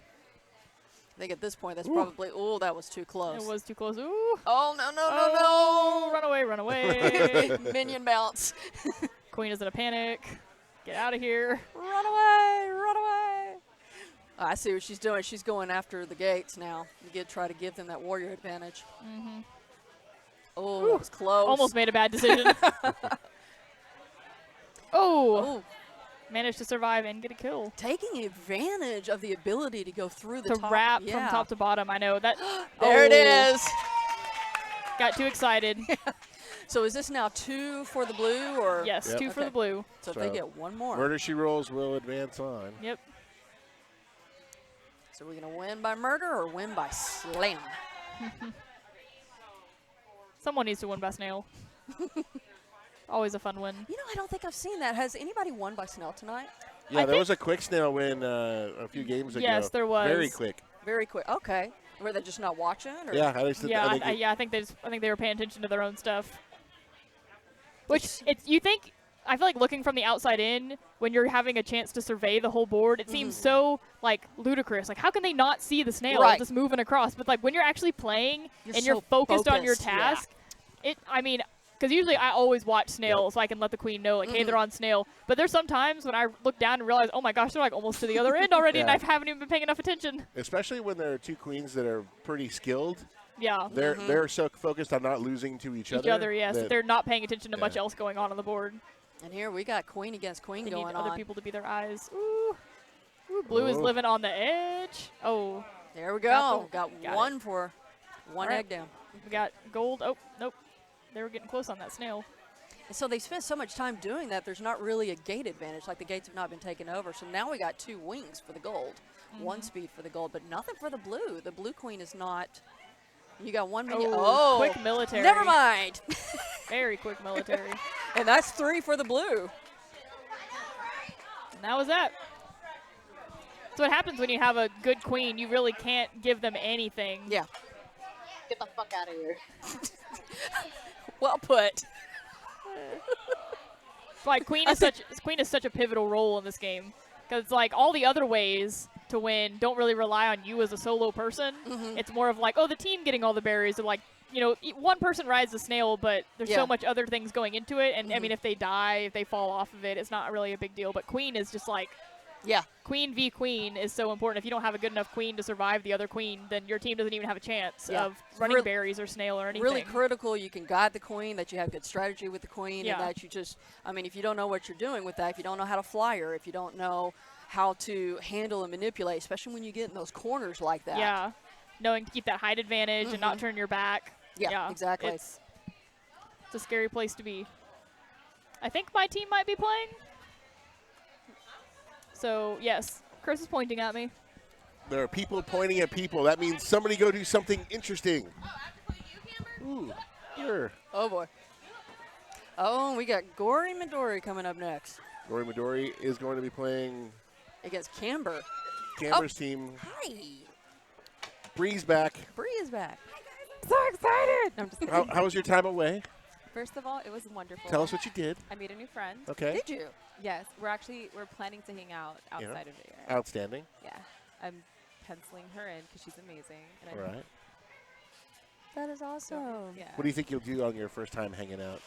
I think at this point, that's probably, oh, that was too close. It was too close. Ooh. Oh, no, no, Oh, run away, run away. no, no. Minion bounce. Queen is in a panic. Get out of here. Run away, run away. I see what she's doing. She's going after the gates now. Try to give them that warrior advantage. Oh, that was close. Almost made a bad decision. Oh, Oh, managed to survive and get a kill. taking advantage of the ability to go through the To top. wrap yeah. from top to bottom. I know that. There it Oh, is. Got too excited. So is this now 2 for the blue or? Yes, Yep. 2 for Okay. the blue. So if So they get one more. Murder She Rolls will advance on. Yep. So we're going to win by murder or win by slam? Someone needs to win by snail. Always a fun win. I don't think I've seen that. Has anybody won by snail tonight? Yeah, I there was a quick snail win a few games ago. Yes, there was. Very quick. Very quick. Okay. Were they just not watching? Or? Yeah, I think Yeah, I think I think they were paying attention to their own stuff. Which you think I feel like looking from the outside in, when you're having a chance to survey the whole board, it seems so like ludicrous. Like how can they not see the snail Right. just moving across? But like when you're actually playing You're and you're so focused on your focused, yeah. task, because usually I always watch snail so I can let the queen know, like, hey, they're on snail. But there's some times when I look down and realize, oh my gosh, they're like almost to the other end already, and Yeah. I haven't even been paying enough attention. especially when there are two queens that are pretty skilled. Yeah. They're so focused on not losing to each other. Yes. that- They're not paying attention to much Yeah. else going on the board. And here we got queen against queen They need going other on. people to be their eyes. Ooh. Ooh, blue is Oh. living on the edge. Oh, There we go. Got Got got one for one All right. egg down. we got gold. Oh, nope. They were getting close on that snail. And so they spent so much time doing that, there's not really a gate advantage. Like the gates have not been taken over. So now we got 2 wings for the gold, 1 speed for the gold, but nothing for the blue. The blue queen is not. You got 1 minion. Oh, quick military. Never mind. Very quick military. And that's 3 for the blue. And that was that. So what happens when you have a good queen, you really can't give them anything. Yeah. get the fuck out of here. Well put. Like Queen is such a pivotal role in this game, because like all the other ways to win don't really rely on you as a solo person. It's more of like, oh, the team getting all the berries, or like, you know, one person rides the snail, but there's so much other things going into it. And I mean, if they die, if they fall off of it, it's not really a big deal. But Queen is just like, Queen v. Queen is so important. If you don't have a good enough queen to survive the other queen, then your team doesn't even have a chance of running berries or snail or anything. Really critical. You can guide the queen, that you have good strategy with the queen, and that you just, I mean, if you don't know what you're doing with that, if you don't know how to fly her, if you don't know how to handle and manipulate, especially when you get in those corners like that. Yeah, knowing to keep that height advantage and not turn your back. Yeah, exactly. It's a scary place to be. I think my team might be playing. So, yes, Chris is pointing at me. There are people pointing at people. That means somebody go do something interesting. Ooh, sure. Oh, boy. Oh, we got Gory Midori coming up next. Gory Midori is going to be playing against Camber. Camber's team. Hi. Bree's back. Bree is back. I'm so excited. No, I'm just How was your time away? First of all, it was wonderful. Tell us what you did. I made a new friend. Okay. Did you? Yes, we're planning to hang out outside of here. Outstanding. Yeah, I'm penciling her in because she's amazing. And All right. That is awesome. Yeah. What do you think you'll do on your first time hanging out?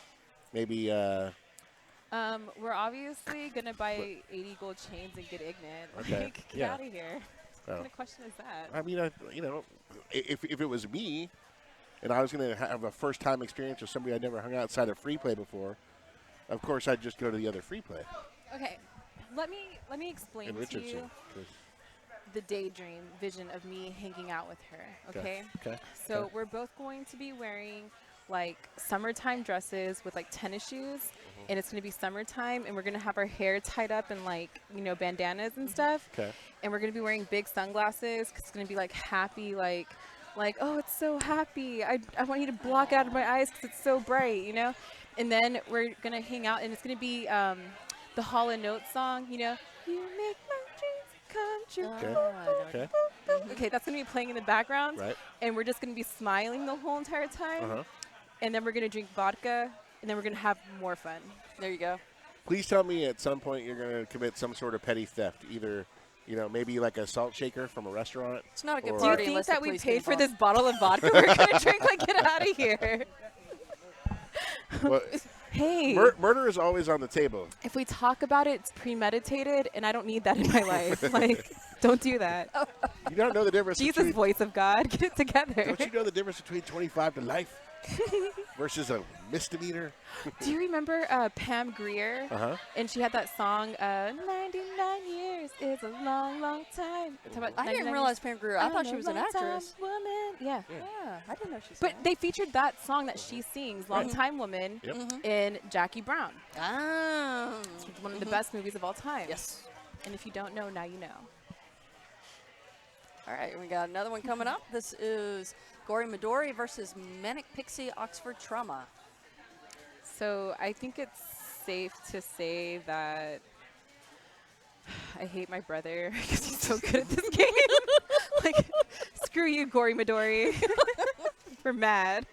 Maybe. We're obviously gonna buy 80 gold chains and get ignorant. Okay. Like, get out of here. What kind of question is that? I mean, you know, if it was me, and I was going to have a first-time experience with somebody I'd never hung outside of free play before, of course I'd just go to the other free play. Okay, let me explain to you the daydream vision of me hanging out with her. Okay. Okay. So we're both going to be wearing like summertime dresses with like tennis shoes, and it's going to be summertime, and we're going to have our hair tied up in like, you know, bandanas and stuff. Okay. And we're going to be wearing big sunglasses 'cause it's going to be like happy, like, oh, it's so happy. I want you to block out of my eyes because it's so bright, you know? And then we're going to hang out, and it's going to be the Hall & Notes song, you know? You make my dreams come true. Okay. Okay, that's going to be playing in the background. Right. And we're just going to be smiling the whole entire time. And then we're going to drink vodka, and then we're going to have more fun. There you go. Please tell me at some point you're going to commit some sort of petty theft, either, you know, maybe like a salt shaker from a restaurant. It's not a good Do party. you think unless that the we police paid get for involved. this bottle of vodka we're going to drink? Like, get out of here. Well, Hey. murder is always on the table. If we talk about it, it's premeditated, and I don't need that in my life. Like, don't do that. You don't know the difference Jesus, between, voice of God, get it together. Don't you know the difference between 25 to life versus a misdemeanor? Do you remember Pam Grier? And she had that song, 99 years is a long, long time. I didn't realize Pam Grier. I thought she was an actress. Woman. Yeah. Yeah, I didn't know she was. But they featured that song that she sings, Long Time Woman, in Jackie Brown. Ah. It's one of the best movies of all time. Yes. And if you don't know, now you know. All right, we got another one coming up. This is Gory Midori versus Manic Pixie Oxford Trauma. So I think it's safe to say that I hate my brother because he's so good at this game. Like, screw you, Gory Midori. We're mad.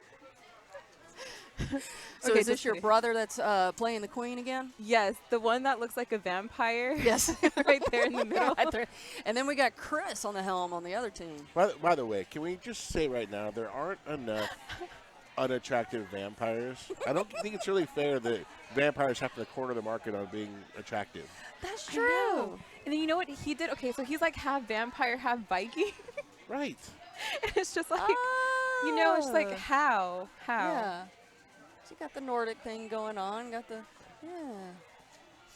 So Okay, is this your brother that's playing the queen again? Yes, the one that looks like a vampire. Yes. Right there in the middle. Right there. And then we got Chris on the helm on the other team. By the way, can we just say right now, there aren't enough unattractive vampires. I don't think it's really fair that vampires have to corner the market on being attractive. That's true. And then you know what he did? Okay, so he's like half vampire, half Viking. Right. And it's just like, you know, it's like, how? Yeah. So you got the Nordic thing going on. Got the,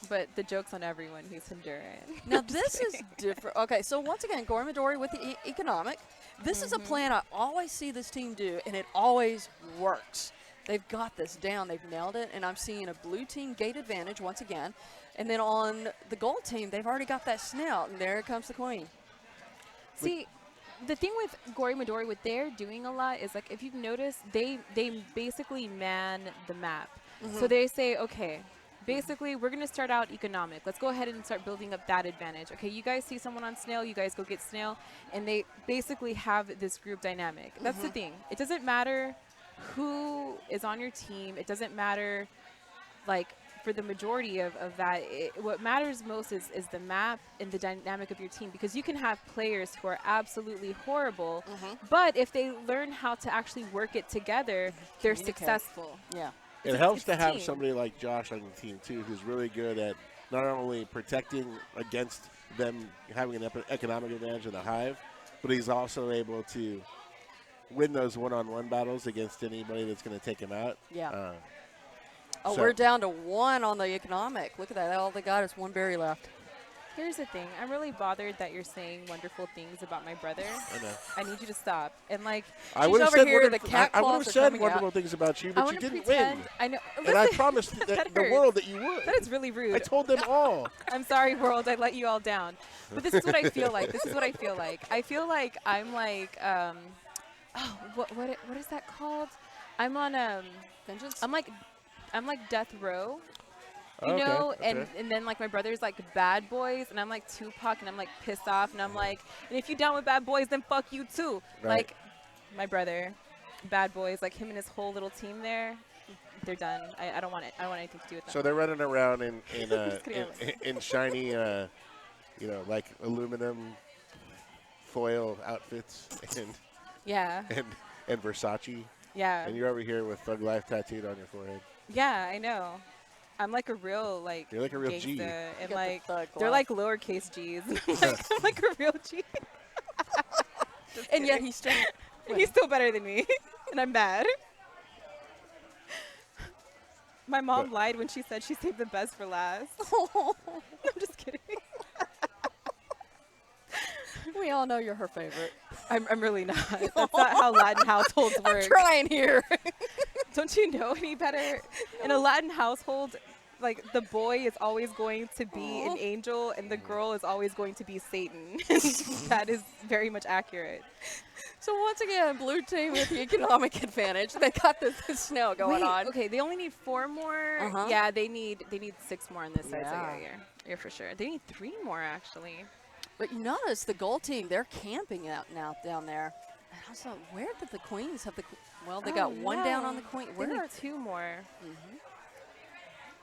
But the joke's on everyone. He's Honduran. Now this is different. Okay, so once again, Gory Midori with the economic. This is a plan I always see this team do, and it always works. They've got this down. They've nailed it, and I'm seeing a blue team gate advantage once again. And then on the gold team, they've already got that snout, and there comes the queen. See, the thing with Gory Midori, what they're doing a lot is, like, if you've noticed, they basically man the map. So they say, okay, Basically, we're going to start out economic. Let's go ahead and start building up that advantage. Okay, you guys see someone on snail, you guys go get snail, and they basically have this group dynamic. That's the thing. It doesn't matter who is on your team. It doesn't matter, like, for the majority of that, what matters most is the map and the dynamic of your team, because you can have players who are absolutely horrible, but if they learn how to actually work it together, they're successful. Yeah. It helps to have somebody like Josh on the team, too, who's really good at not only protecting against them having an economic advantage in the hive, but he's also able to win those one-on-one battles against anybody that's going to take him out. Yeah. So we're down to 1 on the economic. Look at that. All they got is 1 berry left. Here's the thing. I'm really bothered that you're saying wonderful things about my brother. I know. I need you to stop. And, like, I would have said wonderful things about you, but you didn't win. I know. And I promised the world that you would. That is really rude. I told them all. I'm sorry, world. I let you all down. But this is what I feel like. This is what I feel like. I feel like I'm like, what is that called? I'm on Vengeance? I'm like death row. You Okay, know, okay. and then like my brother's like bad boys, and I'm like Tupac, and I'm like pissed off, and I'm like, and if you down with bad boys, then fuck you too. Right. Like, my brother, bad boys, like him and his whole little team there, they're done. I don't want it. I don't want anything to do with them. So they're running around in shiny, like aluminum foil outfits and yeah, and Versace. yeah, And you're over here with Thug Life tattooed on your forehead. yeah. I know. I'm like a real like. You're like a real G. gangsta, and like Thug they're life. like lowercase G's. I'm like a real G. And yet he's still He's still better than me, and I'm mad. My mom lied when she said she saved the best for last. I'm just kidding. We all know you're her favorite. I'm really not. That's not how Latin households work. I'm trying here. Don't you know any better? In a Latin household, like the boy is always going to be an angel and the girl is always going to be Satan. That is very much accurate. So once again, blue team with the economic advantage. They got this snow going on. Okay, they only need 4 more. Yeah, they need 6 more on this side. So yeah, for sure. They need 3 more actually. But you notice the gold team, they're camping out now down there. And also, where did the queens have the? Well, they got 1 down on the queen. They need 2 more.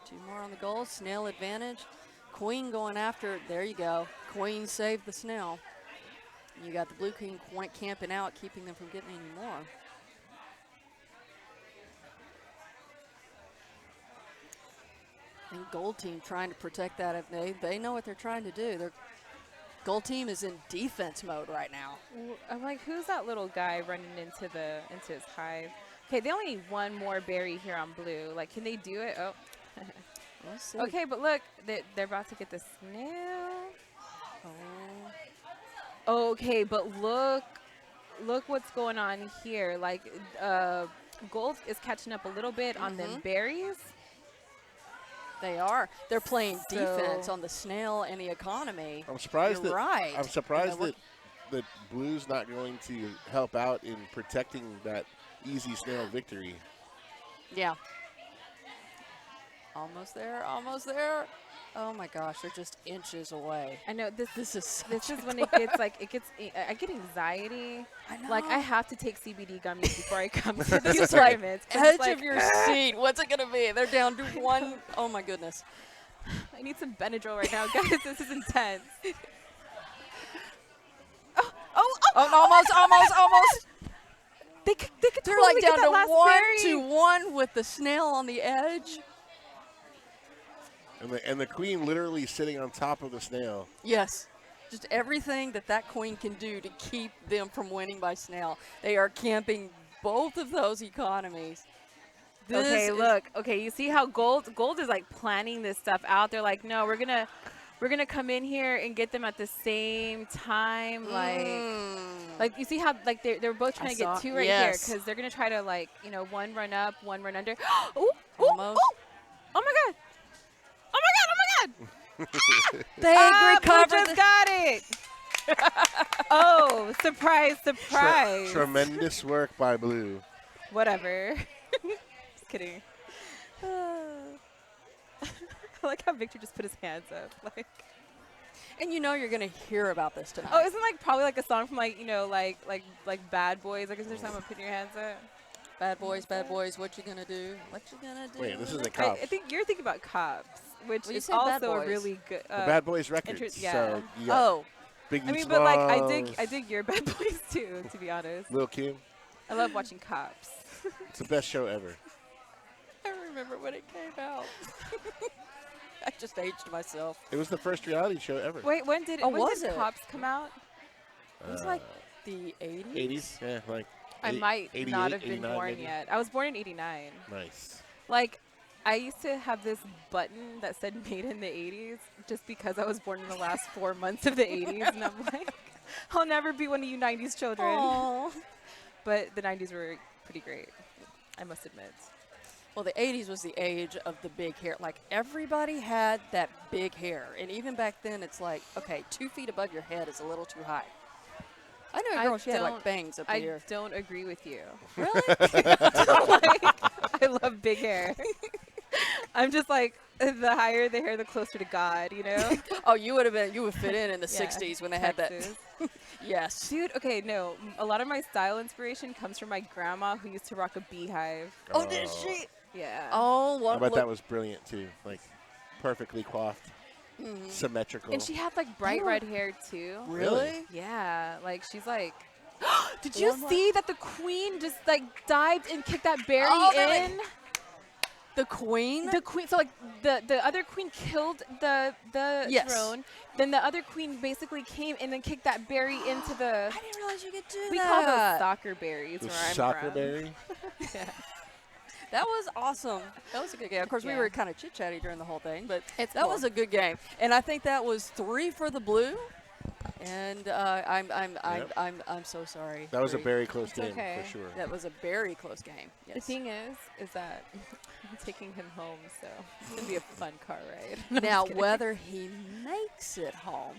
2 more on the goal. Snail advantage. Queen going after. There you go. Queen saved the snail. You got the blue queen camping out, keeping them from getting any more. And gold team trying to protect that. If they know what they're trying to do. Their gold team is in defense mode right now. I'm like, who's that little guy running into his hive? Okay, they only need 1 more berry here on blue. Like, can they do it? Oh. We'll see. Okay, but look, they're about to get the snail. Oh. Okay, but look what's going on here. Like, gold is catching up a little bit on them berries. They are. They're playing defense on the snail and the economy. I'm surprised I'm surprised that blue's not going to help out in protecting that easy snail victory. Yeah. Almost there. Almost there. Oh my gosh, they're just inches away. I know this is when it gets like I get anxiety. I know. Like I have to take CBD gummies before I come to This these is like tournaments. edge of your seat. What's it gonna be? They're down to 1. Oh my goodness. I need some Benadryl right now, guys. This is intense. Almost. They're like down to 1 with the snail on the edge. And the queen literally sitting on top of the snail. Yes. Just everything that queen can do to keep them from winning by snail. They are camping both of those economies. Okay, look. Okay, you see how gold is like planning this stuff out. They're like, no, we're gonna come in here and get them at the same time. Like you see how like they're both trying to get 2 right here because they're gonna try to like one run up, 1 run under. Almost. Oh my god. They recovered. Just got it. Oh, surprise! Tremendous work by blue. Whatever. Just kidding. I like how Victor just put his hands up. Like, And you know you're going to hear about this tonight. oh, isn't like probably like a song from like, you know, like Bad Boys? Like, is there something about putting your hands up? Bad boys, what you gonna do? What you gonna do? Wait, this is a Cops. I think you're thinking about Cops, which Well, you is said Bad also a Boys. really good. The Bad Boys records. yeah. So you got Biggie I mean, but like Smalls, I dig your Bad Boys too, to be honest. Lil Kim. I love watching Cops. It's the best show ever. I remember when it came out. I just aged myself. It was the first reality show ever. Wait, when did Cops come out? It was like the 80s. 80s? Yeah, like. I might not have been 89 born maybe. yet. I was born in '89. Nice. Like, I used to have this button that said "Made in the '80s" just because I was born in the last 4 months of the '80s, and I'm like, I'll never be one of you '90s children. Aww. But the '90s were pretty great, I must admit. Well, the 80s was the age of the big hair. Like, everybody had that big hair. And even back then, it's like, okay, 2 feet above your head is a little too high. I know a girl, she had like bangs up here. I don't agree with you. Really? I love big hair. I'm just like, the higher the hair, the closer to God, you know? Oh, you would fit in the 60s when they had that. Yes. Dude, okay, no. A lot of my style inspiration comes from my grandma who used to rock a beehive. Oh, did she? Yeah. Oh, what? I bet that was brilliant too. Like, perfectly coiffed, symmetrical. And she had like bright red hair too. Really? Yeah. Like, she's like, did you see that the queen just like dived and kicked that berry in? The queen? The queen. So like the other queen killed the Yes. throne. Then the other queen basically came and then kicked that berry into the. I didn't realize you could do We that. call those soccer berries the where I'm soccer from. berry. Yeah. That was awesome. That was a good game. Of course, we Yeah. were kind of chit-chatty during the whole thing, but It's that cool. was a good game. And I think that was 3 for the blue. And I'm so sorry. That was a 3. very close game okay. for sure. That was a very close game. Yes. The thing is that I'm taking him home, so it's gonna be a fun car ride. No, I'm Now, just kidding. whether he makes it home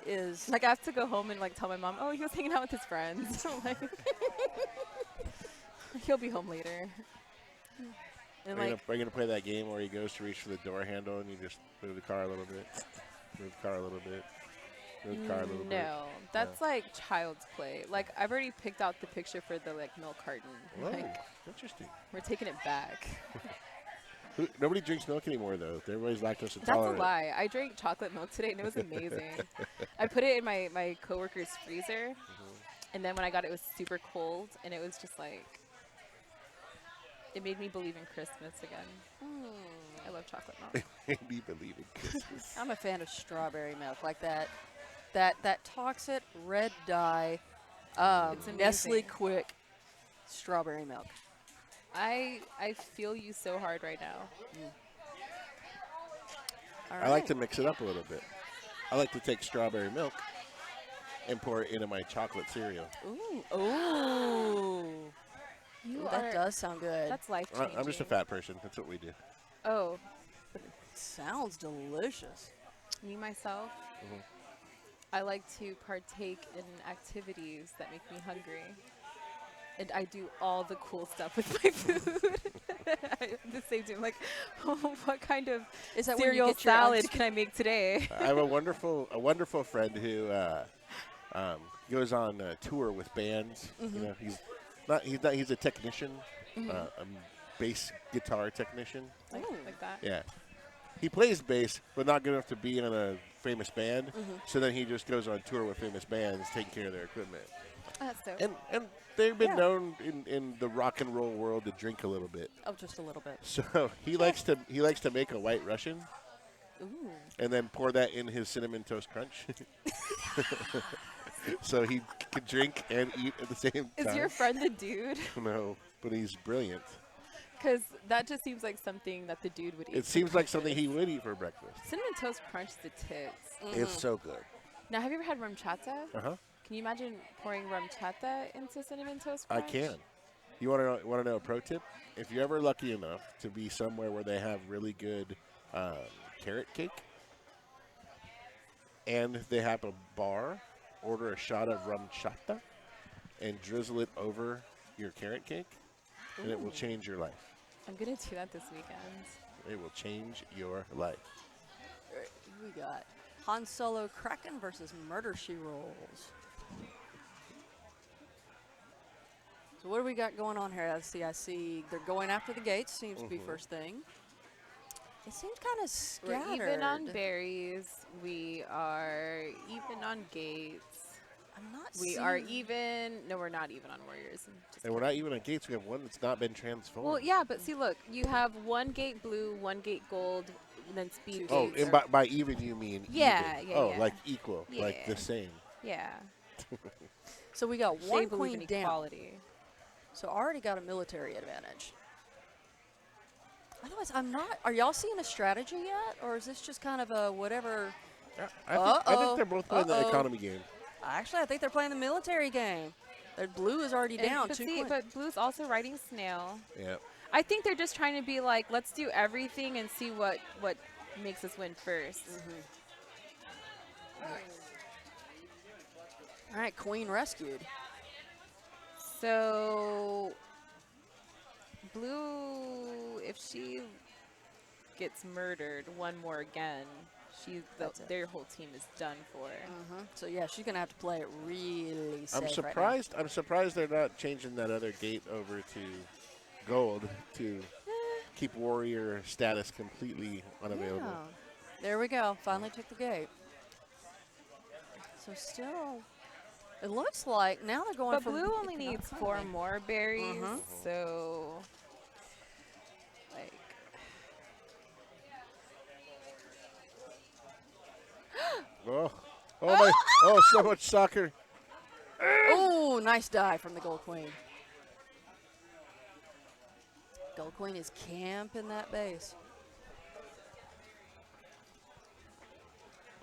is Like, I have to go home and like tell my mom, oh, he was hanging out with his friends. Like, he'll be home later. And Are you like, gonna play that game where he goes to reach for the door handle and you just move the car a little bit, move the car a little bit, move the car a little bit? no, that's like child's play. Like, I've already picked out the picture for the like milk carton. Whoa, Like, interesting. we're taking it back. Nobody drinks milk anymore though. Everybody's lactose That's a intolerant. lie. I drank chocolate milk today and it was amazing. I put it in my coworker's freezer, and then when I got it, it was super cold, and it was just like, it made me believe in Christmas again. I love chocolate milk. Made me believe in Christmas. I'm a fan of strawberry milk, like that toxic red dye, It's Nestle amazing. Quick strawberry milk. I feel you so hard right now. All I like to mix it up a little bit. I like to take strawberry milk and pour it into my chocolate cereal. Ooh, ooh. You That are- does sound good. That's life changing. I'm just a fat person. That's what we do. Oh, Sounds delicious. me myself. I like to partake in activities that make me hungry. And I do all the cool stuff with my food. The same time, like, what kind of Is that when you cereal get your salad can I make today? I have a wonderful friend who goes on a tour with bands. You know, he's a technician, a bass guitar technician. Like that. Yeah, he plays bass, but not good enough to be in a famous band. So then he just goes on tour with famous bands, taking care of their equipment. Oh, that's so. And they've been known in the rock and roll world to drink a little bit. Oh, just a little bit. So he likes to make a White Russian. Ooh. And then pour that in his Cinnamon Toast Crunch. So he can drink and eat at the same time. Is your friend the dude? No, but he's brilliant. Because that just seems like something that the dude would eat. It seems like something he would eat for breakfast. Cinnamon Toast Crunch the tits. It's so good. Now, have you ever had rum chata? Uh-huh. Can you imagine pouring rum chata into Cinnamon Toast I Crunch? can. You want to know a pro tip? If you're ever lucky enough to be somewhere where they have really good carrot cake, and they have a bar, order a shot of rum chata and drizzle it over your carrot cake, and it will change your life. I'm going to do that this weekend. It will change your life. We got Han Solo Kraken versus Murder She Rolls. So what do we got going on here? I see they're going after the gates, seems to be first thing. It seems kind of scattered. We're even on berries. We are even on gates. I'm not We are even. No, we're not even on warriors. And we're not even on gates. We have one that's not been transformed. Well, yeah, but see, look, you have one gate blue, one gate gold, and then speed Oh, gates. and by even you mean Yeah, even. yeah, Oh, yeah. like equal, Yeah. like the same. Yeah. So we got They one believe queen in down. equality. So already got a military advantage. Otherwise, I'm not. Are y'all seeing a strategy yet, or is this just kind of a whatever? I think they're both playing the economy game. Actually, I think they're playing the military game. Their blue is already down. But see, but blue's also riding snail. Yeah. I think they're just trying to be like, let's do everything and see what makes us win first. All right, queen rescued. So blue, if she gets murdered one more again, their whole team is done for. So yeah, she's gonna have to play it really safe. I'm surprised. I'm surprised they're not changing that other gate over to gold to keep warrior status completely unavailable. Yeah. There we go. Finally took the gate. So still, it looks like now they're going But for blue only needs 4 more berries, so like. Oh my! Oh, so much soccer. Oh, nice dive from the gold queen. Gold queen is camping that base.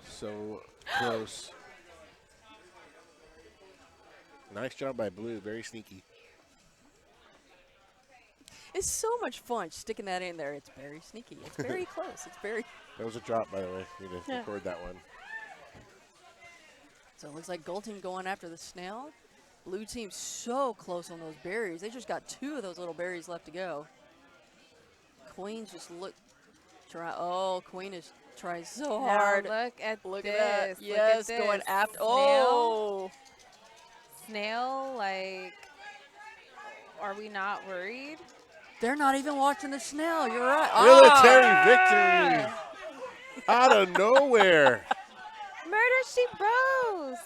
So close. Nice job by blue. Very sneaky. It's so much fun sticking that in there. It's very sneaky. It's very close. It's very. That was a drop, by the way. We didn't record that one. So it looks like gold team going after the snail. Blue team so close on those berries. They just got 2 of those little berries left to go. Queen's just oh, queen is trying so hard. Look at Look this. at that. Look Yes, at going this. after. Snail. Oh. Snail, like, are we not worried? They're not even watching the snail. You're right. Military victory out of nowhere. Murder She Bros.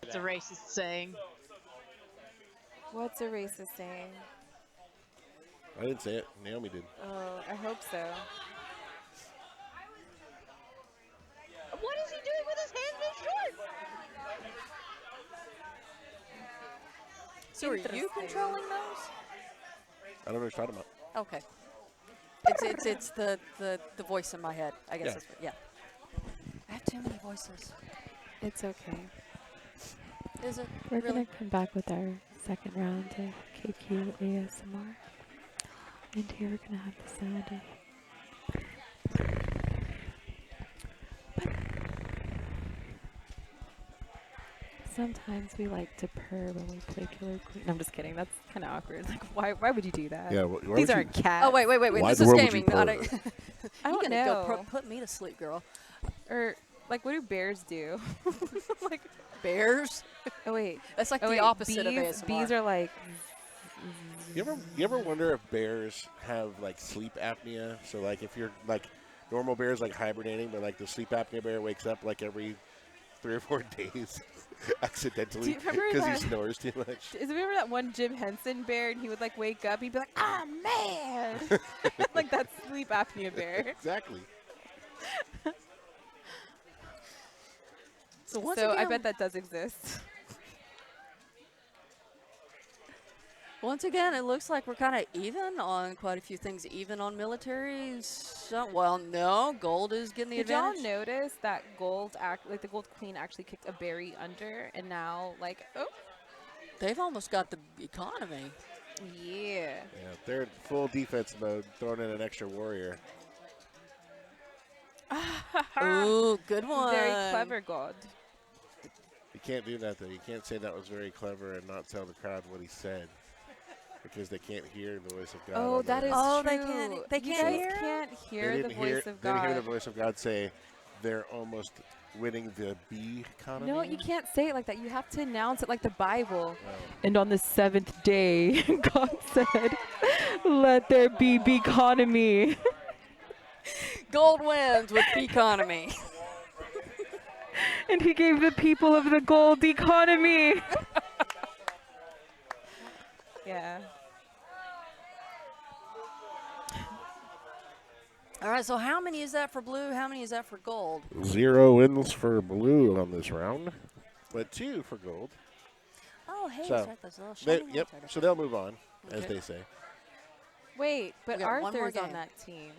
It's a racist saying. What's a racist saying? I didn't say it. Naomi did. Oh, I hope so. What is he doing with his hands in short? So are you controlling those? I don't know what you're talking about. Okay. It's the voice in my head. I guess. Yeah. I have too many voices. It's okay. Is it? We're really? going to come back with our second round of KQ ASMR. And here we're going to have the sound of... Sometimes we like to purr when we play Killer Queen. No, I'm just kidding. That's kind of awkward. Like, why would you do that? Yeah, These aren't cats. Oh, wait. Why This the is world would gaming. you Not purr? I don't know. Put me to sleep, girl. Or, like, what do bears do? Like, bears? Oh, wait. That's like Oh, the wait, opposite bees, of ASMR. Bees are like... You ever wonder if bears have like sleep apnea? So like if you're like normal bears like hibernating, but like the sleep apnea bear wakes up like every 3 or 4 days accidentally because he snores too much. Do you remember that one Jim Henson bear and he would like wake up, he'd be like, I'm mad. Like that sleep apnea bear. Exactly. So I bet that does exist. Once again, it looks like we're kind of even on quite a few things. Even on militaries. So, well, no, gold is getting the Did y'all advantage. notice that the gold queen actually kicked a berry under, and now They've almost got the economy. Yeah. Yeah, they're in full defense mode, throwing in an extra warrior. Ooh, good one. Very clever, God. You can't do that though. You can't say that was very clever and not tell the crowd what he said. Because they can't hear the voice of God. Oh, that is Oh, true. they can't You hear? guys can't hear the voice of They didn't hear the God. voice of God say, they're almost winning the bee economy. No, you can't say it like that. You have to announce it like the Bible. And on the 7th day, God said, let there be bee economy. Gold wins with the economy. And he gave the people of the gold economy. Yeah. All right, so how many is that for blue? How many is that for gold? 0 wins for blue on this round, but 2 for gold. Oh, hey, So that's right. Those little shiny ones right so they'll move on, as Okay. they say. Wait, but We got one more Arthur's on game. that team.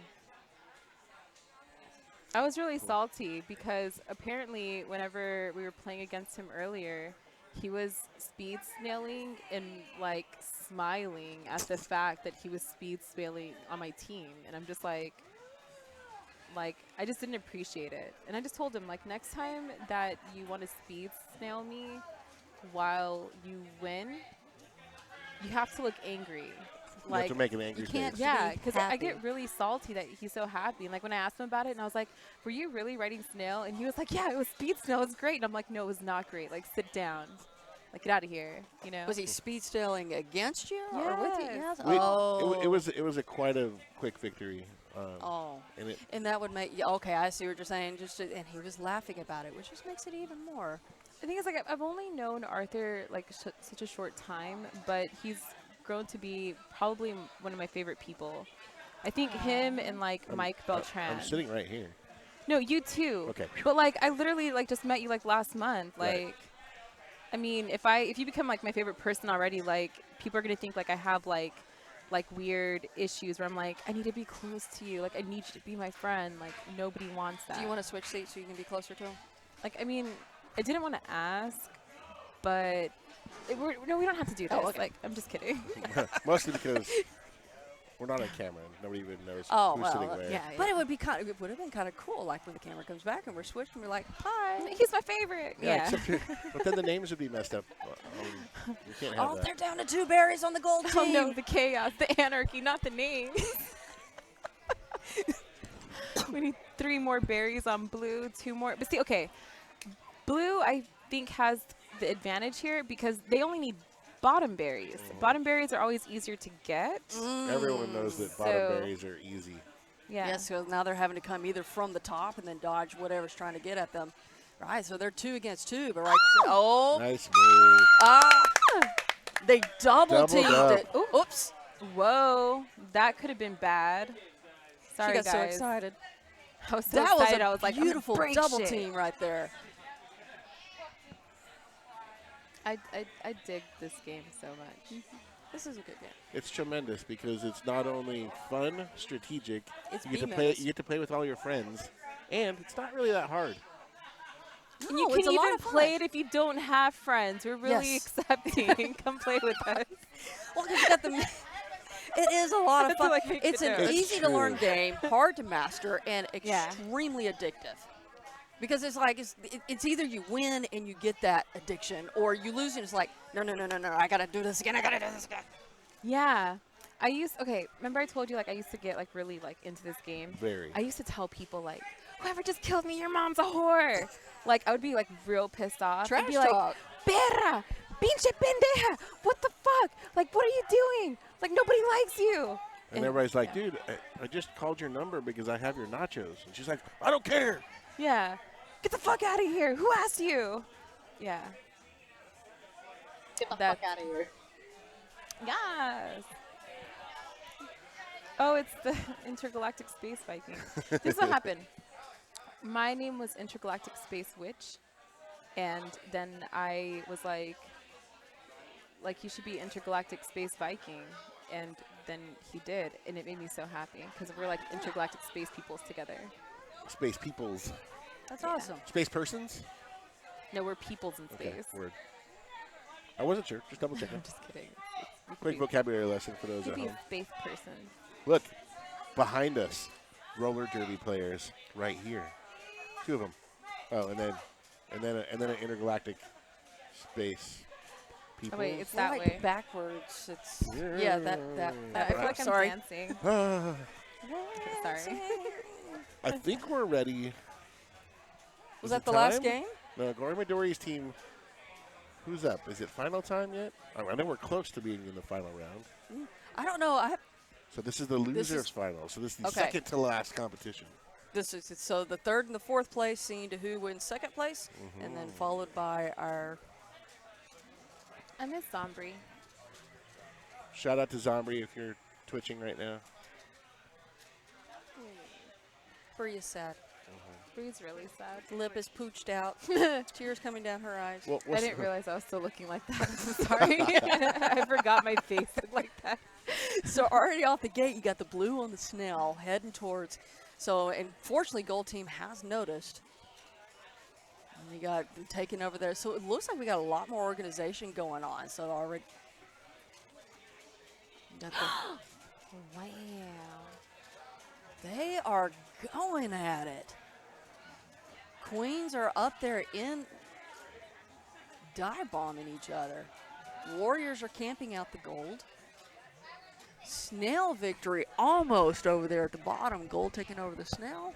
I was really salty because apparently whenever we were playing against him earlier, he was speed snailing and like smiling at the fact that he was speed snailing on my team. And I'm just like, I just didn't appreciate it. And I just told him, like, next time that you want to speed snail me while you win, you have to look angry. You have to make an angry you can't face. Yeah, be because I happy. get really salty that he's so happy. And like when I asked him about it, and I was like, "Were you really writing snail?" And he was like, "Yeah, it was speed snail. It was great." And I'm like, "No, it was not great. Like, sit down. Like, get out of here." You know? Was he speed sailing against you or with you? Yes. Yes. It was a quite a quick victory. And it, And that would make you okay. I see what you're saying. And he was laughing about it, which just makes it even more. The thing is, like, I've only known Arthur like such a short time, but he's grown to be probably one of my favorite people. I think him and like Mike Beltran. I'm sitting right here. No, you too. Okay. But like, I literally like just met you like last month. Like, Right. I mean, if you become like my favorite person already, like people are gonna think like I have like weird issues where I'm like, I need to be close to you. Like, I need you to be my friend. Like, nobody wants that. Do you want to switch seats so you can be closer to him? Like, I mean, I didn't want to ask, but no, we don't have to do this. Oh, okay. Like, I'm just kidding. Mostly because we're not on camera. Nobody even knows Oh, who's well, sitting where. yeah. But it would have been kind of cool, like when the camera comes back and we're switched and we're like, hi. He's my favorite. Yeah. But then the names would be messed up. You can't have Oh, that. they're down to 2 berries on the gold Oh team. no, the chaos, the anarchy, not the names. We need 3 more berries on blue, 2 more. But see, okay, blue I think has the advantage here because they only need bottom berries. Bottom berries are always easier to get. Everyone knows that bottom berries are easy. Yeah. Yes, so now they're having to come either from the top and then dodge whatever's trying to get at them. Right, so they're 2 against 2, but right. Oh. Nice move. They double teamed up. it. Oops. Whoa, that could have been bad. Sorry, She got guys. so excited. I was so That excited. was a I was like, I'm gonna beautiful break double shit. team right there. I dig this game so much. This is a good game. It's tremendous because it's not only fun, strategic. It's you get to B-minus. play. You get to play with all your friends, and it's not really that hard. And you No, can it's a lot even of fun. play it if you don't have friends. We're really Yes. accepting. Come play with us. Well, 'cause you got the. It is a lot of That's fun. like make It's it an know. It's easy-to-learn true. game, hard to master, and Yeah. extremely addictive. Because it's like it's either you win and you get that addiction, or you lose and it's like no, I gotta do this again. I gotta do this again. Yeah. Remember I told you like I used to get like really like into this game? Very. I used to tell people like, whoever just killed me, your mom's a whore. Like I would be like real pissed off. I'd Trash be like, talk. perra, pinche pendeja, what the fuck? Like what are you doing? Like nobody likes you. And everybody's like, yeah. dude, I just called your number because I have your nachos. And she's like, I don't care. Yeah. Get the fuck out of here. Who asked you? Yeah. Get the That- fuck out of here. Yes. Oh, it's the Intergalactic Space Viking. This is what happened. My name was Intergalactic Space Witch, and then I was like you should be Intergalactic Space Viking, and then he did, and it made me so happy because we're like intergalactic space peoples together. Space peoples. That's awesome. Space persons? No, we're peoples in Okay, space. word. I wasn't sure. Just double checking. I'm just kidding. We could Quick be- vocabulary lesson for those could at be home. a space person. Look, behind us, roller derby players right here. 2 of them. Oh, and then an intergalactic space people. Oh wait, it's They're that like way. backwards. It's yeah, that. I feel like I'm sorry. dancing. Ah, Okay, sorry. I think we're ready Was that the last game? No, Glory Midori's team. Who's up? Is it final time yet? I know we're close to being in the final round. I don't know. So this is the losers final. So this is the okay. second to last competition. So the third and the fourth place seeing to who wins second place, and then followed by our. I miss Zombie. Shout out to Zombie if you're twitching right now. Bree is sad. Bree's really sad. Lip is pooched out. Tears coming down her eyes. Well, I didn't realize I was still looking like that. I'm sorry. I forgot my face looked like that. So already off the gate, you got the blue on the Snell heading towards. So, and fortunately, Gold Team has noticed. And you got taken over there. So it looks like we got a lot more organization going on. So already. Wow. They are going at it. Queens are up there in dive bombing each other. Warriors are camping out the gold. Snail victory almost over there at the bottom. Gold taking over the Snail.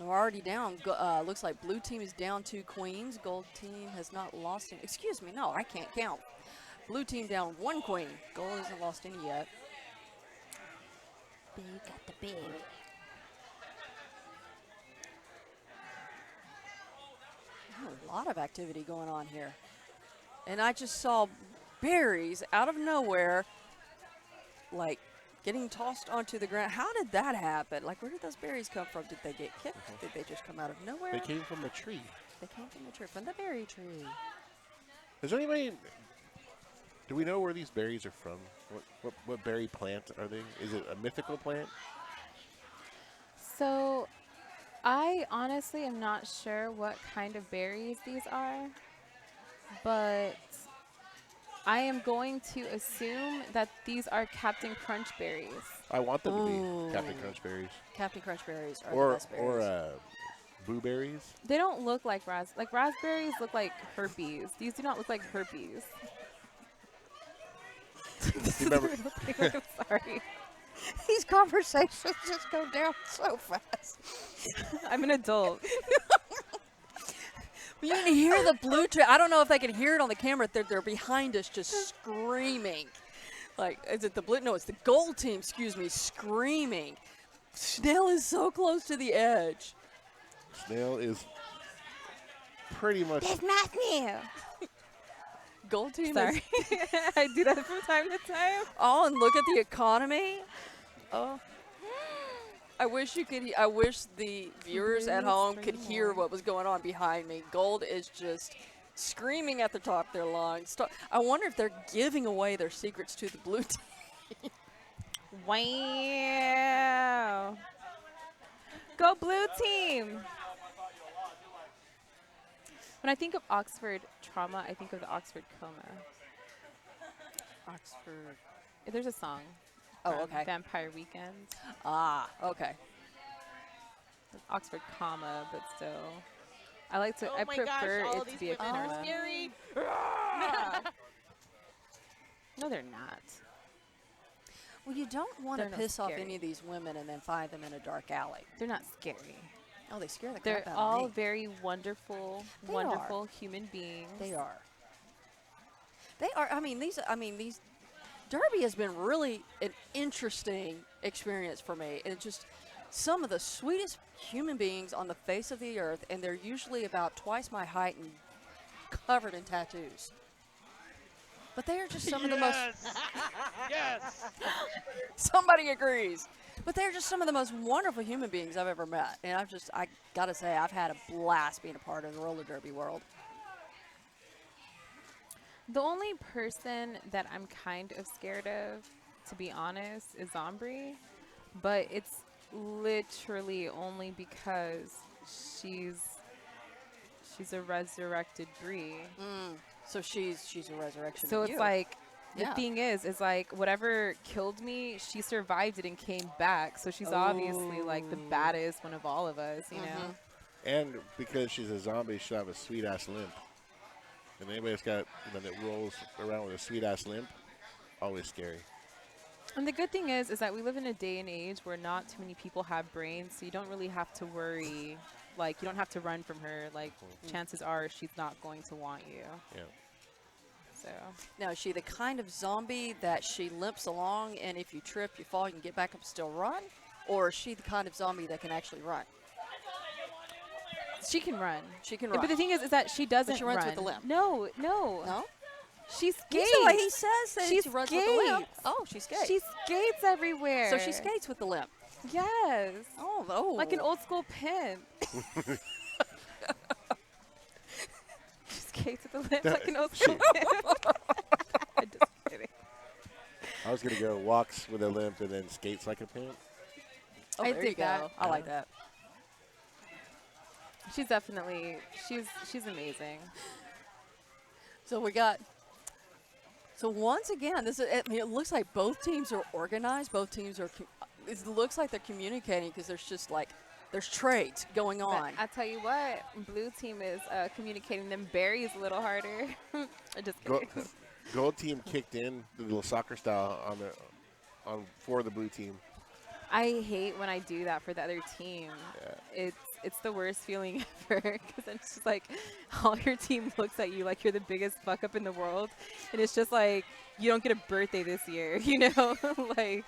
We're already down. Looks like blue team is down 2 queens. Gold team has not lost any. Excuse me, no, I can't count. Blue team down 1 queen. Gold hasn't lost any yet. Big got the big. A lot of activity going on here. And I just saw berries out of nowhere, like getting tossed onto the ground. How did that happen? Like, where did those berries come from? Did they get kicked? Did they just come out of nowhere? They came from a tree. They came from the tree, from the berry tree. Is there anybody? Do we know where these berries are from? What berry plant are they? Is it a mythical plant? So, I honestly am not sure what kind of berries these are, but I am going to assume that these are Captain Crunch berries. I want them to be Captain Crunch berries. Captain Crunch berries are the best berries. Or blueberries. They don't look like raspberries look like herpes. These do not look like herpes. Remember? I'm sorry. These conversations just go down so fast. I'm an adult. You can hear the blue tree. I don't know if they can hear it on the camera. They're behind us just screaming. Like, is it the blue? No, it's the gold team, excuse me, screaming. Snail is so close to the edge. Snail is pretty much. There's my snail. Gold team Sorry. I do that from time to time. Oh, and look at the economy. Oh. I wish the viewers at home could hear what was going on behind me. Gold is just screaming at the top of their lungs. I wonder if they're giving away their secrets to the blue team. Wow. Go blue team. When I think of Oxford trauma, I think of the Oxford coma. Oxford. There's a song. Oh, okay. Vampire Weekend. Ah, okay. Oxford comma, but still. I like to. Oh I my prefer gosh, all it to these be a women are comma. scary. No, they're not. Well, you don't want to They're not piss off scary. any of these women and then find them in a dark alley. They're not scary. Oh, they scare the crap They're out all of me. very wonderful, They wonderful human beings. They are. They are. I mean, these. Derby has been really an interesting experience for me. And it's just some of the sweetest human beings on the face of the earth, and they're usually about twice my height and covered in tattoos. But they are just some of the most. Yes. Somebody agrees. But they're just some of the most wonderful human beings I've ever met. And I gotta say, I've had a blast being a part of the roller derby world. The only person that I'm kind of scared of, to be honest, is Zombie. But it's literally only because she's a resurrected Bree. So she's a resurrection. So of it's you. like the Yeah. thing is like whatever killed me, she survived it and came back. So she's obviously like the baddest one of all of us, you know. And because she's a zombie, she'll have a sweet ass limp. And anybody that's got that rolls around with a sweet ass limp, always scary. And the good thing is that we live in a day and age where not too many people have brains, so you don't really have to worry. Like, you don't have to run from her. Like, chances are she's not going to want you. Yeah. So. Now, is she the kind of zombie that she limps along, and if you trip, you fall, you can get back up and still run? Or is she the kind of zombie that can actually run? She can run. She can run. But the thing is that she doesn't But she runs run. with the limp. No. No? She skates. He says that she she runs with the limp. Oh, she skates. She skates everywhere. So she skates with the limp. Yes. Oh. Like an old school pimp. She skates with the limp like an old school pimp. I'm just kidding. I was going to go walks with a limp and then skates like a pimp. Oh, I there you dig go. that. I like that. She's definitely, she's amazing. So once again, it looks like both teams are organized. Both teams are, it looks like they're communicating because there's just like, there's trades going on. But I tell you what, blue team is communicating them berries a little harder. I'm just kidding. Gold team kicked in the little soccer style for the blue team. I hate when I do that for the other team. Yeah. It's the worst feeling ever because it's just like all your team looks at you like you're the biggest fuck up in the world, and it's just like you don't get a birthday this year, you know? Like,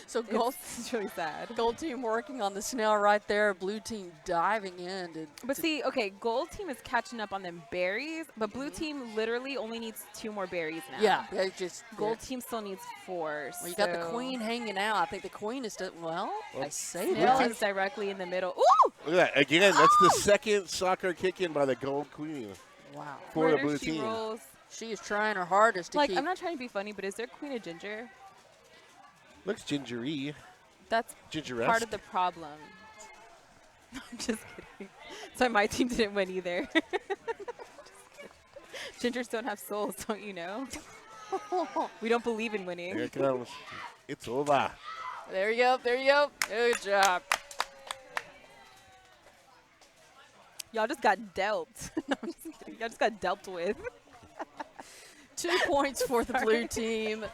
so gold, it's really sad. Gold team working on the snail right there. Blue team diving in. But see, okay, gold team is catching up on them berries, but blue team literally only needs 2 more berries now. Yeah, they just gold team still needs 4. Well, you got the queen hanging out. I think the queen is still, I say Snail that. is directly in the middle. Ooh! Look at that. Again, that's the second soccer kick in by the gold queen. Wow. For the Murder, blue she team. rolls. She is trying her hardest to Like, keep. I'm not trying to be funny, but is there queen of ginger? Looks gingery. That's Ginger-esque. part of the problem. I'm just kidding. So my team didn't win either. Gingers don't have souls, don't you know? We don't believe in winning. Here it comes. It's over. There you go. There you go. Good job. Y'all just got dealt. No, I'm just kidding. Y'all just got dealt with. 2 points for the blue team.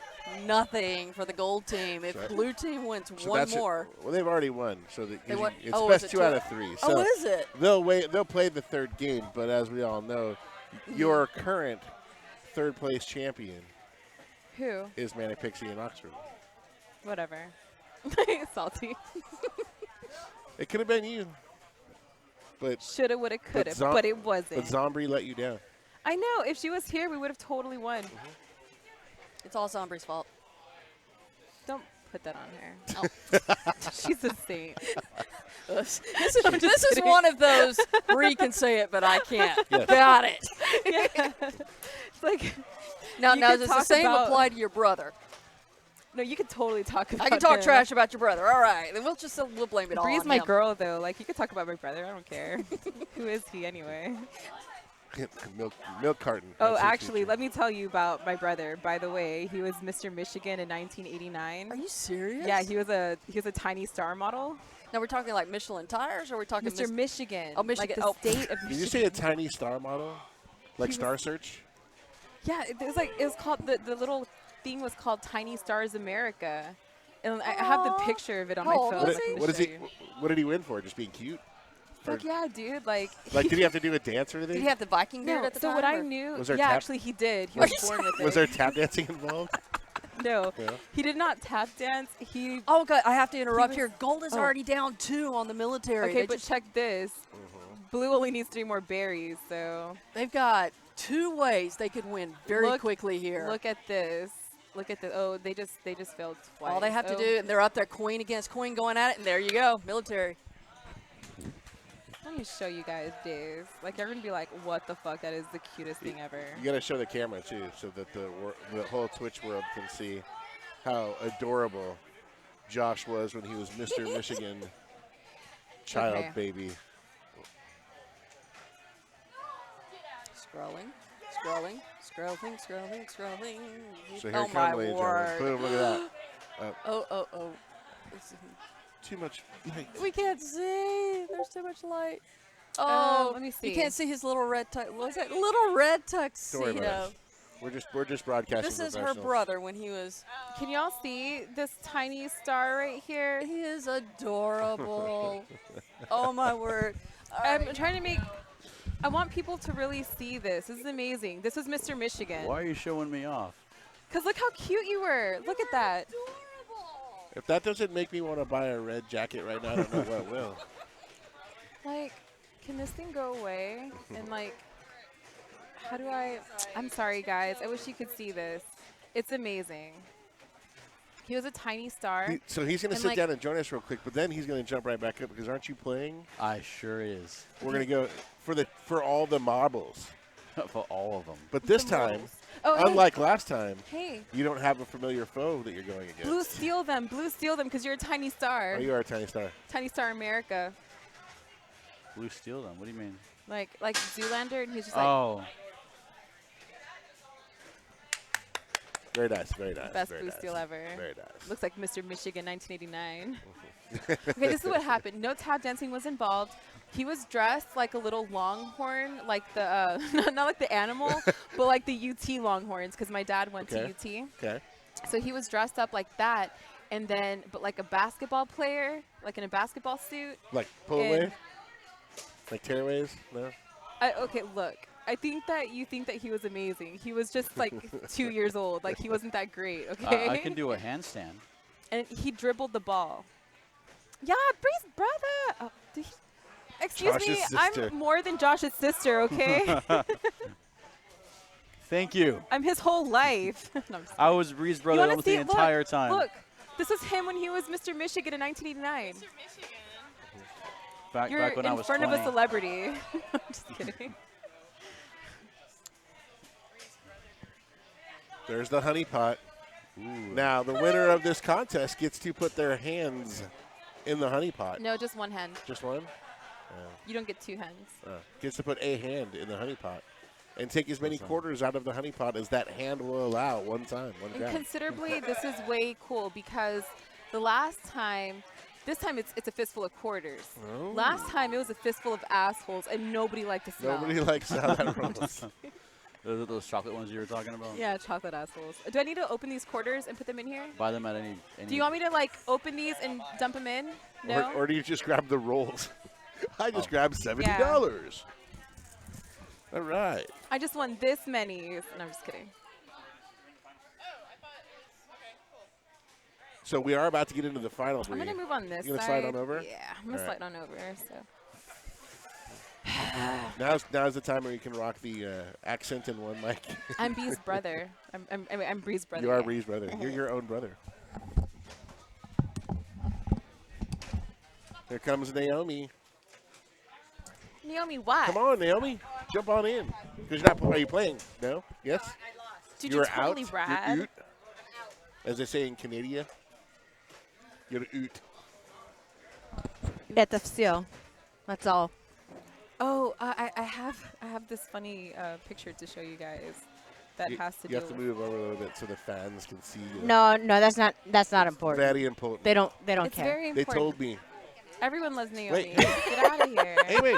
Nothing for the gold team. If So blue team wins so one that's it. more. Well, they've already won, so it's oh, best is it 2 two? out of 3. So Oh, is it? They'll play the third game, but as we all know, your current third place champion Who? is Manic Pixie in Oxford. Whatever. Salty. It could have been you, but Shoulda, woulda, coulda, but it wasn't. But Zombie let you down. I know. If she was here, we would have totally won. It's all Zombrie's fault. Don't put that on her. Oh. She's a saint. This is one of those where you can say it, but I can't. Yes. Got it. Yeah. It's like Now, you does could the talk same about- apply to your brother? No, you could totally talk about I can talk him. trash about your brother. All right, then we'll blame it all Bree's on my him. girl, though. Like, you could talk about my brother. I don't care. Who is he anyway? milk carton. Oh, That's his actually, future. let me tell you about my brother. By the way, he was Mr. Michigan in 1989. Are you serious? Yeah, he was a tiny star model. Now we're talking like Michelin tires, or we're talking Mr. Michigan. Oh, Michigan. Like the state of Did Michigan. you say a tiny star model, like Star Search? Yeah, it was called the little thing was called Tiny Stars America, and I have the picture of it on my How old phone. was I can he? What is show he? you. What did he win for? Just being cute? Fuck yeah, dude! Like Like, did he have to do a dance or Did anything? he have the Viking beard no. at the So time? what I or- knew, Was there yeah, tap- actually he did. He Was- was born with it. Was there tap dancing involved? No, Yeah. he did not tap dance. He Oh, God, I have to interrupt was- here. Gold is oh. already down 2 on the military. okay, They but just- check this. Blue only needs 3 more berries, so they've got 2 ways they could win very Look- quickly here. look at this. Look at this. Oh, they just failed twice. All they have to Oh. do, and they're up there, queen against queen going at it, and there you go, military. Let me show you guys this. Like, you're gonna be like, "What the fuck? That is the cutest thing ever." You got to show the camera too, so that the whole Twitch world can see how adorable Josh was when he was Mr. Michigan child Okay. baby. Scrolling. So here Oh, come, my ladies and word. gentlemen. Boom! Look at that. Oh. Too much light. We can't see. There's too much light. Oh, let me see. You can't see his little red tux. What was that? Little red Don't worry tuxedo. about it. We're just broadcasting. This is her professionals. brother when he was. Can y'all see this tiny star right here? He is adorable. Oh my word! I'm trying to make. I want people to really see this. This is amazing. This was Mr. Michigan. Why are you showing me off? Because look how cute you were. Look at that. If that doesn't make me want to buy a red jacket right now, I don't know what will. Like, can this thing go away? And like, how do I? I'm sorry, guys. I wish you could see this. It's amazing. He was a tiny star. So he's going to sit down and join us real quick, but then he's going to jump right back up because aren't you playing? I sure is. We're going to go for all the marbles. For all of them. But this time, unlike last time, you don't have a familiar foe that you're going against. Blue steal them. Blue steal them because you're a tiny star. Oh, you are a tiny star. Tiny star America. Blue steal them? What do you mean? Like Zoolander, and he's just like. Oh. Very nice, very nice. Best very blue nice. steal ever. Very nice. Looks like Mr. Michigan 1989. Okay, this is what happened. No tap dancing was involved. He was dressed like a little longhorn, like the, not like the animal, but like the UT Longhorns, because my dad went to UT. Okay. So he was dressed up like that, and then, but like a basketball player, like in a basketball suit. Like pull away? Like tearaways? No? Okay, look. I think that you think that he was amazing. He was just like 2 years old. Like he wasn't that great, okay? I can do a handstand. And he dribbled the ball. Yeah, Bree's brother. Oh, did he? Excuse Josh's me, sister. I'm more than Josh's sister, okay? Thank you. I'm his whole life. No, I was Bree's brother almost the entire time. Look, this is him when he was Mr. Michigan in 1989. Back when You're I in was front 20. of a celebrity. I'm just kidding. There's the honey pot. Now, the winner of this contest gets to put their hands in the honey pot. No, just one hand. Just one? You don't get two hands. Gets to put a hand in the honey pot and take as many quarters out of the honey pot as that hand will allow one time, one And grab. considerably, this is way cool because the last time, this time it's a fistful of quarters. Oh. Last time it was a fistful of assholes, and nobody liked the smell. Nobody likes how that rolls. Those chocolate ones you were talking about? Yeah, chocolate assholes. Do I need to open these quarters and put them in here? Buy them at any Do you want me to like open these and dump them in? No. Or do you just grab the rolls? I just grabbed $70. Yeah. All right. I just want this many. No, I'm just kidding. So we are about to get into the final. I'm gonna move on this You gonna side. slide on over? Yeah, I'm gonna slide on over. So. Now's the time where you can rock the accent in one mic. I'm Bree's brother. I'm Bree's brother. You are Bree's brother. You're your own brother. Here comes Naomi. Naomi, what? Come on, Naomi. Jump on in. Because you're not. Are you playing? No? Yes? Dude, you're totally out. rad. You're oot. As they say in Canada. You're oot. Get the seal. That's all. Oh, I have this funny picture to show you guys that has to do. You have to move over a little bit so the fans can see you. No, that's not important. Very important. They don't It's care. very important. They told me. Everyone loves Naomi. Wait. Get out of here. Hey, wait.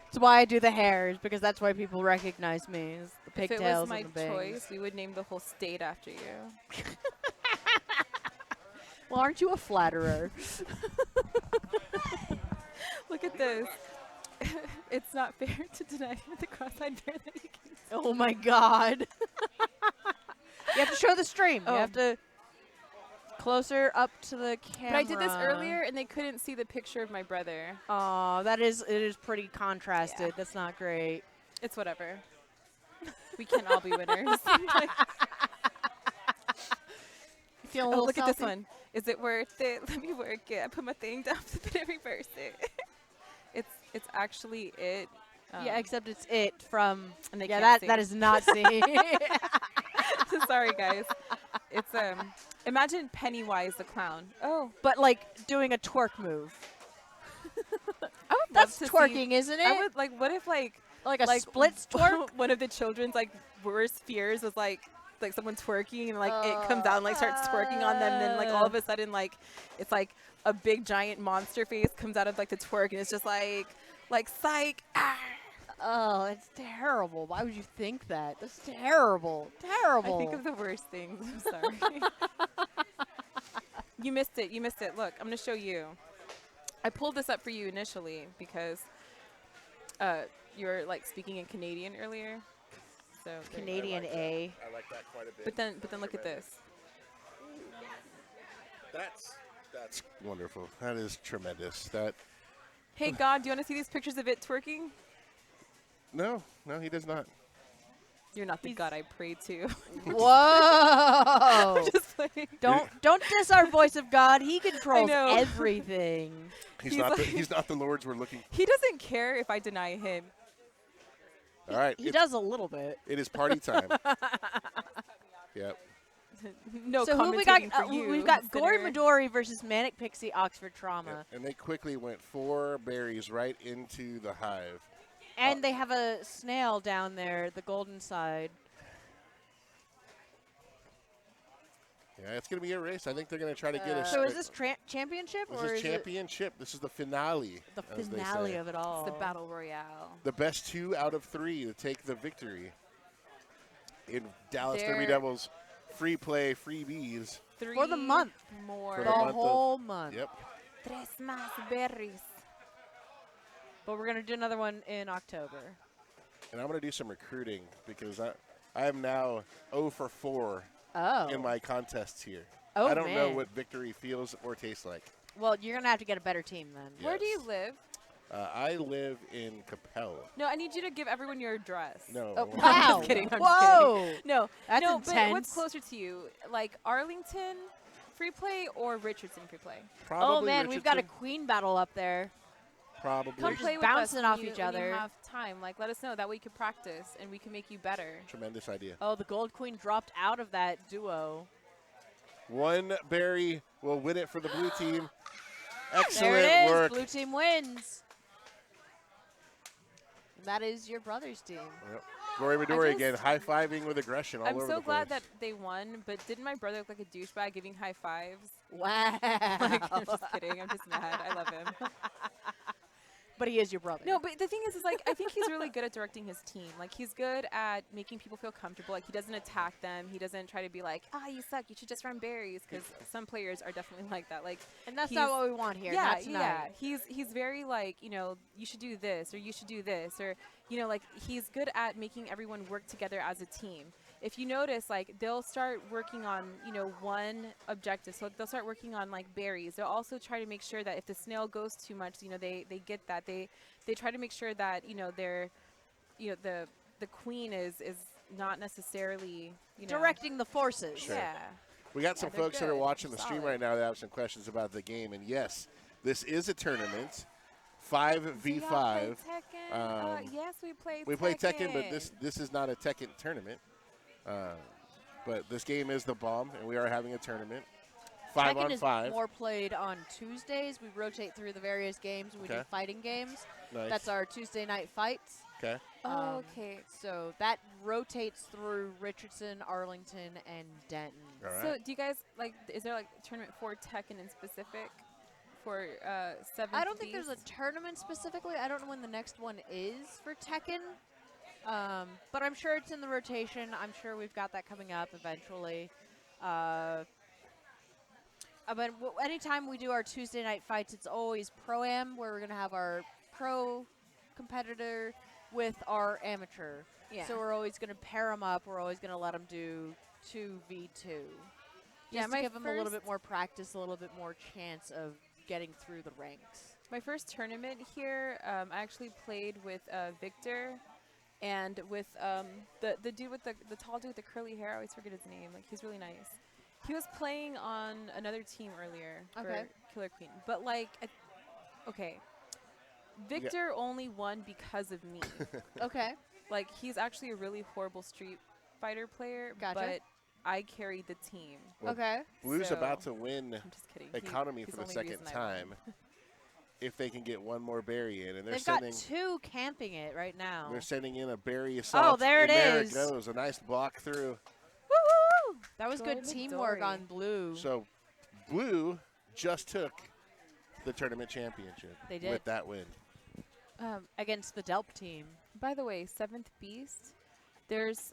That's why I do the hairs, because that's why people recognize me. Is the If it pigtails was my and the bangs. choice, we would name the whole state after you. Well, aren't you a flatterer? Look at this. It's not fair to deny the cross-eyed bear that you can see. Oh my God. You have to show the stream. Oh. You have to closer up to the camera. But I did this earlier, and they couldn't see the picture of my brother. Oh, it is pretty contrasted. Yeah. That's not great. It's whatever. We can all be winners. Feel a Oh, little look at this salty? one. Is it worth it? Let me work it. I put my thing down to reverse it. It's actually it. Yeah, except it's it from. And they Yeah, can't that see. is not seen. Sorry, guys. It's imagine Pennywise the clown. Oh, But like doing a twerk move. I would That's love to twerking, see, isn't it? I would like. What if like a splits twerk? One of the children's like worst fears was like someone twerking and like it comes out and like starts twerking on them. And then like all of a sudden like it's like a big giant monster face comes out of like the twerk and it's just like psych. Ah. Oh, it's terrible. Why would you think that? That's terrible. Terrible. I think of the worst things. I'm sorry. You missed it. You missed it. Look, I'm going to show you. I pulled this up for you initially because you were like speaking in Canadian earlier. So Canadian A. I like that quite a bit. But then look at this. That's wonderful. That is tremendous. That. Hey God, do you want to see these pictures of it twerking? No, he does not. You're not the God I pray to. Whoa! Just playing. Don't diss our voice of God. He controls know. everything. He's not the Lord's we're looking for. He doesn't care if I deny him. All right. He does a little bit. It is party time. Yep. No so who we got? commentating for you, We've got Gory sinner. Midori versus Manic Pixie Oxford Trauma. Yep. And they quickly went 4 berries right into the hive. And they have a snail down there, the golden side. Yeah, it's going to be a race. I think they're going to try to get us. So is this championship? This or is is championship. This is the finale. The as they finale say. of it all. It's the battle royale. The best 2 out of 3 to take the victory. In Dallas Derby They're- Devils, free play, freebies. For the month. More. For the month of- whole month. Yep. Tres más berries. But we're going to do another one in October. And I'm going to do some recruiting because I am now 0 for 4 in my contests here. Oh, I don't know man. what victory feels or tastes like. Well, you're going to have to get a better team then. Where do Yes. you live? I live in Capella. No, I need you to give everyone your address. No. Oh, well, wow. I'm just kidding. I'm just Whoa. kidding. No, That's no, intense. but what's closer to you? Like Arlington free play or Richardson free play? Probably Oh, man, we've got a Richardson. queen battle up there. Probably. Come just play with bouncing us off when each when other. You have time. Like, let us know. That way you can practice and we can make you better. Tremendous idea. Oh, the gold queen dropped out of that duo. 1 berry will win it for the blue team. Excellent There it is. work. Blue team wins. And that is your brother's team. Yep. Gory Midori again, high-fiving with aggression all I'm over so the glad place. that they won, but didn't my brother look like a douchebag giving high fives? Wow. Like, I'm just kidding. I'm just mad. I love him. But he is your brother. No, but the thing is like, I think he's really good at directing his team. Like, he's good at making people feel comfortable. Like, he doesn't attack them. He doesn't try to be like, you suck. You should just run berries. Because some players are definitely like that. Like, And that's he's- not what we want here. Yeah, not tonight. yeah. He's very like, you should do this or you should do this or, like he's good at making everyone work together as a team. If you notice, like they'll start working on, one objective. So they'll start working on like berries. They'll also try to make sure that if the snail goes too much, they get that. They try to make sure that, they're, the queen is not necessarily, Directing the forces. Sure. Yeah. We got some they're folks that are good. watching the stream Solid. right now that have some questions about the game. And yes, this is a tournament, 5v5. Yes, we play. We play Tekken, but this is not a Tekken tournament. But this game is the bomb, and we are having a tournament. 5 Tekken on is 5. more played on Tuesdays. We rotate through the various games. We do Okay. fighting games. Nice. That's our Tuesday night fights. Okay. Okay. So that rotates through Richardson, Arlington, and Denton. All right. So do you guys is there like a tournament for Tekken in specific for 7th? I don't think there's a tournament specifically. I don't know when the next one is for Tekken. But I'm sure it's in the rotation. I'm sure we've got that coming up eventually. But anytime we do our Tuesday night fights, it's always Pro-Am, where we're going to have our pro competitor with our amateur. Yeah. So we're always going to pair them up. We're always going to let them do 2v2. Yeah, Just to my give them a little first- bit more practice, a little bit more chance of getting through the ranks. My first tournament here, I actually played with Victor and with the dude with the tall dude with the curly hair. I always forget his name. Like, he's really nice. He was playing on another team earlier Okay. for Killer Queen. But, like, okay. Victor only won because of me. Okay. Like, he's actually a really horrible Street Fighter player, Gotcha. but I carried the team. Well, Okay. Blue's So- about to win I'm just kidding. economy He's for the only second reason I won. time if they can get one more berry in. And they're They've got sending 2 camping it right now. they're sending in a berry assault. Oh, there it and there is. it goes. A nice block through. Woo-hoo! That was good Gory teamwork Midori. on Blue. So Blue just took the tournament championship They did. with that win. Against the Delp team. by the way, 7th Beast, there's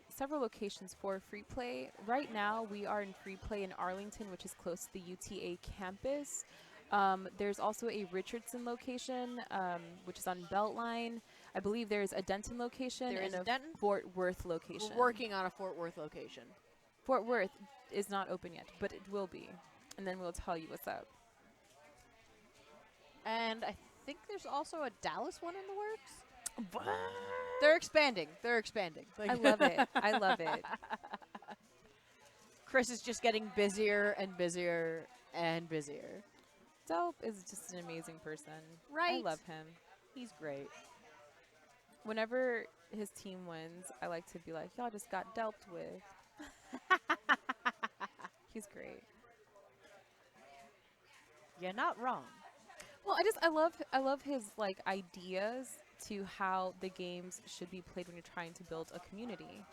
several locations for free play. Right now, we are in free play in Arlington, which is close to the UTA campus. There's also a Richardson location, which is on Beltline. I believe there's a Denton location There and is a Denton? Fort Worth location. We're working on a Fort Worth location. Fort Worth is not open yet, but it will be. And then we'll tell you what's up. And I think there's also a Dallas one in the works. What? They're expanding. They're expanding. I love it. I love it. Chris is just getting busier and busier and busier. Delp is just an amazing person. Right. I love him. He's great. Whenever his team wins, I like to be like, y'all just got dealt with. He's great. You're not wrong. Well, I love his like ideas to how the games should be played when you're trying to build a community.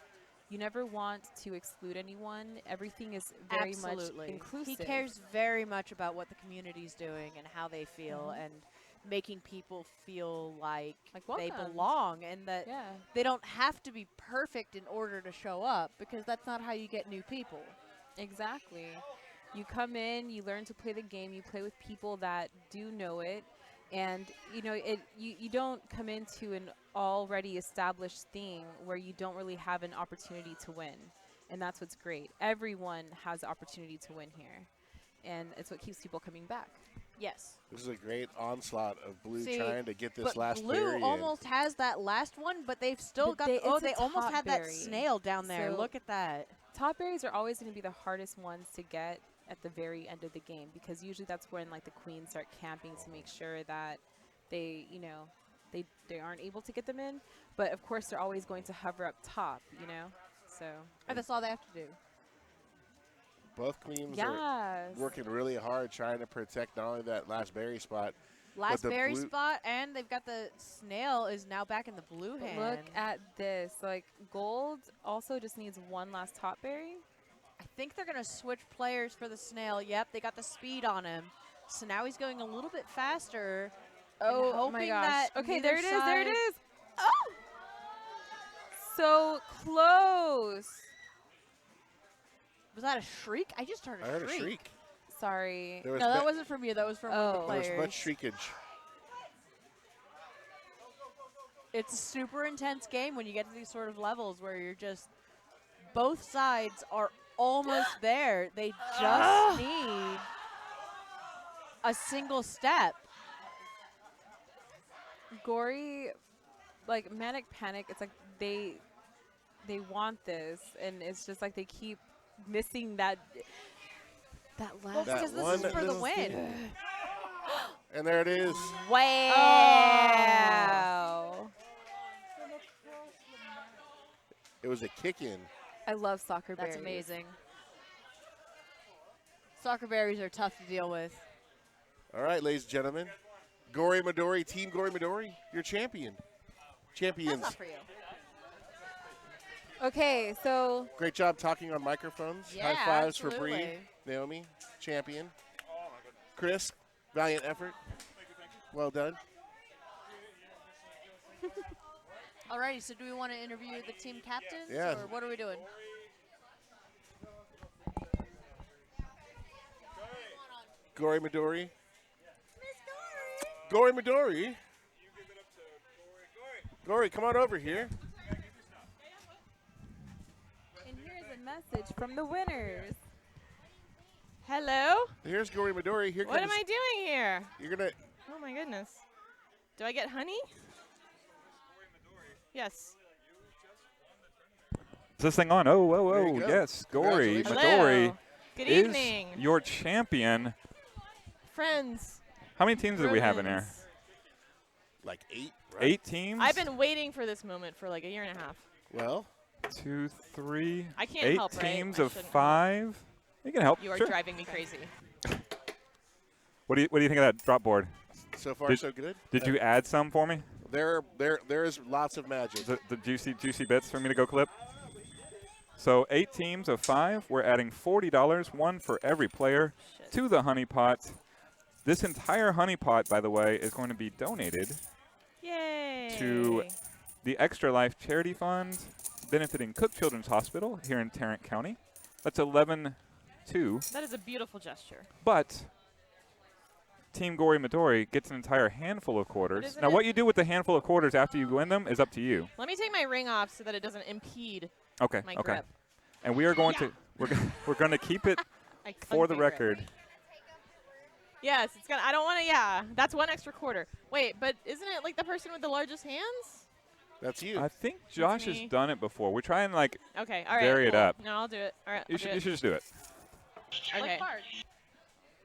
You never want to exclude anyone. Everything is very much inclusive. He cares very much about what the community's doing and how they feel and making people feel like they belong and that they don't have to be perfect in order to show up, because that's not how you get new people. Exactly. You come in, you learn to play the game, you play with people that do know it, and you don't come into an already established thing where you don't really have an opportunity to win. And that's what's great. Everyone has the opportunity to win here. And it's what keeps people coming back. Yes. This is a great onslaught of Blue trying to get this last Blue berry almost has that last one, but they've still got. They almost had that snail down there. So look at that. Top berries are always going to be the hardest ones to get at the very end of the game, because usually that's when like the queens start camping to make sure that they they aren't able to get them in. But of course they're always going to hover up top, So and that's all they have to do. Both queens are working really hard trying to protect not only that last berry spot. Last berry spot, and they've got the snail is now back in the blue hand. Look at this. Like, gold also just needs one last top berry. I think they're going to switch players for the snail. Yep, they got the speed on him. So now he's going a little bit faster. Oh, my gosh. Okay, there it is. There it is. Oh! So close. Was that a shriek? I just heard a shriek. I heard a shriek. Sorry. No, that wasn't from you. That was from one of the players. There was much shriekage. It's a super intense game when you get to these sort of levels where you're just both sides are almost there. They just need a single step. Gory, like Manic Panic, it's like they want this, and it's just like they keep missing that last. Well, because this is for the win. And there it is. Wow. It was a kick-in. I love soccer berries. That's amazing. Soccer berries are tough to deal with. All right, ladies and gentlemen. Gory Midori, Team Gory Midori, your champion. Champions. That's not for you. Okay, so. Great job talking on microphones. Yeah, High fives for absolutely. Bree, Naomi, champion. Chris, valiant effort. Well done. Alrighty, so do we want to interview the team captains? Yeah. Or what are we doing? Gory Midori. Gory Midori. Gory, come on over here. And here's a message from the winners. Hello? Here's Gory Midori. Here What am I doing here? You're going to... Oh, my goodness. Do I get honey? Yes. Is this thing on? Oh, whoa, whoa. Yes, Gory Midori Good is evening. your champion. Friends. How many teams do we have in here? Like 8, right? 8 teams? I've been waiting for this moment for like a year and a half. Well. 2, 3, I can't 8 help, right? teams I of shouldn't 5. You can help. You are sure. driving me crazy. What do you think of that drop board? So far, so good. Did you add some for me? There is lots of magic. The juicy bits for me to go clip? So 8 teams of 5. We're adding $40, one for every player, to the honey pot. This entire honey pot, by the way, is going to be donated Yay. to the Extra Life Charity Fund benefiting Cook Children's Hospital here in Tarrant County. That's 11-2. That is a beautiful gesture. But Team Gory Midori gets an entire handful of quarters. Now, what you do with the handful of quarters after you win them is up to you. Let me take my ring off so that it doesn't impede my Okay. grip. And we are going to we're going to keep it for the record. Yes, it's gonna. I don't want to. Yeah, that's one extra quarter. Wait, but isn't it like the person with the largest hands? That's you. I think Josh has done it before. We're trying to like vary it up. No, I'll do it. All right, You should just do it. Okay.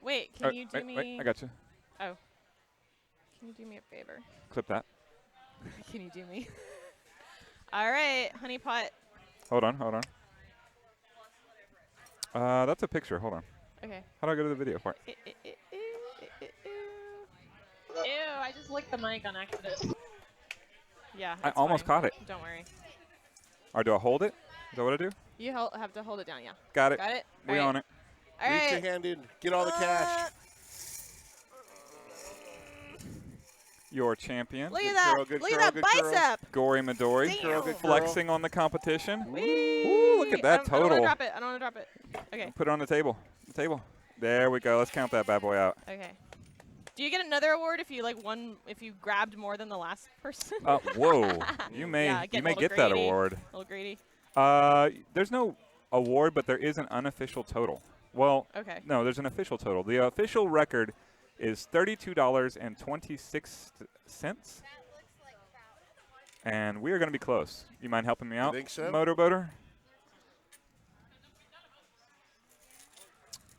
Wait, can you do me? Wait, I got you. Oh. Can you do me a favor? Clip that. Can you do me? All right, honey pot. Hold on. That's a picture. Hold on. Okay. How do I go to the video part? Ew, I just licked the mic on accident. Yeah. I almost caught it. Don't worry. Or do I hold it? Is that what I do? You have to hold it down, yeah. Got it. Got it? We own it. All Reach right. your hand in. Get all the cash. Your champion. Look at that. Look at that bicep. Gory Midori. Damn. Flexing on the competition. Whee! Ooh, look at that I don't total. want to drop it. Okay. Put it on the table. There we go. Let's count that bad boy out. Okay. Do you get another award if you if you grabbed more than the last person? Whoa. You may get that award. A little greedy. There's no award, but there is an unofficial total. Well, okay. No, there's an official total. The official record is $32.26. And we are going to be close. You mind helping me out, think so? Motorboater?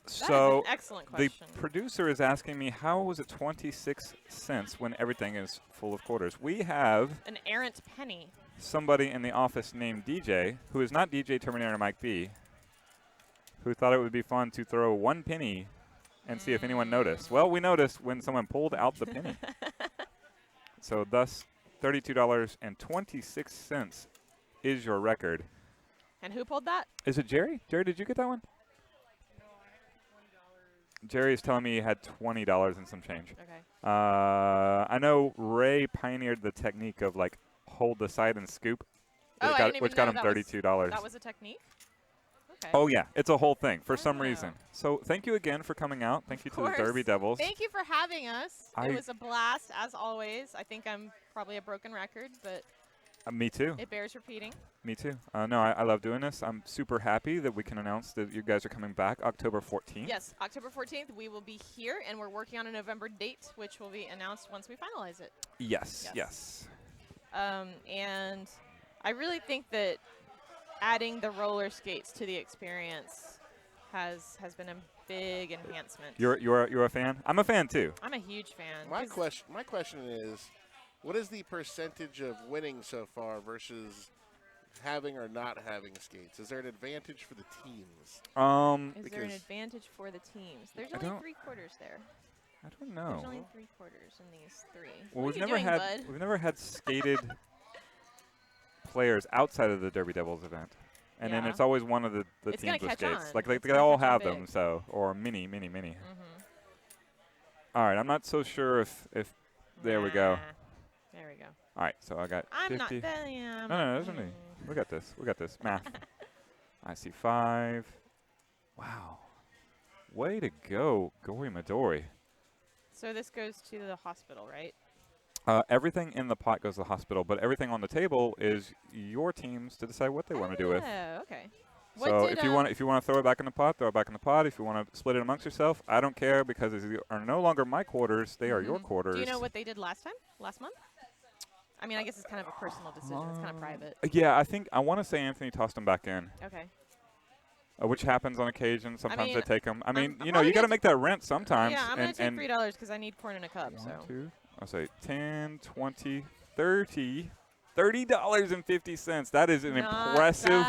That is an excellent question. The producer is asking me, how was it 26 cents when everything is full of quarters? We have an errant penny. Somebody in the office named DJ, who is not DJ Terminator Mike B, who thought it would be fun to throw one penny and see if anyone noticed. Well, we noticed when someone pulled out the penny. So thus, $32.26 is your record. And who pulled that? Is it Jerry? Jerry, did you get that one? Jerry is telling me he had $20 and some change. Okay. I know Ray pioneered the technique of like hold the side and scoop, which got him $32. That was a technique? Okay. Oh yeah, it's a whole thing for some reason. So thank you again for coming out. Thank you to the Derby Devils. Thank you for having us. It was a blast as always. I think I'm probably a broken record, but me too. It bears repeating. Me too. No, I love doing this. I'm super happy that we can announce that you guys are coming back October 14th. Yes, October 14th we will be here, and we're working on a November date, which will be announced once we finalize it. Yes. And I really think that adding the roller skates to the experience has been a big enhancement. You're a fan? I'm a fan too. I'm a huge fan. My question is, what is the percentage of winning so far versus having or not having skates? Is there an advantage for the teams? Is there an advantage for the teams? There's only 3 quarters there. I don't know. There's only 3 quarters in these 3. Well, what we've never had skated players outside of the Derby Devils event. And then it's always one of the teams with skates. Like they all have them, or mini. All right, I'm not so sure if there we go. There we go. All right, so I got 50. No, there's only. We got this. Math. I see 5. Wow. Way to go, Gory Midori. So this goes to the hospital, right? Everything in the pot goes to the hospital, but everything on the table is your teams to decide what they want to do with. Oh, okay. So if you want to throw it back in the pot, throw it back in the pot. If you want to split it amongst yourself, I don't care because these are no longer my quarters; they are your quarters. Do you know what they did last month? I mean, I guess it's kind of a personal decision. It's kind of private. Yeah, I want to say Anthony tossed them back in. Okay. Which happens on occasion. Sometimes they take them. I mean, you probably got to make that rent sometimes. Yeah, I'm going to take $3 because I need corn in a cup. 1, 2, I'll say 10, 20, 30. $30.50. That is an impressive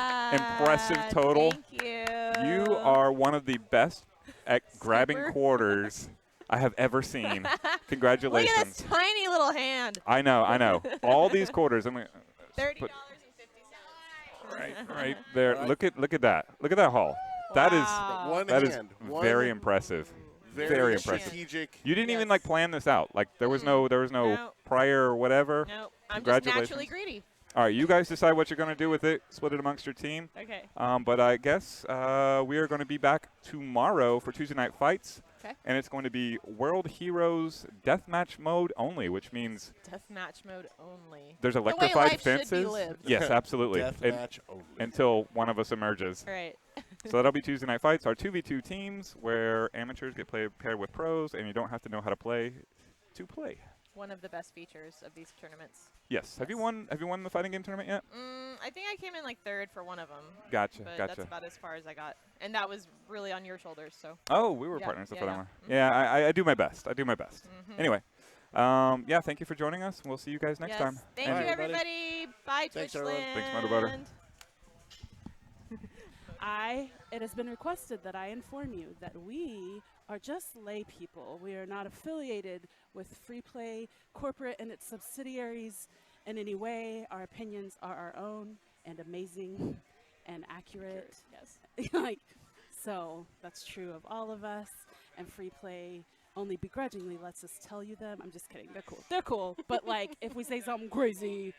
total. Thank you. You are one of the best at grabbing quarters I have ever seen. Congratulations. Look at this tiny little hand. I know. All these quarters. I'm $30.50. Right there. Look at that. Look at that haul. Wow. That is very impressive. Very impressive. Strategic. You didn't even plan this out. Like there was no prior or whatever. No, I'm just naturally greedy. All right, you guys decide what you're going to do with it. Split it amongst your team. Okay. But I guess we are going to be back tomorrow for Tuesday Night Fights. Okay. And it's going to be World Heroes Deathmatch mode only, which means Deathmatch mode only. there's The way electrified life should be fences. lived. Yes, absolutely. Deathmatch only. Until one of us emerges. Right. So that'll be Tuesday Night Fights, our 2v2 teams where amateurs get paired with pros, and you don't have to know how to play to play. One of the best features of these tournaments. Yes. Have you won the fighting game tournament yet? I think I came in like 3rd for one of them. Gotcha. But Gotcha. that's about as far as I got, and that was really on your shoulders. So. Oh, we were yeah, partners for yeah, that yeah. one. Yeah, I do my best. I do my best. Anyway, yeah, thank you for joining us. We'll see you guys next time. Thank you, everybody. Bye, Thanks, Twitchland. everyone. Thanks, Motor Butter. It has been requested that I inform you that we are just lay people. We are not affiliated with Free Play Corporate and its subsidiaries in any way. Our opinions are our own and amazing and accurate. Yes. So that's true of all of us. And Free Play only begrudgingly lets us tell you them. I'm just kidding. They're cool. They're cool. But if we say something crazy,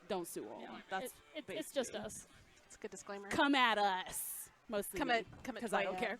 don't sue them. That's it's just us. It's a good disclaimer. Come at us. Mostly Come at because I don't care.